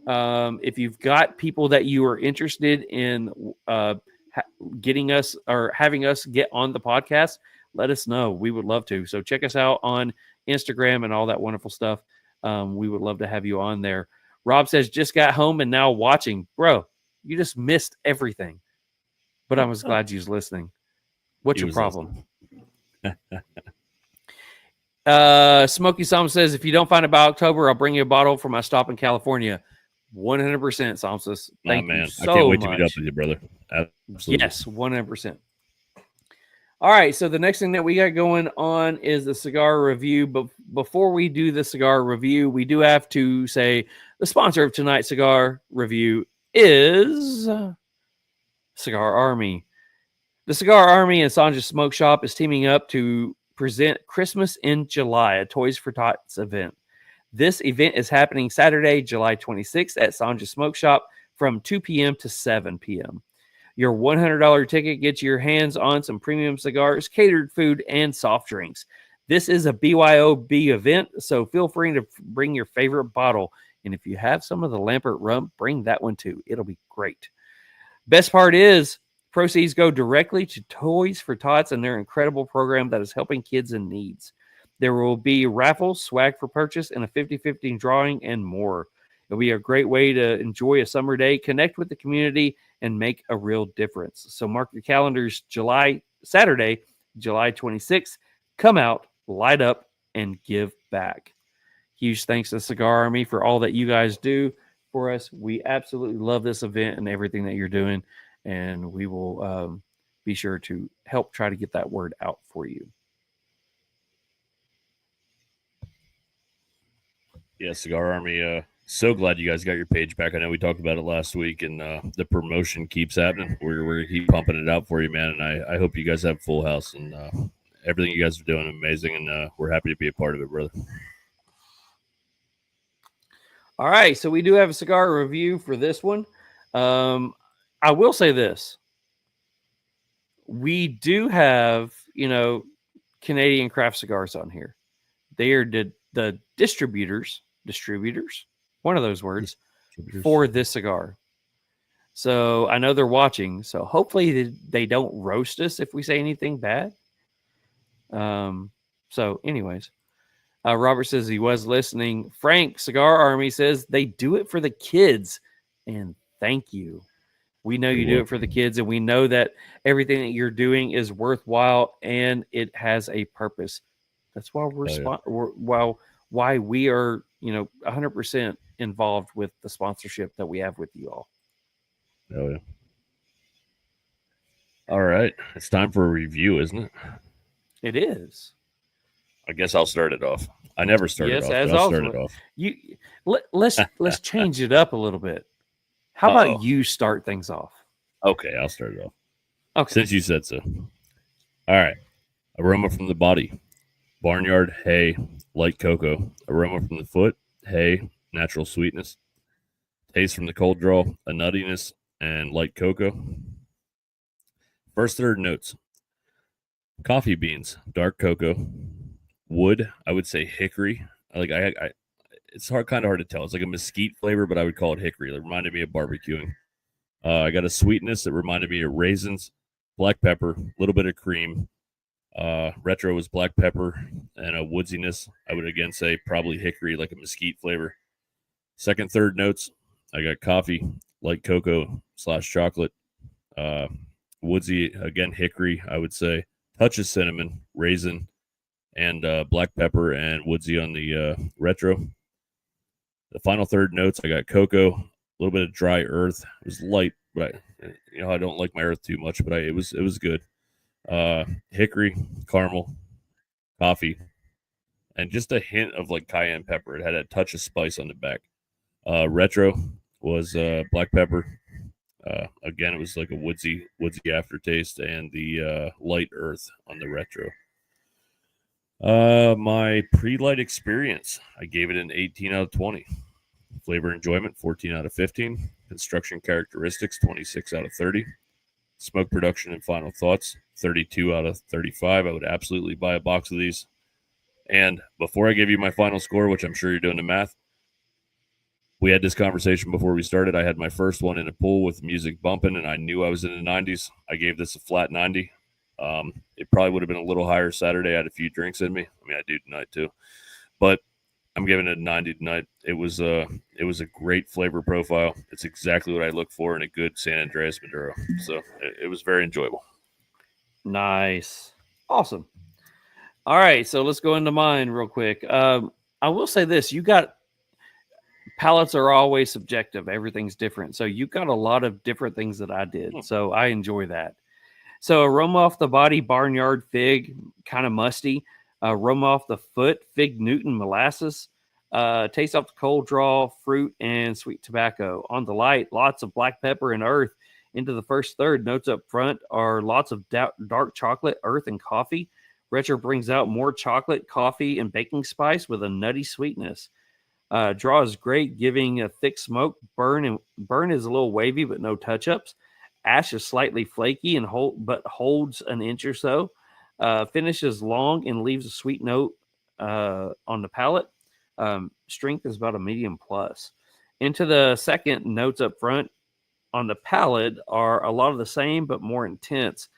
If you've got people that you are interested in getting us or having us get on the podcast, let us know. We would love to. So check us out on Instagram and all that wonderful stuff. We would love to have you on there. Rob says, just got home and now watching. Bro, you just missed everything. But I was glad you was listening. What's your problem? Smokey Psalm says, if you don't find it by October, I'll bring you a bottle for my stop in California. 100%, Psalmsus. Thank you so much. I can't wait to meet up with you, brother. Absolutely. Yes, 100%. All right, so the next thing that we got going on is the cigar review. But before we do the cigar review, we do have to say the sponsor of tonight's cigar review is Cigar Army. The Cigar Army and Sanjay Smoke Shop is teaming up to present Christmas in July, a Toys for Tots event. This event is happening Saturday, July 26th at Sanjay Smoke Shop from 2 p.m. to 7 p.m. Your $100 ticket gets your hands on some premium cigars, catered food, and soft drinks. This is a BYOB event, so feel free to bring your favorite bottle. And if you have some of the Lampert rum, bring that one too. It'll be great. Best part is Proceeds go directly to Toys for Tots and their incredible program that is helping kids in needs. There will be raffles, swag for purchase, and a 50-50 drawing, and more. It'll be a great way to enjoy a summer day, connect with the community, and make a real difference. So mark your calendars, Saturday, July 26th. Come out, light up, and give back. Huge thanks to Cigar Army for all that you guys do for us. We absolutely love this event and everything that you're doing, and we will be sure to help try to get that word out for you. Yeah, Cigar Army, so glad you guys got your page back. I know we talked about it last week, and the promotion keeps happening. We're going to keep pumping it out for you, man, and I hope you guys have full house, and everything you guys are doing is amazing, and we're happy to be a part of it, brother. All right, so we do have a cigar review for this one. I will say this. We do have, Canadian craft cigars on here. They are the distributors, one of those words, for this cigar. So I know they're watching, so hopefully they don't roast us if we say anything bad. So anyways, Robert says he was listening. Frank, Cigar Army, says they do it for the kids, and thank you. We know you do it for the kids, and we know that everything that you're doing is worthwhile and it has a purpose. That's why why we are, 100% involved with the sponsorship that we have with you all. Oh yeah. All right, it's time for a review, isn't it? It is. I guess I'll start it off. I never started off. I'll start it off. Let's change it up a little bit. How about you start things off? Okay, I'll start it off. Okay. Since you said so. All right. Aroma from the body. Barnyard, hay, light cocoa. Aroma from the foot, hay, natural sweetness. Taste from the cold draw, a nuttiness, and light cocoa. First third notes. Coffee beans, dark cocoa. Wood, I would say hickory. It's kind of hard to tell. It's like a mesquite flavor, but I would call it hickory. It reminded me of barbecuing. I got a sweetness that reminded me of raisins, black pepper, a little bit of cream. Retro was black pepper, and a woodsiness. I would again say probably hickory, like a mesquite flavor. Second, third notes. I got coffee, light cocoa / chocolate. Woodsy, again, hickory, I would say. Touch of cinnamon, raisin, and black pepper and woodsy on the retro. The final third notes, I got cocoa, a little bit of dry earth. It was light, but I don't like my earth too much, but it was good. Hickory, caramel, coffee, and just a hint of like cayenne pepper. It had a touch of spice on the back. Retro was black pepper. Again, it was like a woodsy aftertaste, and the light earth on the retro. My pre-light experience, I gave it an 18 out of 20. Flavor enjoyment, 14 out of 15. Construction characteristics, 26 out of 30. Smoke production and final thoughts, 32 out of 35. I would absolutely buy a box of these. And before I give you my final score, which I'm sure you're doing the math, we had this conversation before we started. I had my first one in a pool with music bumping, and I knew I was in the 90s. I gave this a flat 90. It probably would have been a little higher Saturday. I had a few drinks in me. I mean, I do tonight too, but I'm giving it a 90 tonight. It was a great flavor profile. It's exactly what I look for in a good San Andreas Maduro. So it was very enjoyable. Nice. Awesome. All right. So let's go into mine real quick. I will say this, palates are always subjective. Everything's different. So you got a lot of different things that I did. So I enjoy that. So aroma off the body, barnyard fig, kind of musty. Aroma off the foot, fig Newton molasses. Taste off the cold draw, fruit, and sweet tobacco. On the light, lots of black pepper and earth. Into the first third, notes up front are lots of dark chocolate, earth, and coffee. Retro brings out more chocolate, coffee, and baking spice with a nutty sweetness. Draw is great, giving a thick smoke. Burn is a little wavy, but no touch-ups. Ash is slightly flaky but holds an inch or so. Finish is long and leaves a sweet note on the palate. Strength is about a medium plus. Into the second, notes up front. on the palate are a lot of the same, but more intense.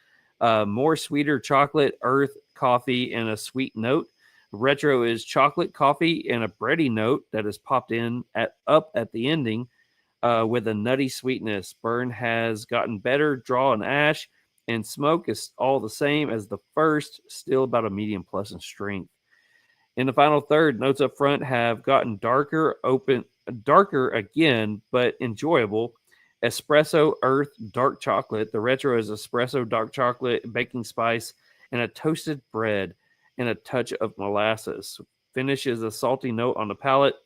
More sweeter chocolate, earth, coffee, and a sweet note. Retro is chocolate, coffee, and a bready note that is popped in up at the ending with a nutty sweetness. Burn has gotten better, draw and ash, and smoke is all the same as the first, still about a medium plus in strength. In the final third, notes up front have gotten darker again, but enjoyable. Espresso, earth, dark chocolate. The retro is espresso, dark chocolate, baking spice, and a toasted bread, and a touch of molasses. Finish is a salty note on the palate.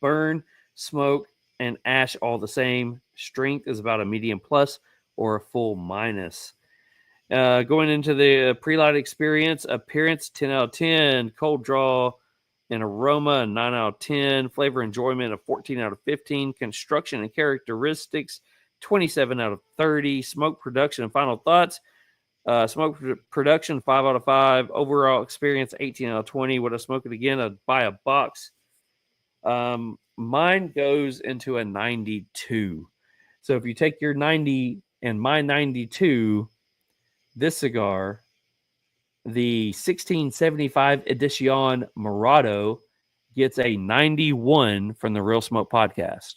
Burn, smoke, and ash all the same. Strength is about a medium plus or a full minus. Going into the pre-light experience, appearance 10 out of 10, cold draw and aroma a 9 out of 10, flavor enjoyment a 14 out of 15, construction and characteristics 27 out of 30, smoke production and final thoughts, smoke production 5 out of 5, overall experience 18 out of 20. Would I smoke it again? I'd buy a box. Mine goes into a 92. So if you take your 90 and my 92, this cigar, the 1675 Edition Morado, gets a 91 from the Real Smoke podcast.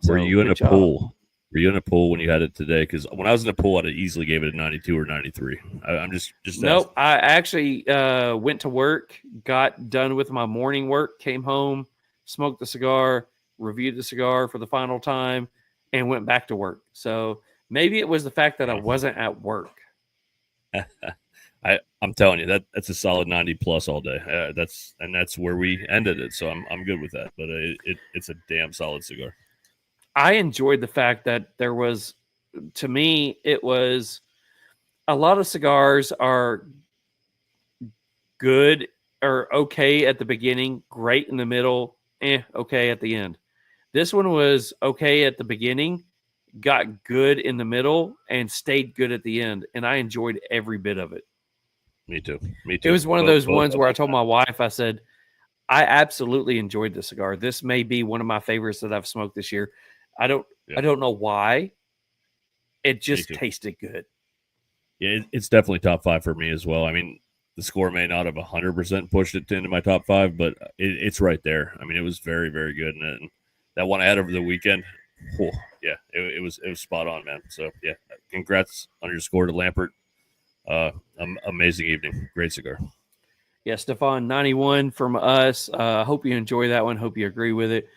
Were you in a pool? Were you in a pool when you had it today? Because when I was in a pool, I'd have easily gave it a 92 or 93. I'm just nope. I actually went to work, got done with my morning work, came home, smoked the cigar, reviewed the cigar for the final time, and went back to work. So maybe it was the fact that I wasn't at work. I'm telling you that's a solid 90 plus all day. That's where we ended it. So I'm good with that. But it's a damn solid cigar. I enjoyed the fact that there was, to me, it was a lot of cigars are good or okay at the beginning, great in the middle, okay at the end. This one was okay at the beginning, got good in the middle, and stayed good at the end. And I enjoyed every bit of it. Me too. It was one of those ones where I told my wife, I said, I absolutely enjoyed the cigar. This may be one of my favorites that I've smoked this year. I don't know why. It just tasted good. Yeah, it's definitely top 5 for me as well. I mean, the score may not have 100% pushed it into my top 5, but it's right there. I mean, it was very, very good. And that one I had over the weekend, it was spot on, man. So, yeah, congrats on your score to Lampert. Amazing evening. Great cigar. Yeah, Stefan, 91 from us. Hope you enjoy that one. Hope you agree with it.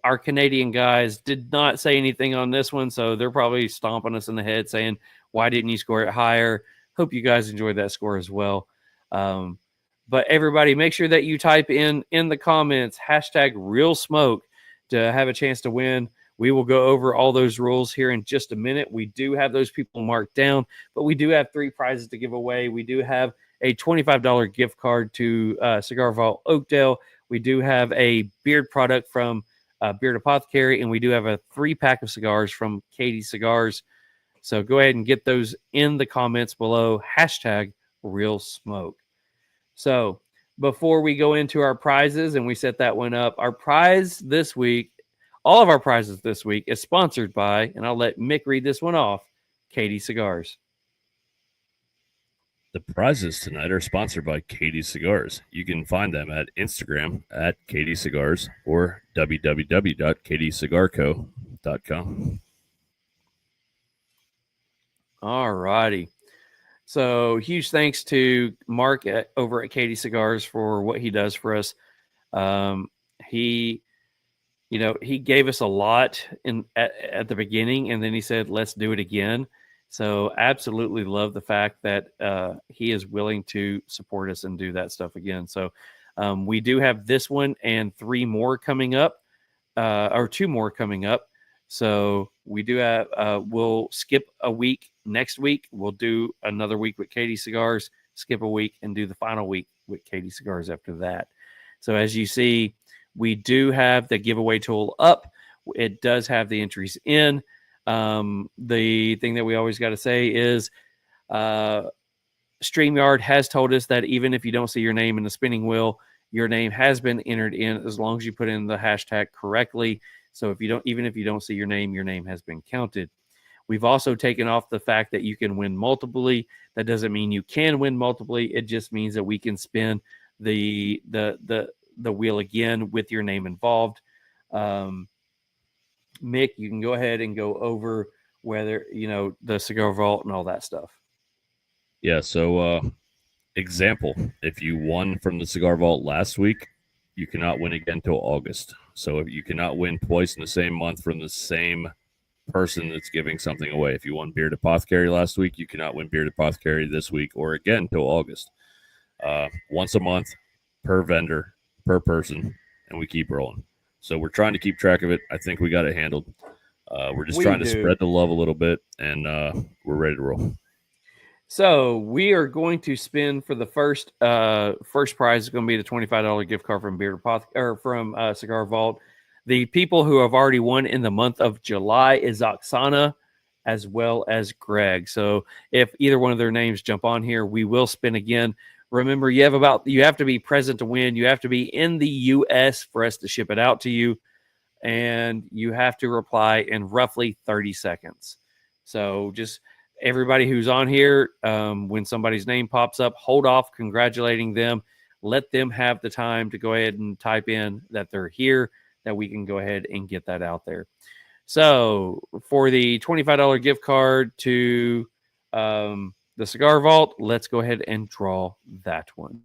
Our Canadian guys did not say anything on this one, so they're probably stomping us in the head saying, why didn't you score it higher? Hope you guys enjoyed that score as well. But everybody, make sure that you type in the comments, #RealSmoke to have a chance to win. We will go over all those rules here in just a minute. We do have those people marked down, but we do have 3 prizes to give away. We do have a $25 gift card to Cigar Vault Oakdale. We do have a beard product from Beard Apothecary, and we do have a 3-pack of cigars from XII Cigars. So go ahead and get those in the comments below, #RealSmoke. So before we go into our prizes and we set that one up, our prize this week, all of our prizes this week is sponsored by, and I'll let Mick read this one off, XII Cigars. The prizes tonight are sponsored by XII Cigars. You can find them at Instagram at XII Cigars or www.xicigarco.com. All righty. So huge thanks to Mark over at XII Cigars for what he does for us. He gave us a lot at the beginning, and then he said, let's do it again. So absolutely love the fact that he is willing to support us and do that stuff again. So we do have this one and 3 more coming up, or 2 more coming up. So we do have, we'll skip a week next week. We'll do another week with XII Cigars, skip a week, and do the final week with XII Cigars after that. So as you see, we do have the giveaway tool up. It does have the entries in. The thing that we always got to say is StreamYard has told us that even if you don't see your name in the spinning wheel, your name has been entered in as long as you put in the hashtag correctly. So even if you don't see your name has been counted. We've also taken off the fact that you can win multiply. That doesn't mean you can win multiply. It just means that we can spin the wheel again with your name involved. Mick, you can go ahead and go over whether, the Cigar Vault and all that stuff. Yeah. So, example, if you won from the Cigar Vault last week, you cannot win again until August. So if you cannot win twice in the same month from the same person that's giving something away. If you won Beard Apothecary last week, you cannot win Beard Apothecary this week or again till August. Once a month per vendor, per person, and we keep rolling. So we're trying to keep track of it. I think we got it handled. We're just trying to spread the love a little bit, and we're ready to roll. So we are going to spin for the first prize is going to be the $25 gift card from Beard Apothecary or from Cigar Vault. The people who have already won in the month of July is Oksana as well as Greg. So if either one of their names jump on here, we will spin again. Remember, you have to be present to win. You have to be in the U.S. for us to ship it out to you. And you have to reply in roughly 30 seconds. So just everybody who's on here, when somebody's name pops up, hold off congratulating them. Let them have the time to go ahead and type in that they're here, that we can go ahead and get that out there. So for the $25 gift card to the Cigar Vault, let's go ahead and draw that one.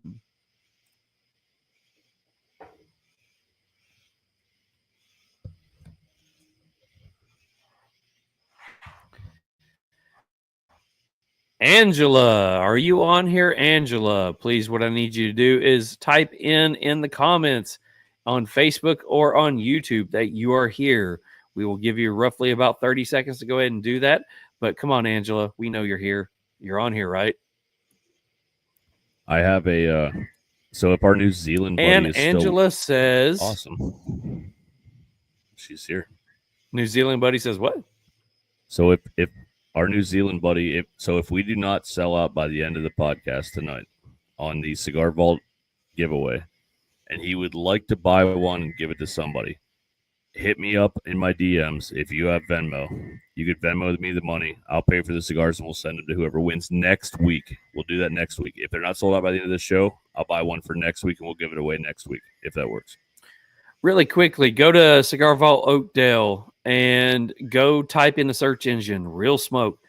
Angela, are you on here? Angela, please, what I need you to do is type in the comments on Facebook or on YouTube that you are here. We will give you roughly about 30 seconds to go ahead and do that. But come on, Angela, we know you're here. You're on here, right? I have a so if our New Zealand buddy and is Angela says awesome. She's here. New Zealand buddy says what? So if our New Zealand buddy, if we do not sell out by the end of the podcast tonight on the Cigar Vault giveaway, and he would like to buy one and give it to somebody, hit me up in my DMs. If you have Venmo, you could Venmo me the money. I'll pay for the cigars and we'll send them to whoever wins next week. We'll do that next week. If they're not sold out by the end of the show, I'll buy one for next week and we'll give it away next week, if that works. Really quickly, go to Cigar Vault Oakdale and go type in the search engine, Real Smoke.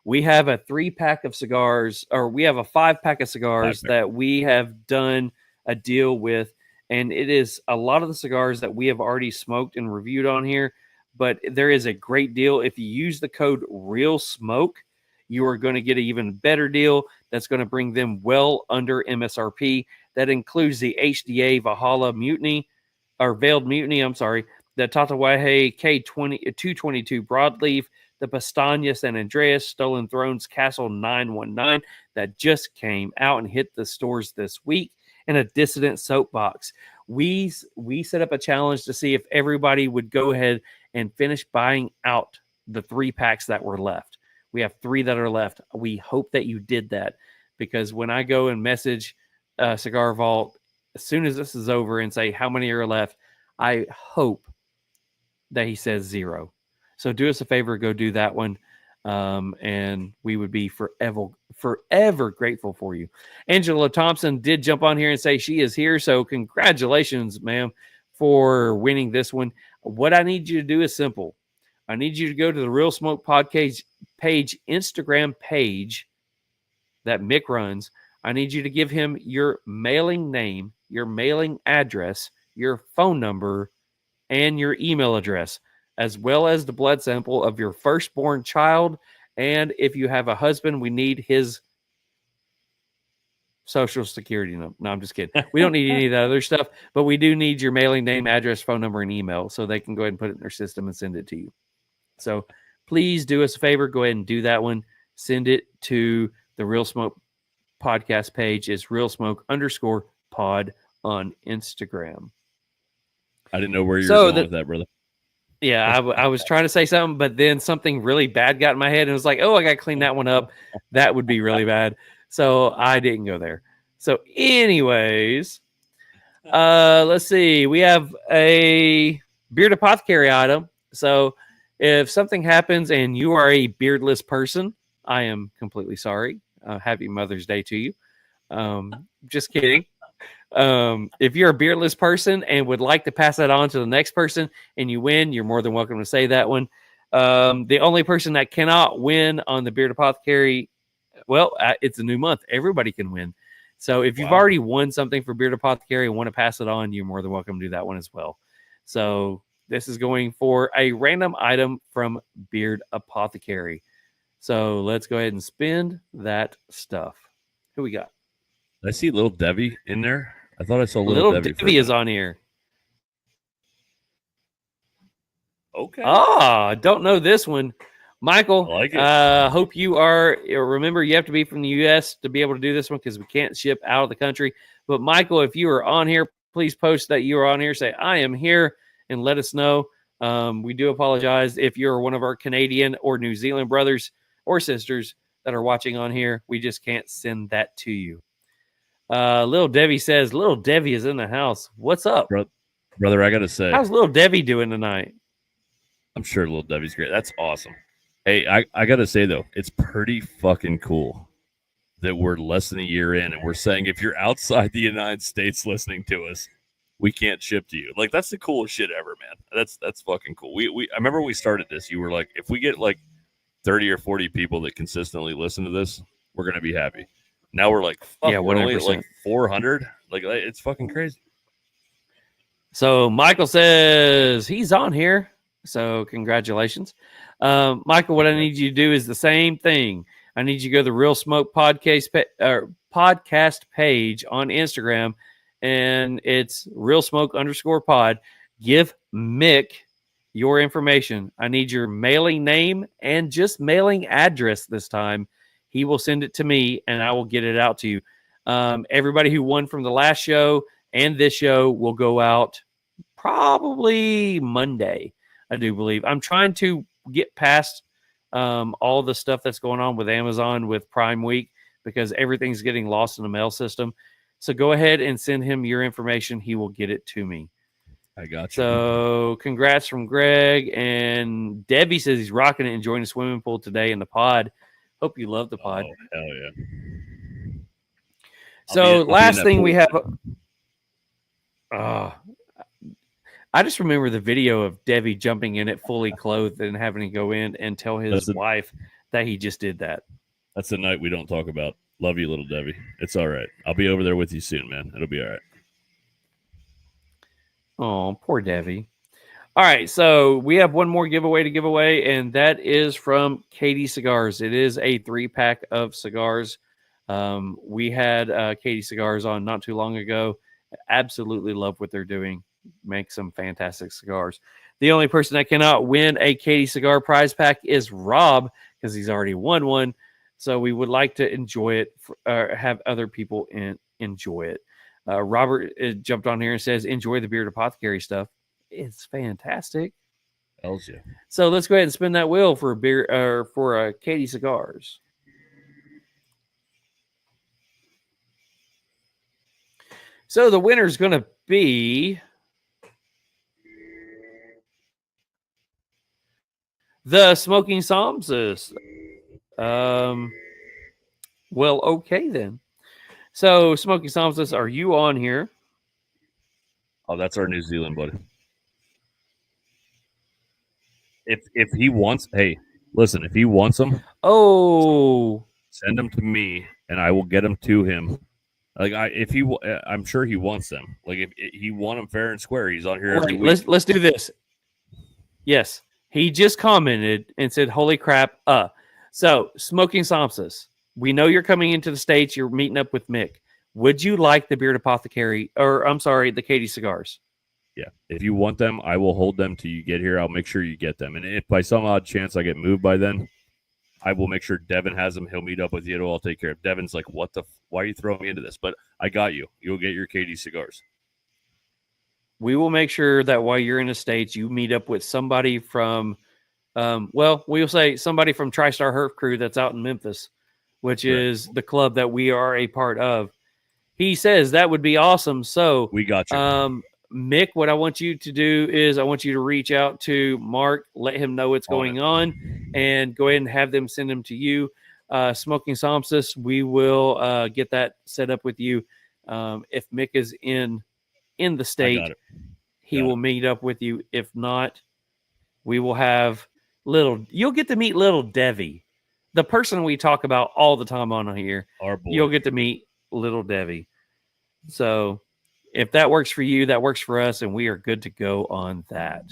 We have a 3-pack of cigars, or we have a 5-pack of cigars that we have done a deal with. And it is a lot of the cigars that we have already smoked and reviewed on here. But there is a great deal. If you use the code RealSmoke, you are going to get an even better deal that's going to bring them well under MSRP. That includes the HDA Valhalla Mutiny, or Veiled Mutiny, the Tatawahe K222 Broadleaf, the Pastania San Andreas Stolen Thrones Castle 919 that just came out and hit the stores this week, and a Dissident Soapbox. We set up a challenge to see if everybody would go ahead and finish buying out the 3 packs that were left. We have 3 that are left. We hope that you did that, because when I go and message Cigar Vault, as soon as this is over, and say how many are left, I hope that he says 0. So do us a favor, go do that one. And we would be forever grateful for you. Angela Thompson did jump on here and say she is here. So congratulations, ma'am, for winning this one. What I need you to do is simple. I need you to go to the Real Smoke Podcast page, Instagram page that Mick runs. I need you to give him your mailing name, your mailing address, your phone number, and your email address, as well as the blood sample of your firstborn child. And if you have a husband, we need his social security number. No, I'm just kidding. We don't need any of that other stuff, but we do need your mailing name, address, phone number, and email so they can go ahead and put it in their system and send it to you. So please do us a favor. Go ahead and do that one. Send it to the Real Smoke Podcast page. It's RealSmoke_pod on Instagram. I didn't know where you were going with that, brother. Yeah, I was trying to say something, but then something really bad got in my head, and it was like, oh, I got to clean that one up. That would be really bad. So I didn't go there. So anyways, let's see. We have a Beard Apothecary item. So if something happens and you are a beardless person, I am completely sorry. Happy Mother's Day to you. Just kidding. If you're a beardless person and would like to pass that on to the next person and you win, you're more than welcome to say that one. The only person that cannot win on the Beard Apothecary, well, it's a new month. Everybody can win. So if you've already won something for Beard Apothecary and want to pass it on, you're more than welcome to do that one as well. So this is going for a random item from Beard Apothecary. So let's go ahead and spend that stuff. Who we got? I see Little Debbie in there. I thought I saw Little Debbie. Debbie is on here. Okay. Don't know this one. Michael, I like it. Hope you are. Remember, you have to be from the U.S. to be able to do this one because we can't ship out of the country. But Michael, if you are on here, please post that you are on here. Say, I am here, and let us know. We do apologize if you're one of our Canadian or New Zealand brothers or sisters that are watching on here. We just can't send that to you. Little Debbie says, Little Debbie is in the house. What's up? Brother, I got to say. How's Little Debbie doing tonight? I'm sure Little Debbie's great. That's awesome. Hey, I got to say, though, it's pretty fucking cool that we're less than a year in and we're saying if you're outside the United States listening to us, we can't ship to you. Like, that's the coolest shit ever, man. That's fucking cool. I remember when we started this, you were like, if we get like 30 or 40 people that consistently listen to this, we're going to be happy. Now we're like, fuck, yeah, we're only at like 400. Like, it's fucking crazy. So Michael says he's on here. So congratulations. Michael, what I need you to do is the same thing. I need you to go to the Real Smoke podcast page on Instagram, and it's RealSmoke_pod. Give Mick your information. I need your mailing name and just mailing address this time. He will send it to me, and I will get it out to you. Everybody who won from the last show and this show will go out probably Monday, I do believe. I'm trying to get past all the stuff that's going on with Amazon with Prime Week because everything's getting lost in the mail system. So go ahead and send him your information. He will get it to me. I got you. So congrats from Greg. And Debbie says he's rocking it, enjoying the swimming pool today in the pod. Hope you love the pod. Oh, hell yeah. So last thing we have. I just remember the video of Debbie jumping in it fully clothed and having to go in and tell his wife that he just did that. That's the night we don't talk about. Love you, Little Debbie. It's all right. I'll be over there with you soon, man. It'll be all right. Oh, poor Debbie. All right, so we have one more giveaway to give away, and that is from Katie Cigars. It is a 3-pack of cigars. We had Katie Cigars on not too long ago. Absolutely love what they're doing. Make some fantastic cigars. The only person that cannot win a Katie Cigar prize pack is Rob because he's already won one. So we would like to enjoy it, have other people enjoy it. Robert jumped on here and says, enjoy the Beard Apothecary stuff. It's fantastic. Hells yeah. So let's go ahead and spin that wheel for Katie Cigars. So the winner is going to be the Smoking Psalmist. Well, okay then. So Smoking Psalmist, are you on here? Oh, that's our New Zealand buddy. If he wants, hey, listen, if he wants them, send them to me, and I will get them to him. Like I'm sure he wants them. Like if he want them fair and square, he's on here every week. Let's do this. Yes, he just commented and said, "Holy crap!" So Smoking Psalmist, we know you're coming into the States. You're meeting up with Mick. Would you like the Beard Apothecary, or I'm sorry, the Katie Cigars? Yeah. If you want them, I will hold them till you get here. I'll make sure you get them. And if by some odd chance I get moved by then, I will make sure Devin has them. He'll meet up with you. I'll take care of. Devin's like, why are you throwing me into this? But I got you. You'll get your Katie Cigars. We will make sure that while you're in the States, you meet up with somebody from, we'll say somebody from TriStar Herf Crew that's out in Memphis, which is the club that we are a part of. He says that would be awesome. So we got you. Mick, what I want you to do is I want you to reach out to Mark, let him know what's going on, and go ahead and have them send them to you. Smoking Solstice, we will get that set up with you. If Mick is in the state, he will meet up with you. If not, we will have you'll get to meet little Devi, the person we talk about all the time on here. Our boy. You'll get to meet little Devi. So if that works for you, that works for us, and we are good to go on that.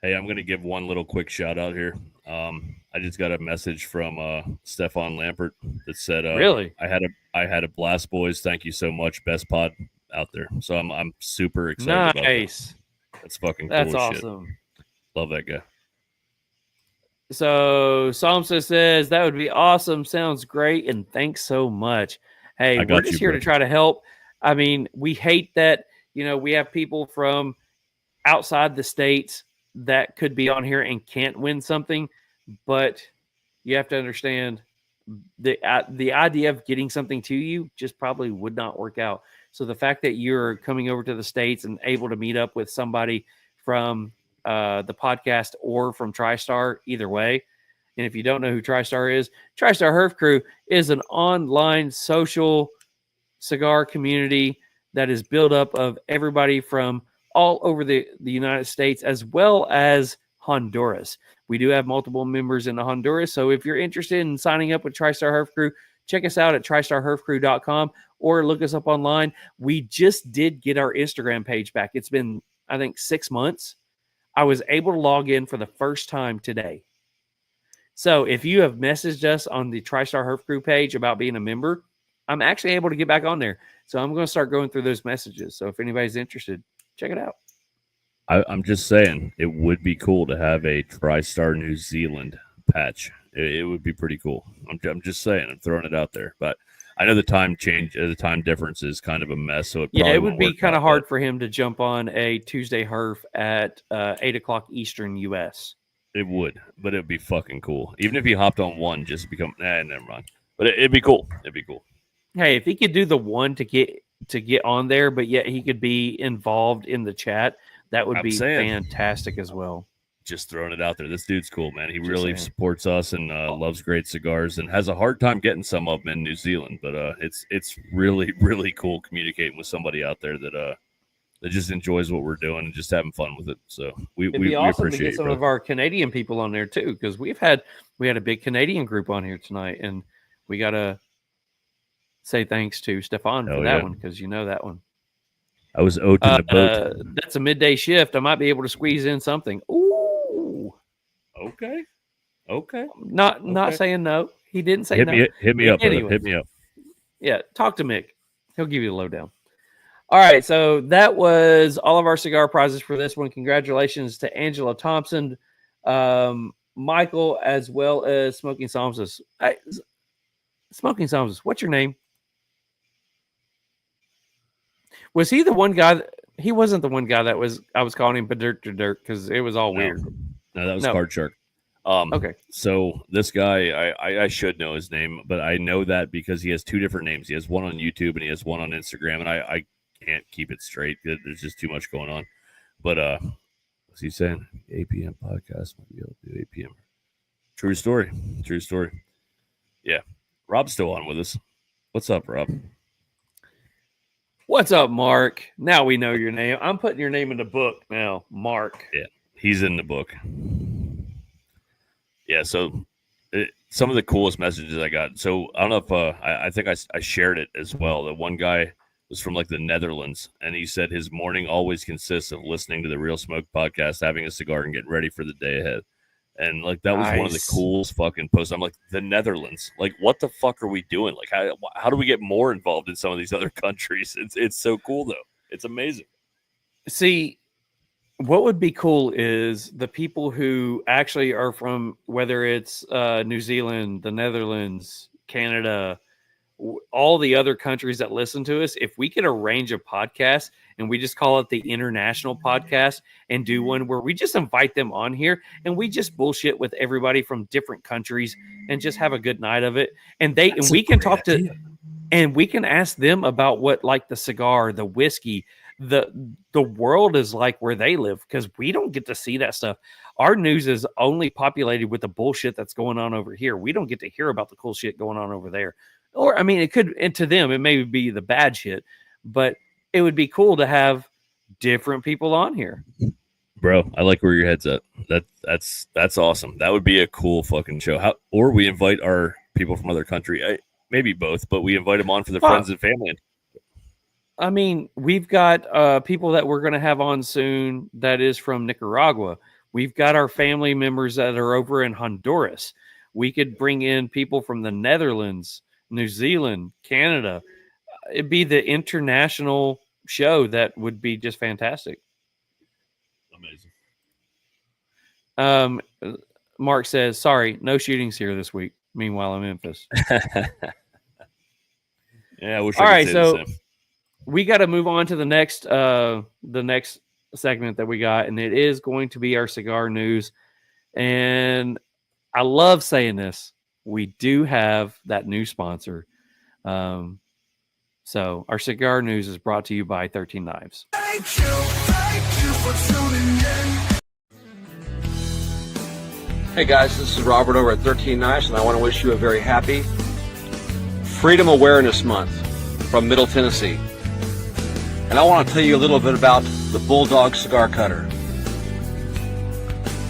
Hey, I'm going to give one little quick shout out here. I just got a message from Stefan Lampert that said, "Really, I had a blast, boys. Thank you so much. Best pod out there." So I'm super excited. Nice. About that. That's fucking cool. That's as awesome. Shit. Love that guy. So Samsa says that would be awesome. Sounds great, and thanks so much. Hey, we're just here to try to help. I mean, we hate that, we have people from outside the states that could be on here and can't win something, but you have to understand the idea of getting something to you just probably would not work out. So the fact that you're coming over to the States and able to meet up with somebody from the podcast or from TriStar, either way. And if you don't know who TriStar is, TriStar Herf Crew is an online social cigar community that is built up of everybody from all over the United States as well as Honduras. We do have multiple members in Honduras. So if you're interested in signing up with TriStar Herf Crew, check us out at tristarherfcrew.com or look us up online. We just did get our Instagram page back. It's been, I think, 6 months. I was able to log in for the first time today. So if you have messaged us on the TriStar Herf Crew page about being a member, I'm actually able to get back on there. So I'm going to start going through those messages. So if anybody's interested, check it out. I'm just saying it would be cool to have a TriStar New Zealand patch. It would be pretty cool. I'm just saying. I'm throwing it out there. But I know the time difference is kind of a mess. So it would be kind of hard for him to jump on a Tuesday Herf at 8 o'clock Eastern U.S. It would, but it'd be fucking cool. Even if he hopped on one, just become never mind. But it'd be cool. It'd be cool. Hey, if he could do the one to get on there, but yet he could be involved in the chat, that would be fantastic as well. Just throwing it out there. This dude's cool, man. He really supports us and loves great cigars and has a hard time getting some of them in New Zealand. But it's really, really cool communicating with somebody out there that just enjoys what we're doing and just having fun with it. So we awesome appreciate to get some of our Canadian people on there too, because we had a big Canadian group on here tonight, and we gotta say thanks to Stefan for that one, because that one. I was owed to the boat. That's a midday shift. I might be able to squeeze in something. Ooh. Okay. Not saying no. He didn't say no. Hit me up. Hit me up. Yeah, talk to Mick. He'll give you the lowdown. All right, so that was all of our cigar prizes for this one. Congratulations to Angela Thompson, Michael, as well as Smoking Psalms. Smoking Psalms, what's your name? Was he the one guy? He wasn't the one guy that was. I was calling him Dirt because it was all weird. No, that was Card Shark. Okay. So this guy, I should know his name, but I know that because he has two different names. He has one on YouTube and he has one on Instagram, and I can't keep it straight. There's just too much going on. But what's he saying? 8 p.m. podcast. Might be able to do 8 p.m. True story. Yeah. Rob's still on with us. What's up, Rob? What's up, Mark? Now we know your name. I'm putting your name in the book now, Mark. Yeah, he's in the book. Yeah, so some of the coolest messages I got. So I don't know if I think I shared it as well. That one guy was from like the Netherlands, and he said his morning always consists of listening to the Real Smoke podcast, having a cigar, and getting ready for the day ahead. And like that was one of the coolest fucking posts. I'm like, the Netherlands, like what the fuck are we doing? Like how do we get more involved in some of these other countries? It's so cool though. It's amazing. See, what would be cool is the people who actually are from, whether it's New Zealand, the Netherlands, Canada, all the other countries that listen to us. If we could arrange a podcast and we just call it the International Podcast and do one where we just invite them on here and we just bullshit with everybody from different countries and just have a good night of it. And we can talk to, and we can ask them about what, like the cigar, the whiskey, the world is like where they live, because we don't get to see that stuff. Our news is only populated with the bullshit that's going on over here. We don't get to hear about the cool shit going on over there. Or, I mean, it could, and to them, it may be the bad shit, but it would be cool to have different people on here. Bro, I like where your head's at. That's awesome. That would be a cool fucking show. Or we invite our people from other country. Maybe both, but we invite them on for their friends and family. I mean, we've got people that we're going to have on soon that is from Nicaragua. We've got our family members that are over in Honduras. We could bring in people from the Netherlands, New Zealand, Canada. It'd be the international show that would be just fantastic. Amazing. Mark says, sorry, no shootings here this week. Meanwhile, in Memphis. Yeah, I wish All I right, could say so the same. we got to move on to the next segment that we got, and it is going to be our cigar news. And I love saying this. We do have that new sponsor. So our cigar news is brought to you by 13 Knives. Thank you for tuning in. Hey guys, this is Robert over at 13 Knives, and I want to wish you a very happy Freedom Awareness Month from Middle Tennessee. And I want to tell you a little bit about the Bulldog Cigar Cutter.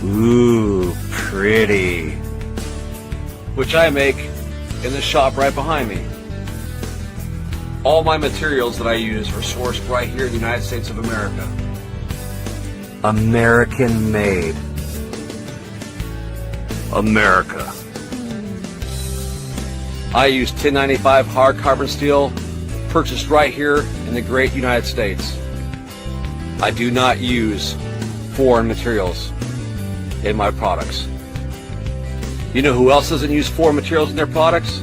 Ooh, pretty. Which I make in the shop right behind me. All my materials that I use are sourced right here in the United States of America. American made. America. I use 1095 hard carbon steel purchased right here in the great United States. I do not use foreign materials in my products. You know who else doesn't use foreign materials in their products?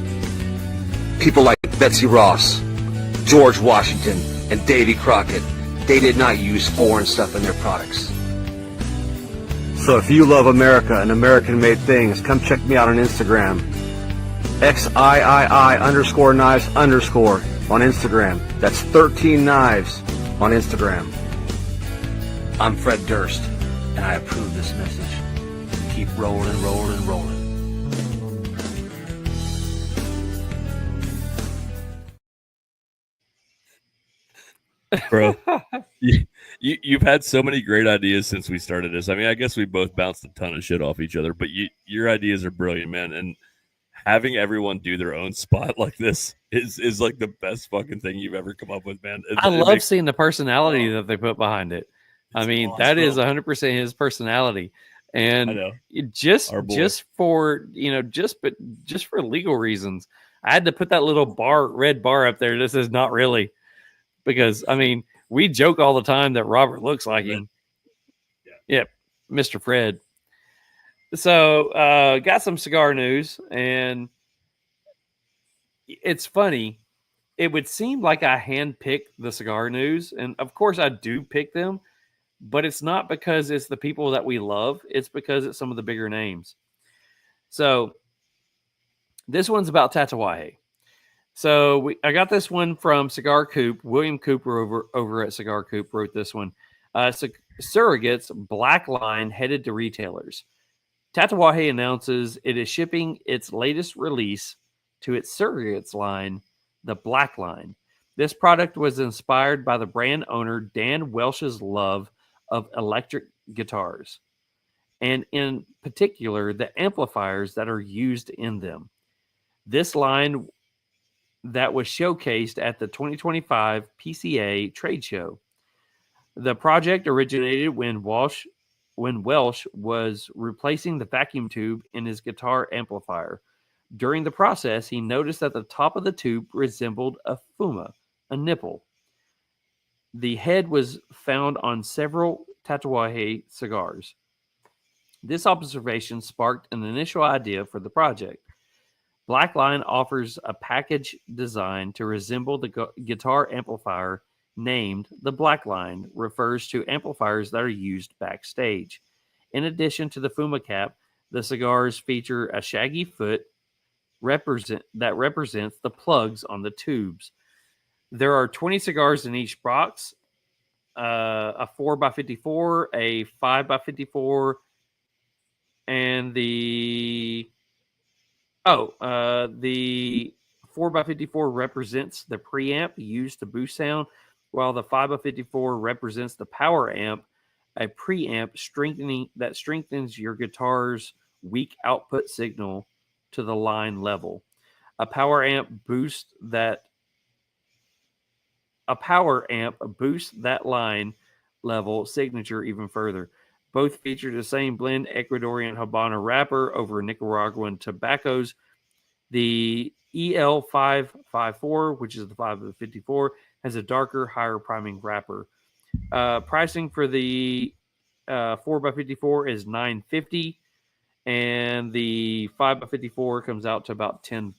People like Betsy Ross, George Washington, and Davy Crockett. They did not use foreign stuff in their products. So if you love America and American-made things, come check me out on Instagram. XII_Knives_ on Instagram. That's 13 Knives on Instagram. I'm Fred Durst, and I approve this message. Keep rolling, rolling, rolling. Bro, you've had so many great ideas since we started this. I mean, I guess we both bounced a ton of shit off each other, but your ideas are brilliant, man. And having everyone do their own spot like this is like the best fucking thing you've ever come up with, man. I love seeing the personality that they put behind it. I mean, awesome. That is 100% his personality. And just for legal reasons, I had to put that little red bar up there. This is not really. Because, I mean, we joke all the time that Robert looks like him. Yep, Mr. Fred. So, got some cigar news, and it's funny. It would seem like I handpick the cigar news, and of course I do pick them, but it's not because it's the people that we love. It's because it's some of the bigger names. So, this one's about Tatuaje. So I got this one from Cigar Coop. William Cooper over at Cigar Coop wrote this one. Surrogates Black Line headed to retailers. Tatuaje announces it is shipping its latest release to its Surrogates line, the Black Line. This product was inspired by the brand owner Dan Welsh's love of electric guitars, and in particular, the amplifiers that are used in them. This line that was showcased at the 2025 PCA trade show. The project originated when Welsh was replacing the vacuum tube in his guitar amplifier. During the process, he noticed that the top of the tube resembled a fuma, a nipple. The head was found on several Tatuaje cigars. This observation sparked an initial idea for the project. Blackline offers a package designed to resemble the guitar amplifier named the Blackline, refers to amplifiers that are used backstage. In addition to the Fuma cap, the cigars feature a shaggy foot that represents the plugs on the tubes. There are 20 cigars in each box, a 4x54, a 5x54, and the 4x54 represents the preamp used to boost sound, while the 5x54 represents the power amp, a preamp strengthens your guitar's weak output signal to the line level. A power amp boosts that line level signature even further. Both feature the same blend Ecuadorian Habana wrapper over Nicaraguan tobaccos. The EL554, which is the 5x54, has a darker, higher priming wrapper. Pricing for the 4x54 is $9.50, and the 5x54 comes out to about $10.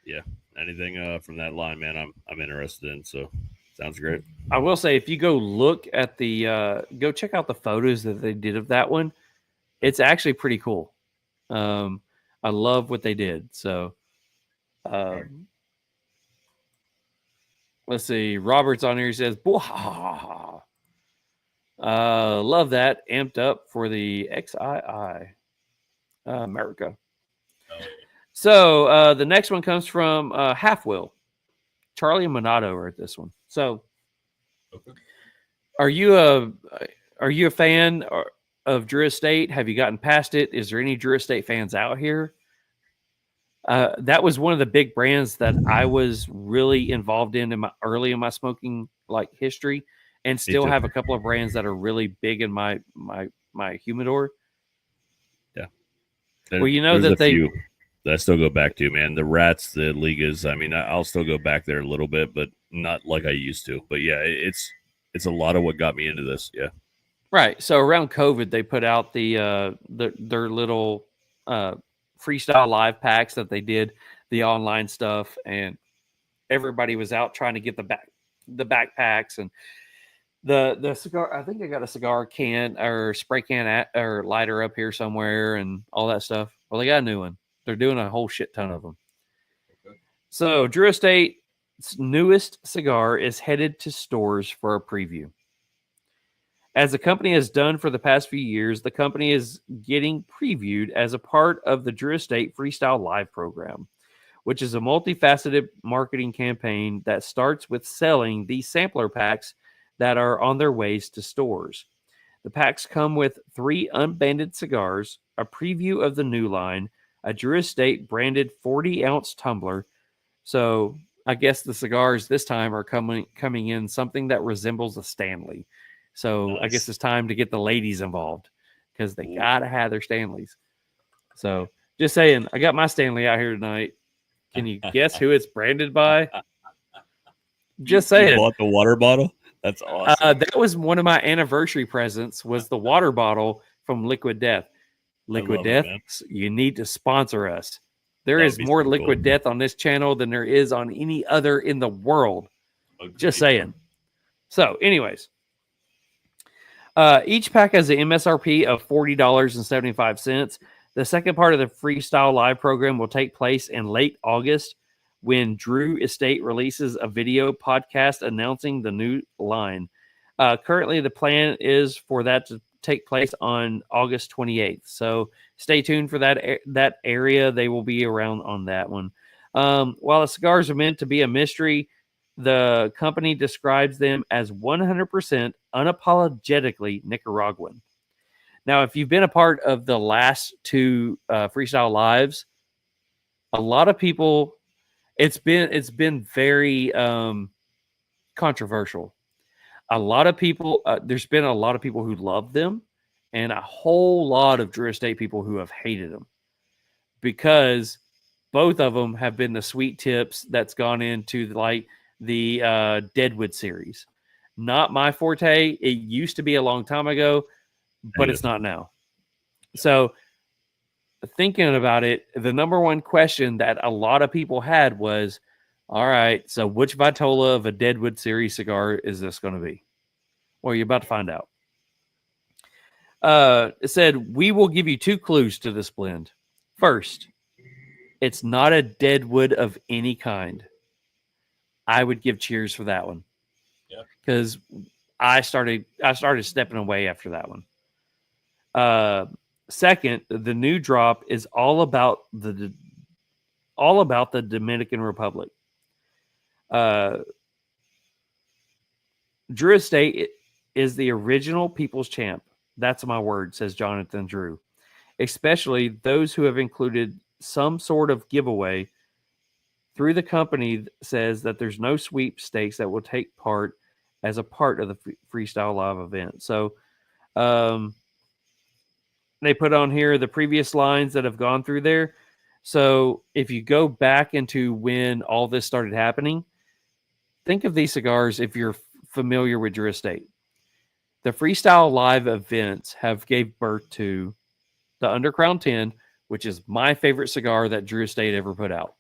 Yeah, anything from that line, man, I'm interested in. So sounds great. I will say, if you go look at go check out the photos that they did of that one. It's actually pretty cool. I love what they did. So, let's see. Robert's on here. He says, "Love that. Amped up for the XII America." So the next one comes from Half Will. Charlie and Monado are at this one. So, are you a fan of Drew Estate? Have you gotten past it? Is there any Drew Estate fans out here? That was one of the big brands that I was really involved in my smoking history, and still have a couple of brands that are really big in my humidor. Yeah. Well, you know that few that I still go back to, man. The Rats, the Ligas. I mean, I'll still go back there a little bit, but not like I used to. But yeah, it's a lot of what got me into this. Yeah. Right. So around COVID, they put out their little freestyle live packs that they did, the online stuff, and everybody was out trying to get the backpacks and the cigar. I think I got a cigar can or spray can or lighter up here somewhere and all that stuff. Well, they got a new one. They're doing a whole shit ton of them. Okay. So Drew Estate's newest cigar is headed to stores for a preview. As the company has done for the past few years, the company is getting previewed as a part of the Drew Estate Freestyle Live program, which is a multifaceted marketing campaign that starts with selling these sampler packs that are on their ways to stores. The packs come with 3 unbanded cigars, a preview of the new line, a Drew Estate branded 40-ounce tumbler. So I guess the cigars this time are coming in something that resembles a Stanley. So nice. I guess it's time to get the ladies involved because they got to have their Stanleys. So just saying, I got my Stanley out here tonight. Can you guess who it's branded by? Just saying. You bought the water bottle? That's awesome. That was one of my anniversary presents was the water bottle from Liquid Death. Liquid Death, you need to sponsor us. There is more Liquid Death on this channel than there is on any other in the world. Agreed. Just saying. So anyways. Each pack has an MSRP of $40.75. The second part of the Freestyle Live program will take place in late August when Drew Estate releases a video podcast announcing the new line. Currently, the plan is for that to take place on August 28th. So stay tuned for that area. They will be around on that one. While the cigars are meant to be a mystery, the company describes them as 100% unapologetically Nicaraguan. Now, if you've been a part of the last 2 Freestyle Lives, a lot of people, it's been very controversial. A lot of people, there's been a lot of people who love them, and a whole lot of Drew Estate people who have hated them because both of them have been the sweet tips that's gone into the Deadwood series. Not my forte. It used to be a long time ago, but it's not now. So thinking about it, the number one question that a lot of people had was, all right, so which Vitola of a Deadwood series cigar is this going to be? Well, you're about to find out. It said, we will give you 2 clues to this blend. First, it's not a Deadwood of any kind. I would give cheers for that one. Yeah. Because I started stepping away after that one. Second, the new drop is all about the Dominican Republic. Drew Estate is the original people's champ. That's my word, says Jonathan Drew. Especially those who have included some sort of giveaway through the company says that there's no sweepstakes that will take part as a part of the Freestyle Live event. So they put on here the previous lines that have gone through there. So if you go back into when all this started happening, think of these cigars if you're familiar with Drew Estate. The Freestyle Live events have gave birth to the Undercrown 10, which is my favorite cigar that Drew Estate ever put out.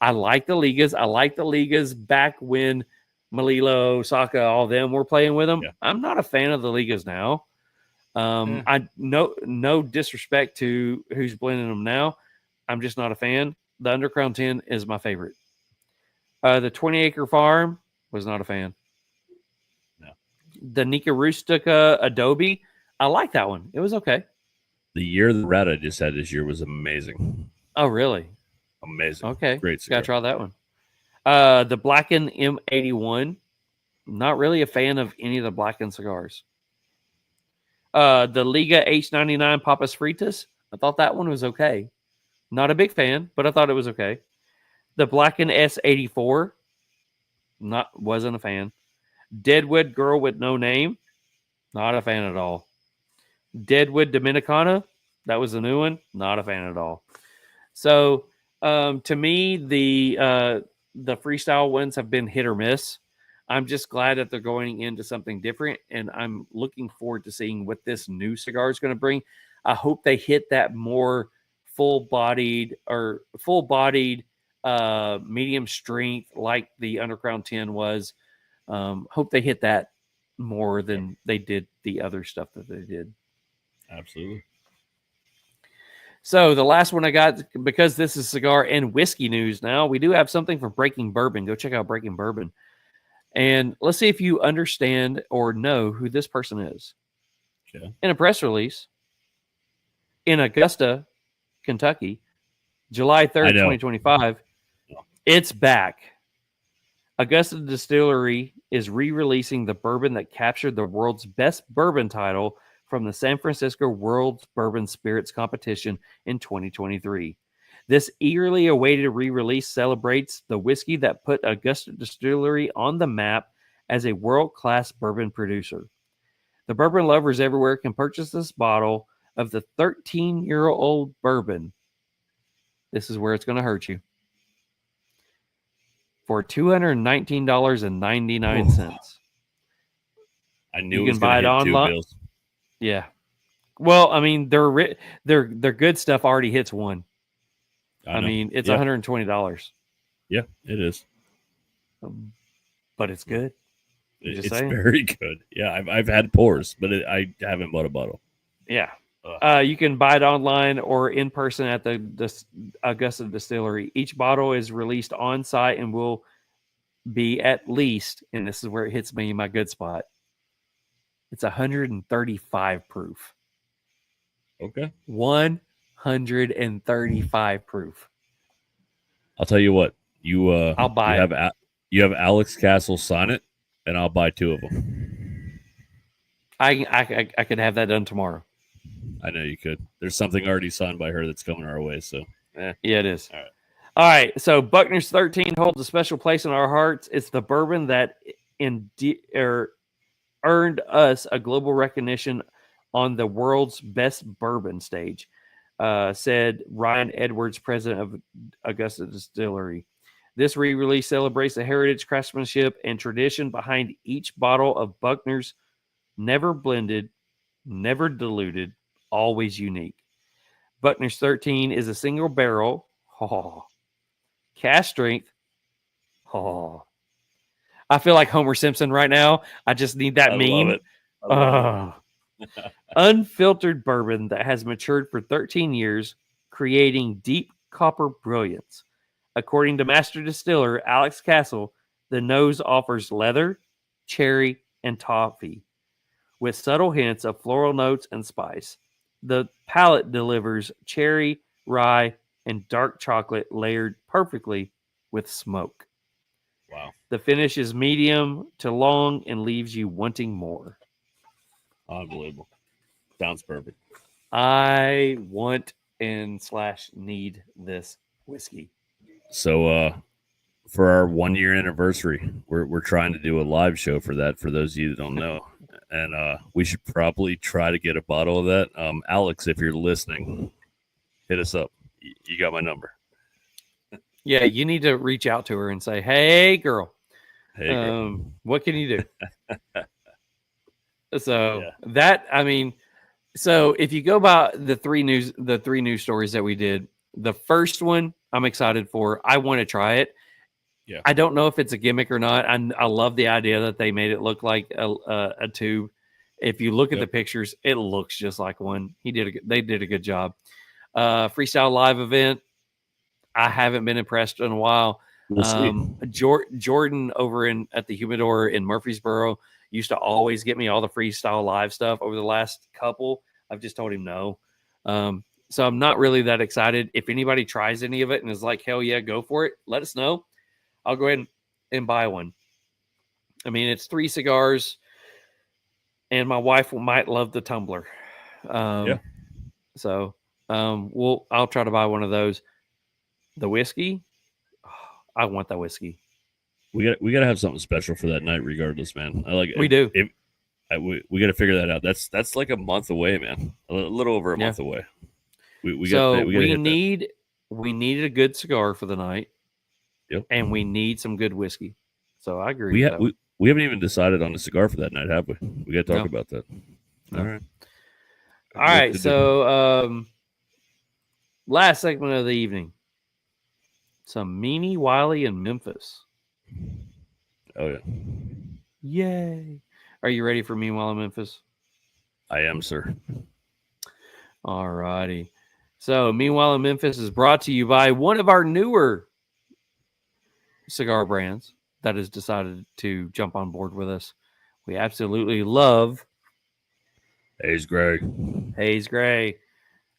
I like the Ligas. I like the Ligas back when Malilo, Saka, all them were playing with them. Yeah. I'm not a fan of the Ligas now. I no disrespect to who's blending them now. I'm just not a fan. The Undercrown 10 is my favorite. The 20 Acre Farm was not a fan. No. The Nika Rustica Adobe, I like that one. It was okay. The year the rat I just had this year was amazing. Oh, really? Amazing. Okay. Great cigar. Gotta try that one. The Blackened M81. Not really a fan of any of the Blackened cigars. The Liga H99 Papas Fritas. I thought that one was okay. Not a big fan, but I thought it was okay. The Blackened S84. Wasn't a fan. Deadwood Girl with No Name. Not a fan at all. Deadwood Dominicana. That was the new one. Not a fan at all. So to me, the freestyle ones have been hit or miss. I'm just glad that they're going into something different, and I'm looking forward to seeing what this new cigar is going to bring. I hope they hit that more full-bodied, medium strength like the Undercrown 10 was. Hope they hit that more than they did the other stuff that they did. Absolutely. So the last one I got, because this is cigar and whiskey news now, we do have something from Breaking Bourbon. Go check out Breaking Bourbon. And let's see if you understand or know who this person is. Okay. In a press release in Augusta, Kentucky, July 3rd, 2025, it's back. Augusta Distillery is re-releasing the bourbon that captured the world's best bourbon title from the San Francisco World's Bourbon Spirits Competition in 2023. This eagerly awaited re-release celebrates the whiskey that put Augusta Distillery on the map as a world-class bourbon producer. The bourbon lovers everywhere can purchase this bottle of the 13-year-old bourbon. This is where it's going to hurt you. For $219.99. I knew you can buy it online. Yeah. Well, I mean, their good stuff already hits one. I mean, it's $120. Yeah, it is. But it's good. It's very good. Yeah, I've had pours, but I haven't bought a bottle. Yeah. You can buy it online or in person at the Augusta Distillery. Each bottle is released on site and will be at least, and this is where it hits me in my good spot, it's 135 proof. Okay. 135 proof. I'll tell you what. I'll buy it. You have Alex Castle sign it, and I'll buy 2 of them. I could have that done tomorrow. I know you could. There's something already signed by her that's coming our way. So yeah, it is. All right. So Buckner's 13 holds a special place in our hearts. It's the bourbon that earned us a global recognition on the world's best bourbon stage, said Ryan Edwards, president of Augusta Distillery. This re-release celebrates the heritage, craftsmanship, and tradition behind each bottle of Buckner's. Never blended, never diluted, always unique. Buckner's 13 is a single barrel, cask strength. I feel like Homer Simpson right now. I just need that meme. Love it. Unfiltered bourbon that has matured for 13 years, creating deep copper brilliance. According to master distiller Alex Castle, The nose offers leather, cherry, and toffee, with subtle hints of floral notes and spice. The palate delivers cherry, rye, and dark chocolate layered perfectly with smoke. Wow. The finish is medium to long and leaves you wanting more. Unbelievable. Sounds perfect. I want and / need this whiskey. So for our 1 year anniversary, we're trying to do a live show for that, for those of you that don't know. And we should probably try to get a bottle of that. Alex, if you're listening, hit us up. You got my number. Yeah, you need to reach out to her and say, "Hey, girl, Hey, girl. what can you do?" So that, I mean, so if you go by the three news stories that we did, the first one I'm excited for. I want to try it. Yeah. I don't know if it's a gimmick or not. I love the idea that they made it look like a tube. If you look at the pictures, it looks just like one. They did a good job. Freestyle live event. I haven't been impressed in a while. We'll see. Jordan over at the Humidor in Murfreesboro used to always get me all the freestyle live stuff. Over the last couple, I've just told him no. So I'm not really that excited. If anybody tries any of it and is like, hell yeah, go for it, let us know. I'll go ahead and buy one. I mean, it's 3 cigars, and my wife might love the tumbler. So I'll try to buy one of those. The whiskey, I want that whiskey. We got to have something special for that night, regardless, man. I like it. We do. We got to figure that out. That's like a month away, man. A little over a month away. We need a good cigar for the night. Yep. And we need some good whiskey. So I agree. We haven't even decided on a cigar for that night, have we? We got to talk about that. No. All right. All right. So last segment of the evening. Some Meanie Wiley in Memphis. Oh yeah. Yay. Are you ready for Meanwhile in Memphis? I am, sir. All righty. So Meanwhile in Memphis is brought to you by one of our newer cigar brands that has decided to jump on board with us. We absolutely love Haze Gray. Haze Gray.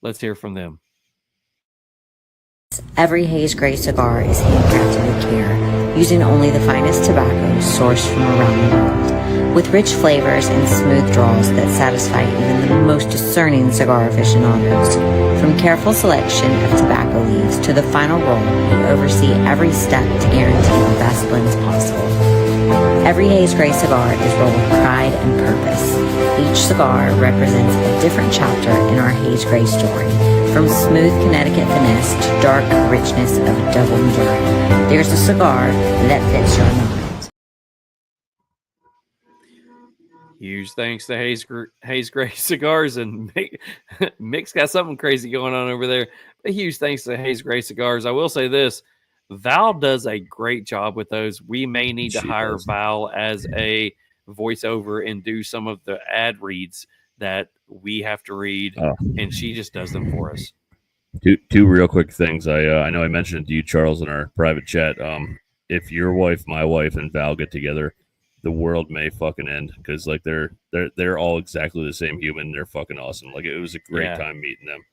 Let's hear from them. Every Haze Gray cigar is handcrafted with care, using only the finest tobaccos sourced from around the world, with rich flavors and smooth draws that satisfy even the most discerning cigar aficionados. From careful selection of tobacco leaves to the final roll, we oversee every step to guarantee the best blends possible. Every Haze Gray cigar is rolled with pride and purpose. Each cigar represents a different chapter in our Haze Gray story. From smooth Connecticut finesse to dark richness of double Maduro, there's a cigar that fits your mind. Huge thanks to Haze Gray Cigars, and Mick's got something crazy going on over there. A huge thanks to Haze Gray Cigars. I will say this. Val does a great job with those. We may need to hire Val as a voiceover and do some of the ad reads that we have to read, and she just does them for us. Two real quick things. I know I mentioned it to you, Charles, in our private chat. If your wife, my wife, and Val get together, the world may fucking end, because like they're all exactly the same human. They're fucking awesome. Like, it was a great time meeting them.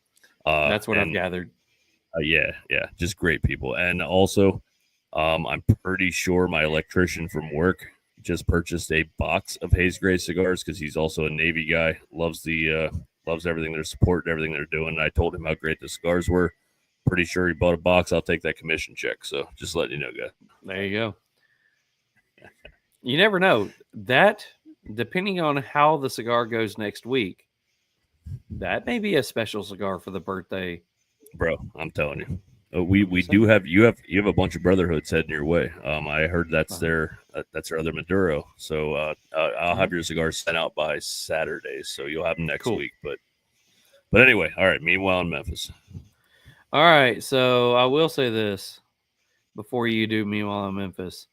That's what I've gathered. Yeah, just great people. And also, I'm pretty sure my electrician from work just purchased a box of Haze Gray cigars, because he's also a Navy guy. Loves everything they're supporting, everything they're doing. And I told him how great the cigars were. Pretty sure he bought a box. I'll take that commission check. So just letting you know, guys. There you go. You never know. That, depending on how the cigar goes next week, that may be a special cigar for the birthday. Bro, I'm telling you, we do have you have a bunch of brotherhoods heading your way. I heard that's their other Maduro. So I'll have your cigars sent out by Saturday, so you'll have them next week. But anyway, all right. Meanwhile in Memphis. All right, so I will say this before you do Meanwhile in Memphis.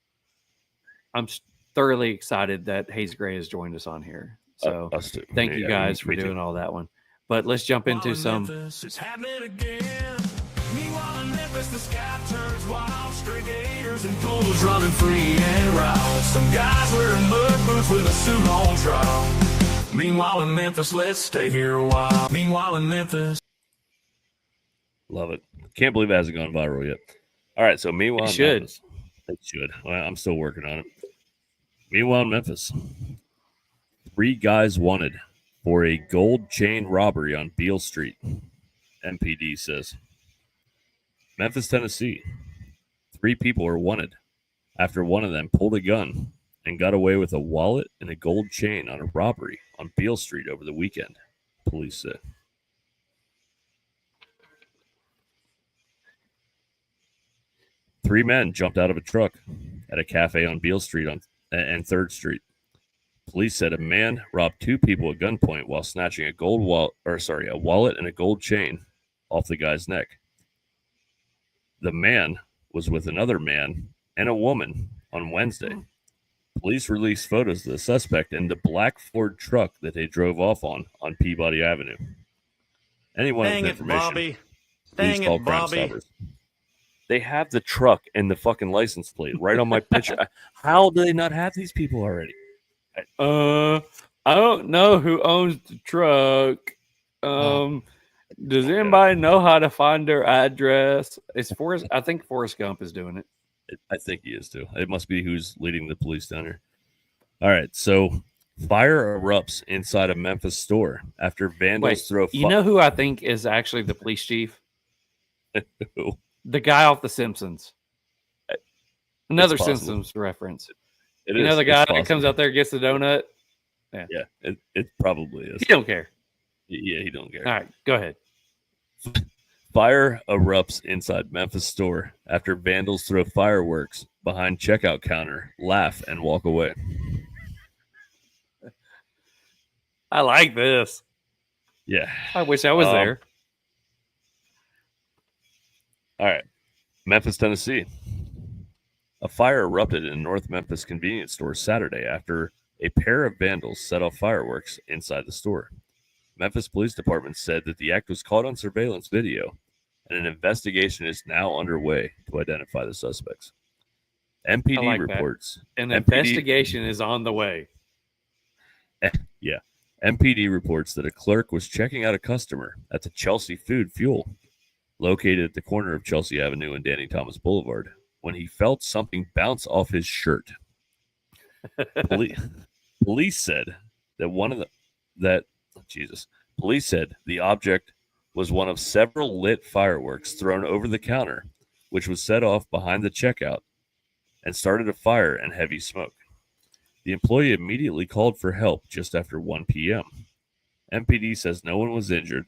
I'm thoroughly excited that Haze Gray has joined us on here. So thank you guys for doing all that one. But let's jump into some. Memphis, it's happening again. Meanwhile in Memphis, the sky turns wild. Stray gators Beers and pools running free and wild. Some guys wearing mud boots with a suit on trial. Meanwhile in Memphis, let's stay here a while. Meanwhile in Memphis. Love it. Can't believe it hasn't gone viral yet. All right, so meanwhile, It should. Memphis. It should. Well, I'm still working on it. Meanwhile, in Memphis, 3 guys wanted for a gold chain robbery on Beale Street, MPD says. Memphis, Tennessee, 3 people are wanted after one of them pulled a gun and got away with a wallet and a gold chain on a robbery on Beale Street over the weekend, police said. Three men jumped out of a truck at a cafe on Beale Street and 3rd Street. Police said a man robbed 2 people at gunpoint while snatching a wallet and a gold chain off the guy's neck. The man was with another man and a woman on Wednesday. Police released photos of the suspect in the black Ford truck that they drove off on Peabody Avenue. Anyone with information, please call Crime Stoppers. They have the truck and the fucking license plate right on my picture. How do they not have these people already? I don't know who owns the truck. Does anybody know how to find their address? It's Forrest. I think Forrest Gump is doing it. I think he is too. It must be who's leading the police down here. All right, so fire erupts inside a Memphis store after vandals throw. You know who I think is actually the police chief? Who? The guy off The Simpsons. Another It's possible. Simpsons reference. It You is. know the It's guy possible. that comes out there and gets the donut? Yeah, it probably is. He don't care. Yeah, he don't care. All right, go ahead. Fire erupts inside Memphis store after vandals throw fireworks behind checkout counter, laugh, and walk away. I like this. Yeah. I wish I was there. All right. Memphis, Tennessee. A fire erupted in a North Memphis convenience store Saturday after a pair of vandals set off fireworks inside the store. Memphis Police Department said that the act was caught on surveillance video, and an investigation is now underway to identify the suspects. MPD I like that. reports. An MPD investigation is on the way. Yeah. MPD reports that a clerk was checking out a customer at the Chelsea Food Fuel, located at the corner of Chelsea Avenue and Danny Thomas Boulevard, when he felt something bounce off his shirt. Police said that Police said the object was one of several lit fireworks thrown over the counter, which was set off behind the checkout and started a fire and heavy smoke. The employee immediately called for help just after 1 p.m. MPD says no one was injured,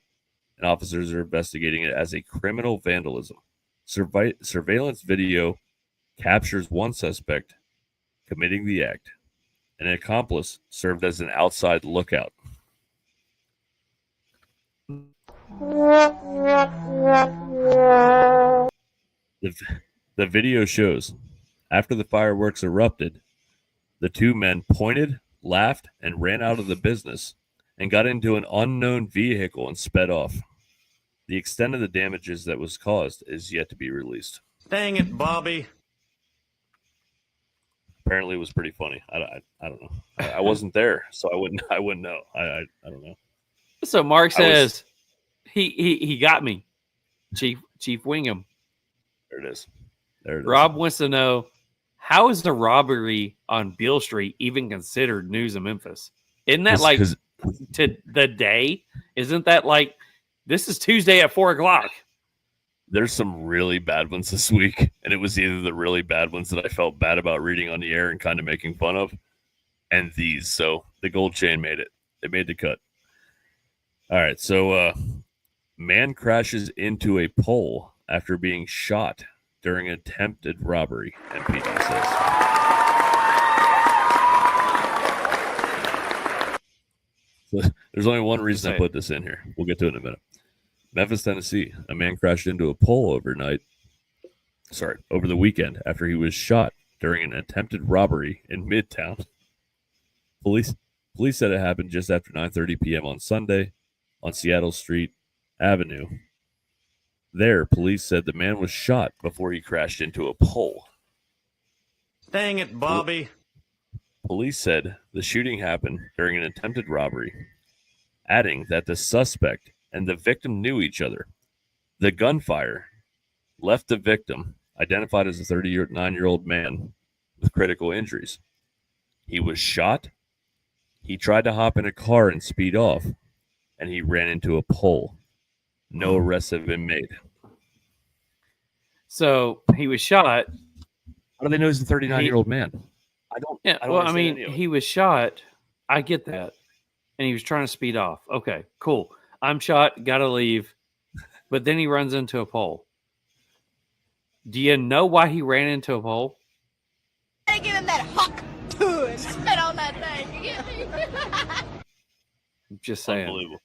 and officers are investigating it as a criminal vandalism. Surveillance video captures one suspect committing the act. An accomplice served as an outside lookout. The video shows after the fireworks erupted, the 2 men pointed, laughed, and ran out of the business and got into an unknown vehicle and sped off. The extent of the damages that was caused is yet to be released. Dang it, Bobby. Apparently, it was pretty funny. I don't know. I wasn't there, so I wouldn't know. I don't know. So Mark says he got me, Chief Wingham. There it is. Rob wants to know, how is the robbery on Beale Street even considered news of Memphis? Isn't that like to the day? Isn't that like this is Tuesday at 4:00? There's some really bad ones this week, and it was either the really bad ones that I felt bad about reading on the air and kind of making fun of, and these. So the gold chain made it. It made the cut. All right, so man crashes into a pole after being shot during attempted robbery, MPD says. So there's only one reason I put this in here. We'll get to it in a minute. Memphis, Tennessee. A man crashed into a pole over the weekend after he was shot during an attempted robbery in Midtown. Police said it happened just after 9:30 p.m. on Sunday on Seattle Street Avenue. There, police said the man was shot before he crashed into a pole. Dang it, Bobby. Police said the shooting happened during an attempted robbery, adding that the suspect and the victim knew each other. The gunfire left the victim, identified as a 39-year-old man, with critical injuries. He was shot. He tried to hop in a car and speed off, and he ran into a pole. No arrests have been made. So he was shot. How do they know he's a 39-year-old man? Yeah, he was shot. I get that. And he was trying to speed off. Okay, cool. I'm shot, gotta leave. But then he runs into a pole. Do you know why he ran into a pole? They give him that hawk to it. Spit on that thing. You get me? Just saying. Unbelievable.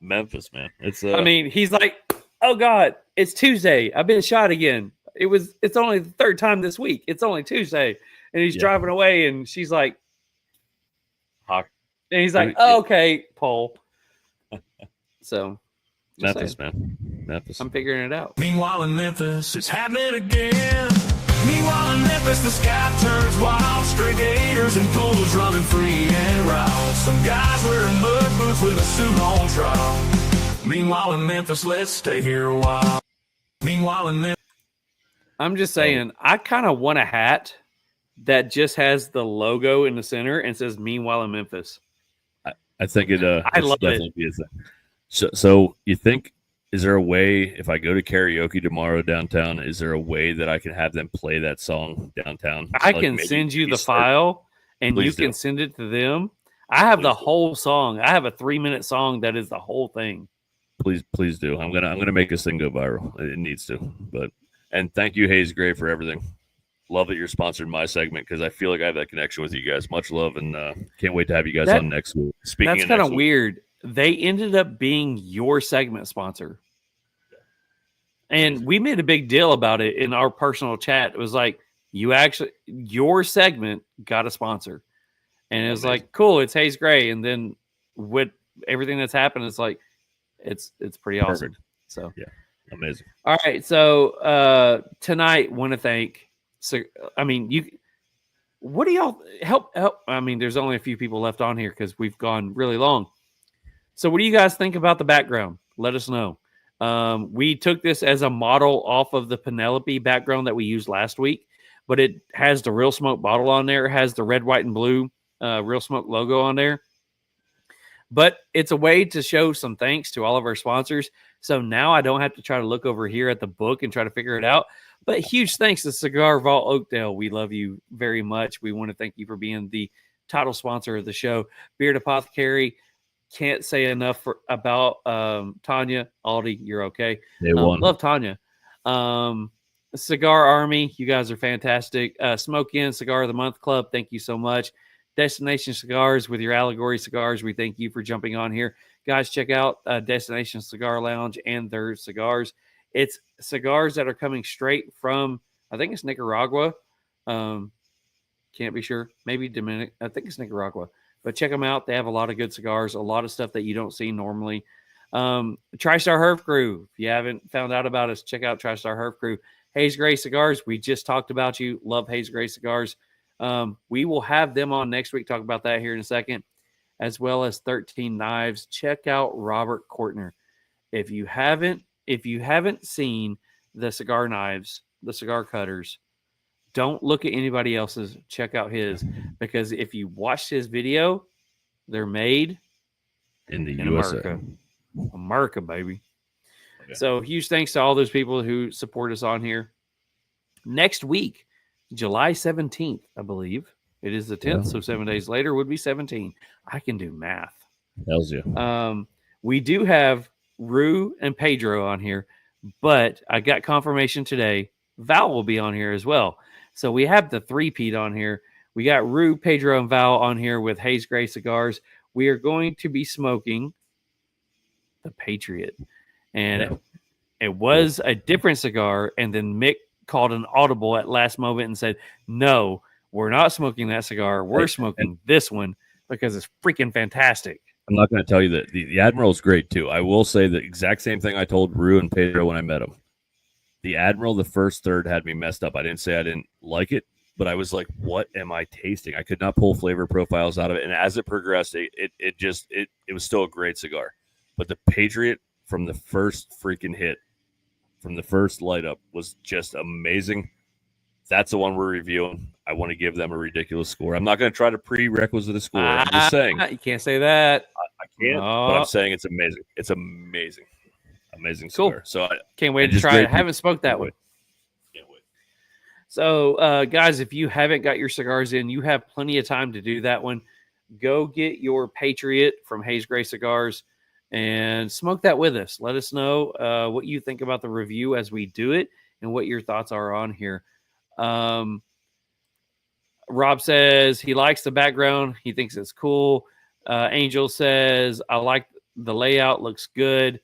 Memphis, man. It's I mean, he's like, oh God, it's Tuesday. I've been shot again. It's only the third time this week. It's only Tuesday. And he's driving away and she's like, hawk. And he's like, oh, okay, pole. So Memphis, man. Memphis. I'm figuring it out. Meanwhile in Memphis, it's happening again. Meanwhile in Memphis, the sky turns wild. Stray gators and pools running free and wild. Some guys wearing mud boots with a suit on trial. Meanwhile in Memphis, let's stay here a while. Meanwhile in Memphis. I'm just saying, I kind of want a hat that just has the logo in the center and says "Meanwhile in Memphis." I think it. I love definitely be a thing. So you think? Is there a way if I go to karaoke tomorrow downtown? Is there a way that I can have them play that song downtown? I can send you the file, and you can send it to them. I have the whole song. I have a 3-minute song that is the whole thing. Please do. I'm gonna make this thing go viral. It needs to. And thank you, Haze Gray, for everything. Love that you're sponsoring my segment because I feel like I have that connection with you guys. Much love, and can't wait to have you guys on next week. That's kind of weird. They ended up being your segment sponsor. And we made a big deal about it in our personal chat. It was like, your segment got a sponsor. And it was like, cool, it's Haze Gray. And then with everything that's happened, it's like, it's pretty awesome. Perfect. So, yeah, amazing. All right. So tonight, want to thank, what do y'all help? I mean, there's only a few people left on here because we've gone really long. So what do you guys think about the background? Let us know. We took this as a model off of the Penelope background that we used last week, but it has the Real Smoke bottle on there. It has the red, white, and blue Real Smoke logo on there. But it's a way to show some thanks to all of our sponsors. So now I don't have to try to look over here at the book and try to figure it out. But huge thanks to Cigar Vault Oakdale. We love you very much. We want to thank you for being the title sponsor of the show. Beard Apothecary. Can't say enough about Tanya. Aldi, you're okay. Love Tanya. Cigar Army, you guys are fantastic. Smoke In Cigar of the Month Club, thank you so much. Destination Cigars with your Allegory cigars, we thank you for jumping on here. Guys, check out Destination Cigar Lounge and their cigars. It's cigars that are coming straight from, I think it's Nicaragua. Can't be sure. Maybe Dominican. I think it's Nicaragua. But check them out. They have a lot of good cigars, a lot of stuff that you don't see normally. TriStar Herb Crew. If you haven't found out about us, check out TriStar Herb Crew. Haze Gray Cigars. We just talked about you. Love Haze Gray Cigars. We will have them on next week. Talk about that here in a second. As well as 13 Knives. Check out Robert Courtner. If you haven't seen the cigar knives, the cigar cutters, don't look at anybody else's. Check out his, because if you watch his video, they're made in USA. America, baby. Okay. So huge thanks to all those people who support us on here. Next week, July 17th, I believe. It is the 10th, so 7 days later would be 17. I can do math. Tells you. We do have Rue and Pedro on here, but I got confirmation today. Val will be on here as well. So we have the three-peat on here. We got Rue, Pedro, and Val on here with Haze Gray Cigars. We are going to be smoking the Patriot. And it was a different cigar, and then Mick called an audible at last moment and said, no, we're not smoking that cigar. We're smoking this one because it's freaking fantastic. I'm not going to tell you that the Admiral is great, too. I will say the exact same thing I told Rue and Pedro when I met them. The Admiral, the first third, had me messed up. I didn't say I didn't like it. but I was like, what am I tasting? I could not pull flavor profiles out of it. And as it progressed, it was still a great cigar. But the Patriot from the first freaking hit, from the first light up, was just amazing. That's the one we're reviewing. I want to give them a ridiculous score. I'm not going to try to prerequisite a score. I'm just saying. You can't say that. I can't, but I'm saying it's amazing. It's amazing. Amazing Cool. cigar. So I can't wait to try it. I haven't smoked that one. Can't wait. So, guys, if you haven't got your cigars in, you have plenty of time to do that one. Go get your Patriot from Haze Gray Cigars and smoke that with us. Let us know what you think about the review as we do it and what your thoughts are on here. Rob says he likes the background. He thinks it's cool. Angel says, I like the layout. Looks good.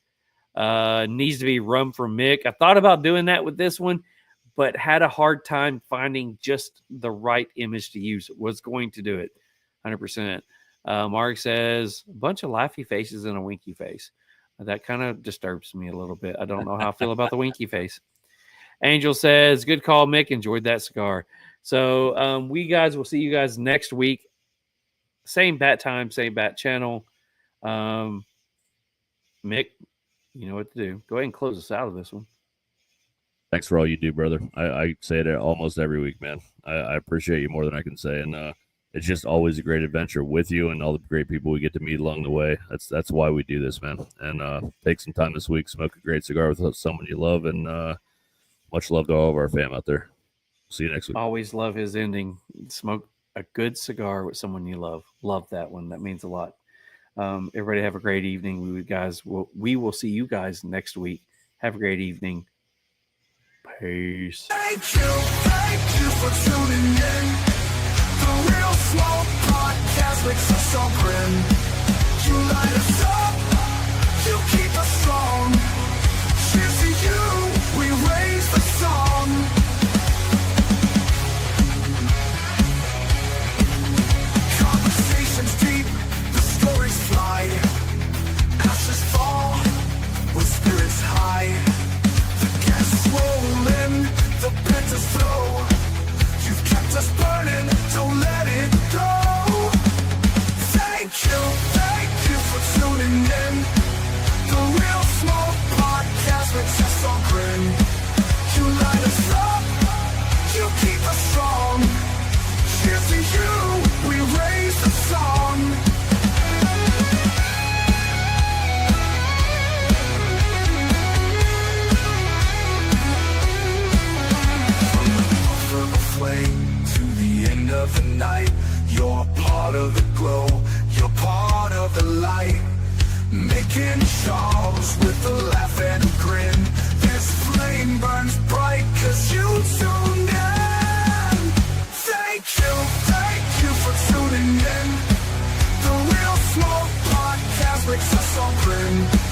Needs to be rum from Mick. I thought about doing that with this one, but had a hard time finding just the right image to use. Was going to do it 100%. Mark says a bunch of laughy faces and a winky face. That kind of disturbs me a little bit. I don't know how I feel about the winky face. Angel says, good call, Mick. Enjoyed that cigar. So we guys will see you guys next week. Same bat time, same bat channel. Mick, you know what to do. Go ahead and close us out of this one. Thanks for all you do, brother. I say it almost every week, man. I appreciate you more than I can say. And it's just always a great adventure with you and all the great people we get to meet along the way. That's why we do this, man. And take some time this week, smoke a great cigar with someone you love, and much love to all of our fam out there. See you next week. Always love his ending. Smoke a good cigar with someone you love. Love that one. That means a lot. Everybody have a great evening. We will see you guys next week. Have a great evening. Peace. Thank you for tuning in. The Real Smoke Podcast makes us all grin. You light us up, you keep us strong. Cheers to you, we raise the song. Conversations deep, the stories fly. Ashes fall, with spirits high. The gas roll in, the bitters flow. You've kept us burning, don't let it go. Thank you for tuning in. The Real Smoke Podcast makes us all grin. You light us up, you keep us strong. Cheers to you, we raise the song. From the flame to the end of the night, you're part of the glow, you're part of the light. Mick and Charles with a laugh and a grin. This flame burns bright 'cause you tuned in. Thank you for tuning in. The Real Smoke Podcast makes us all grin.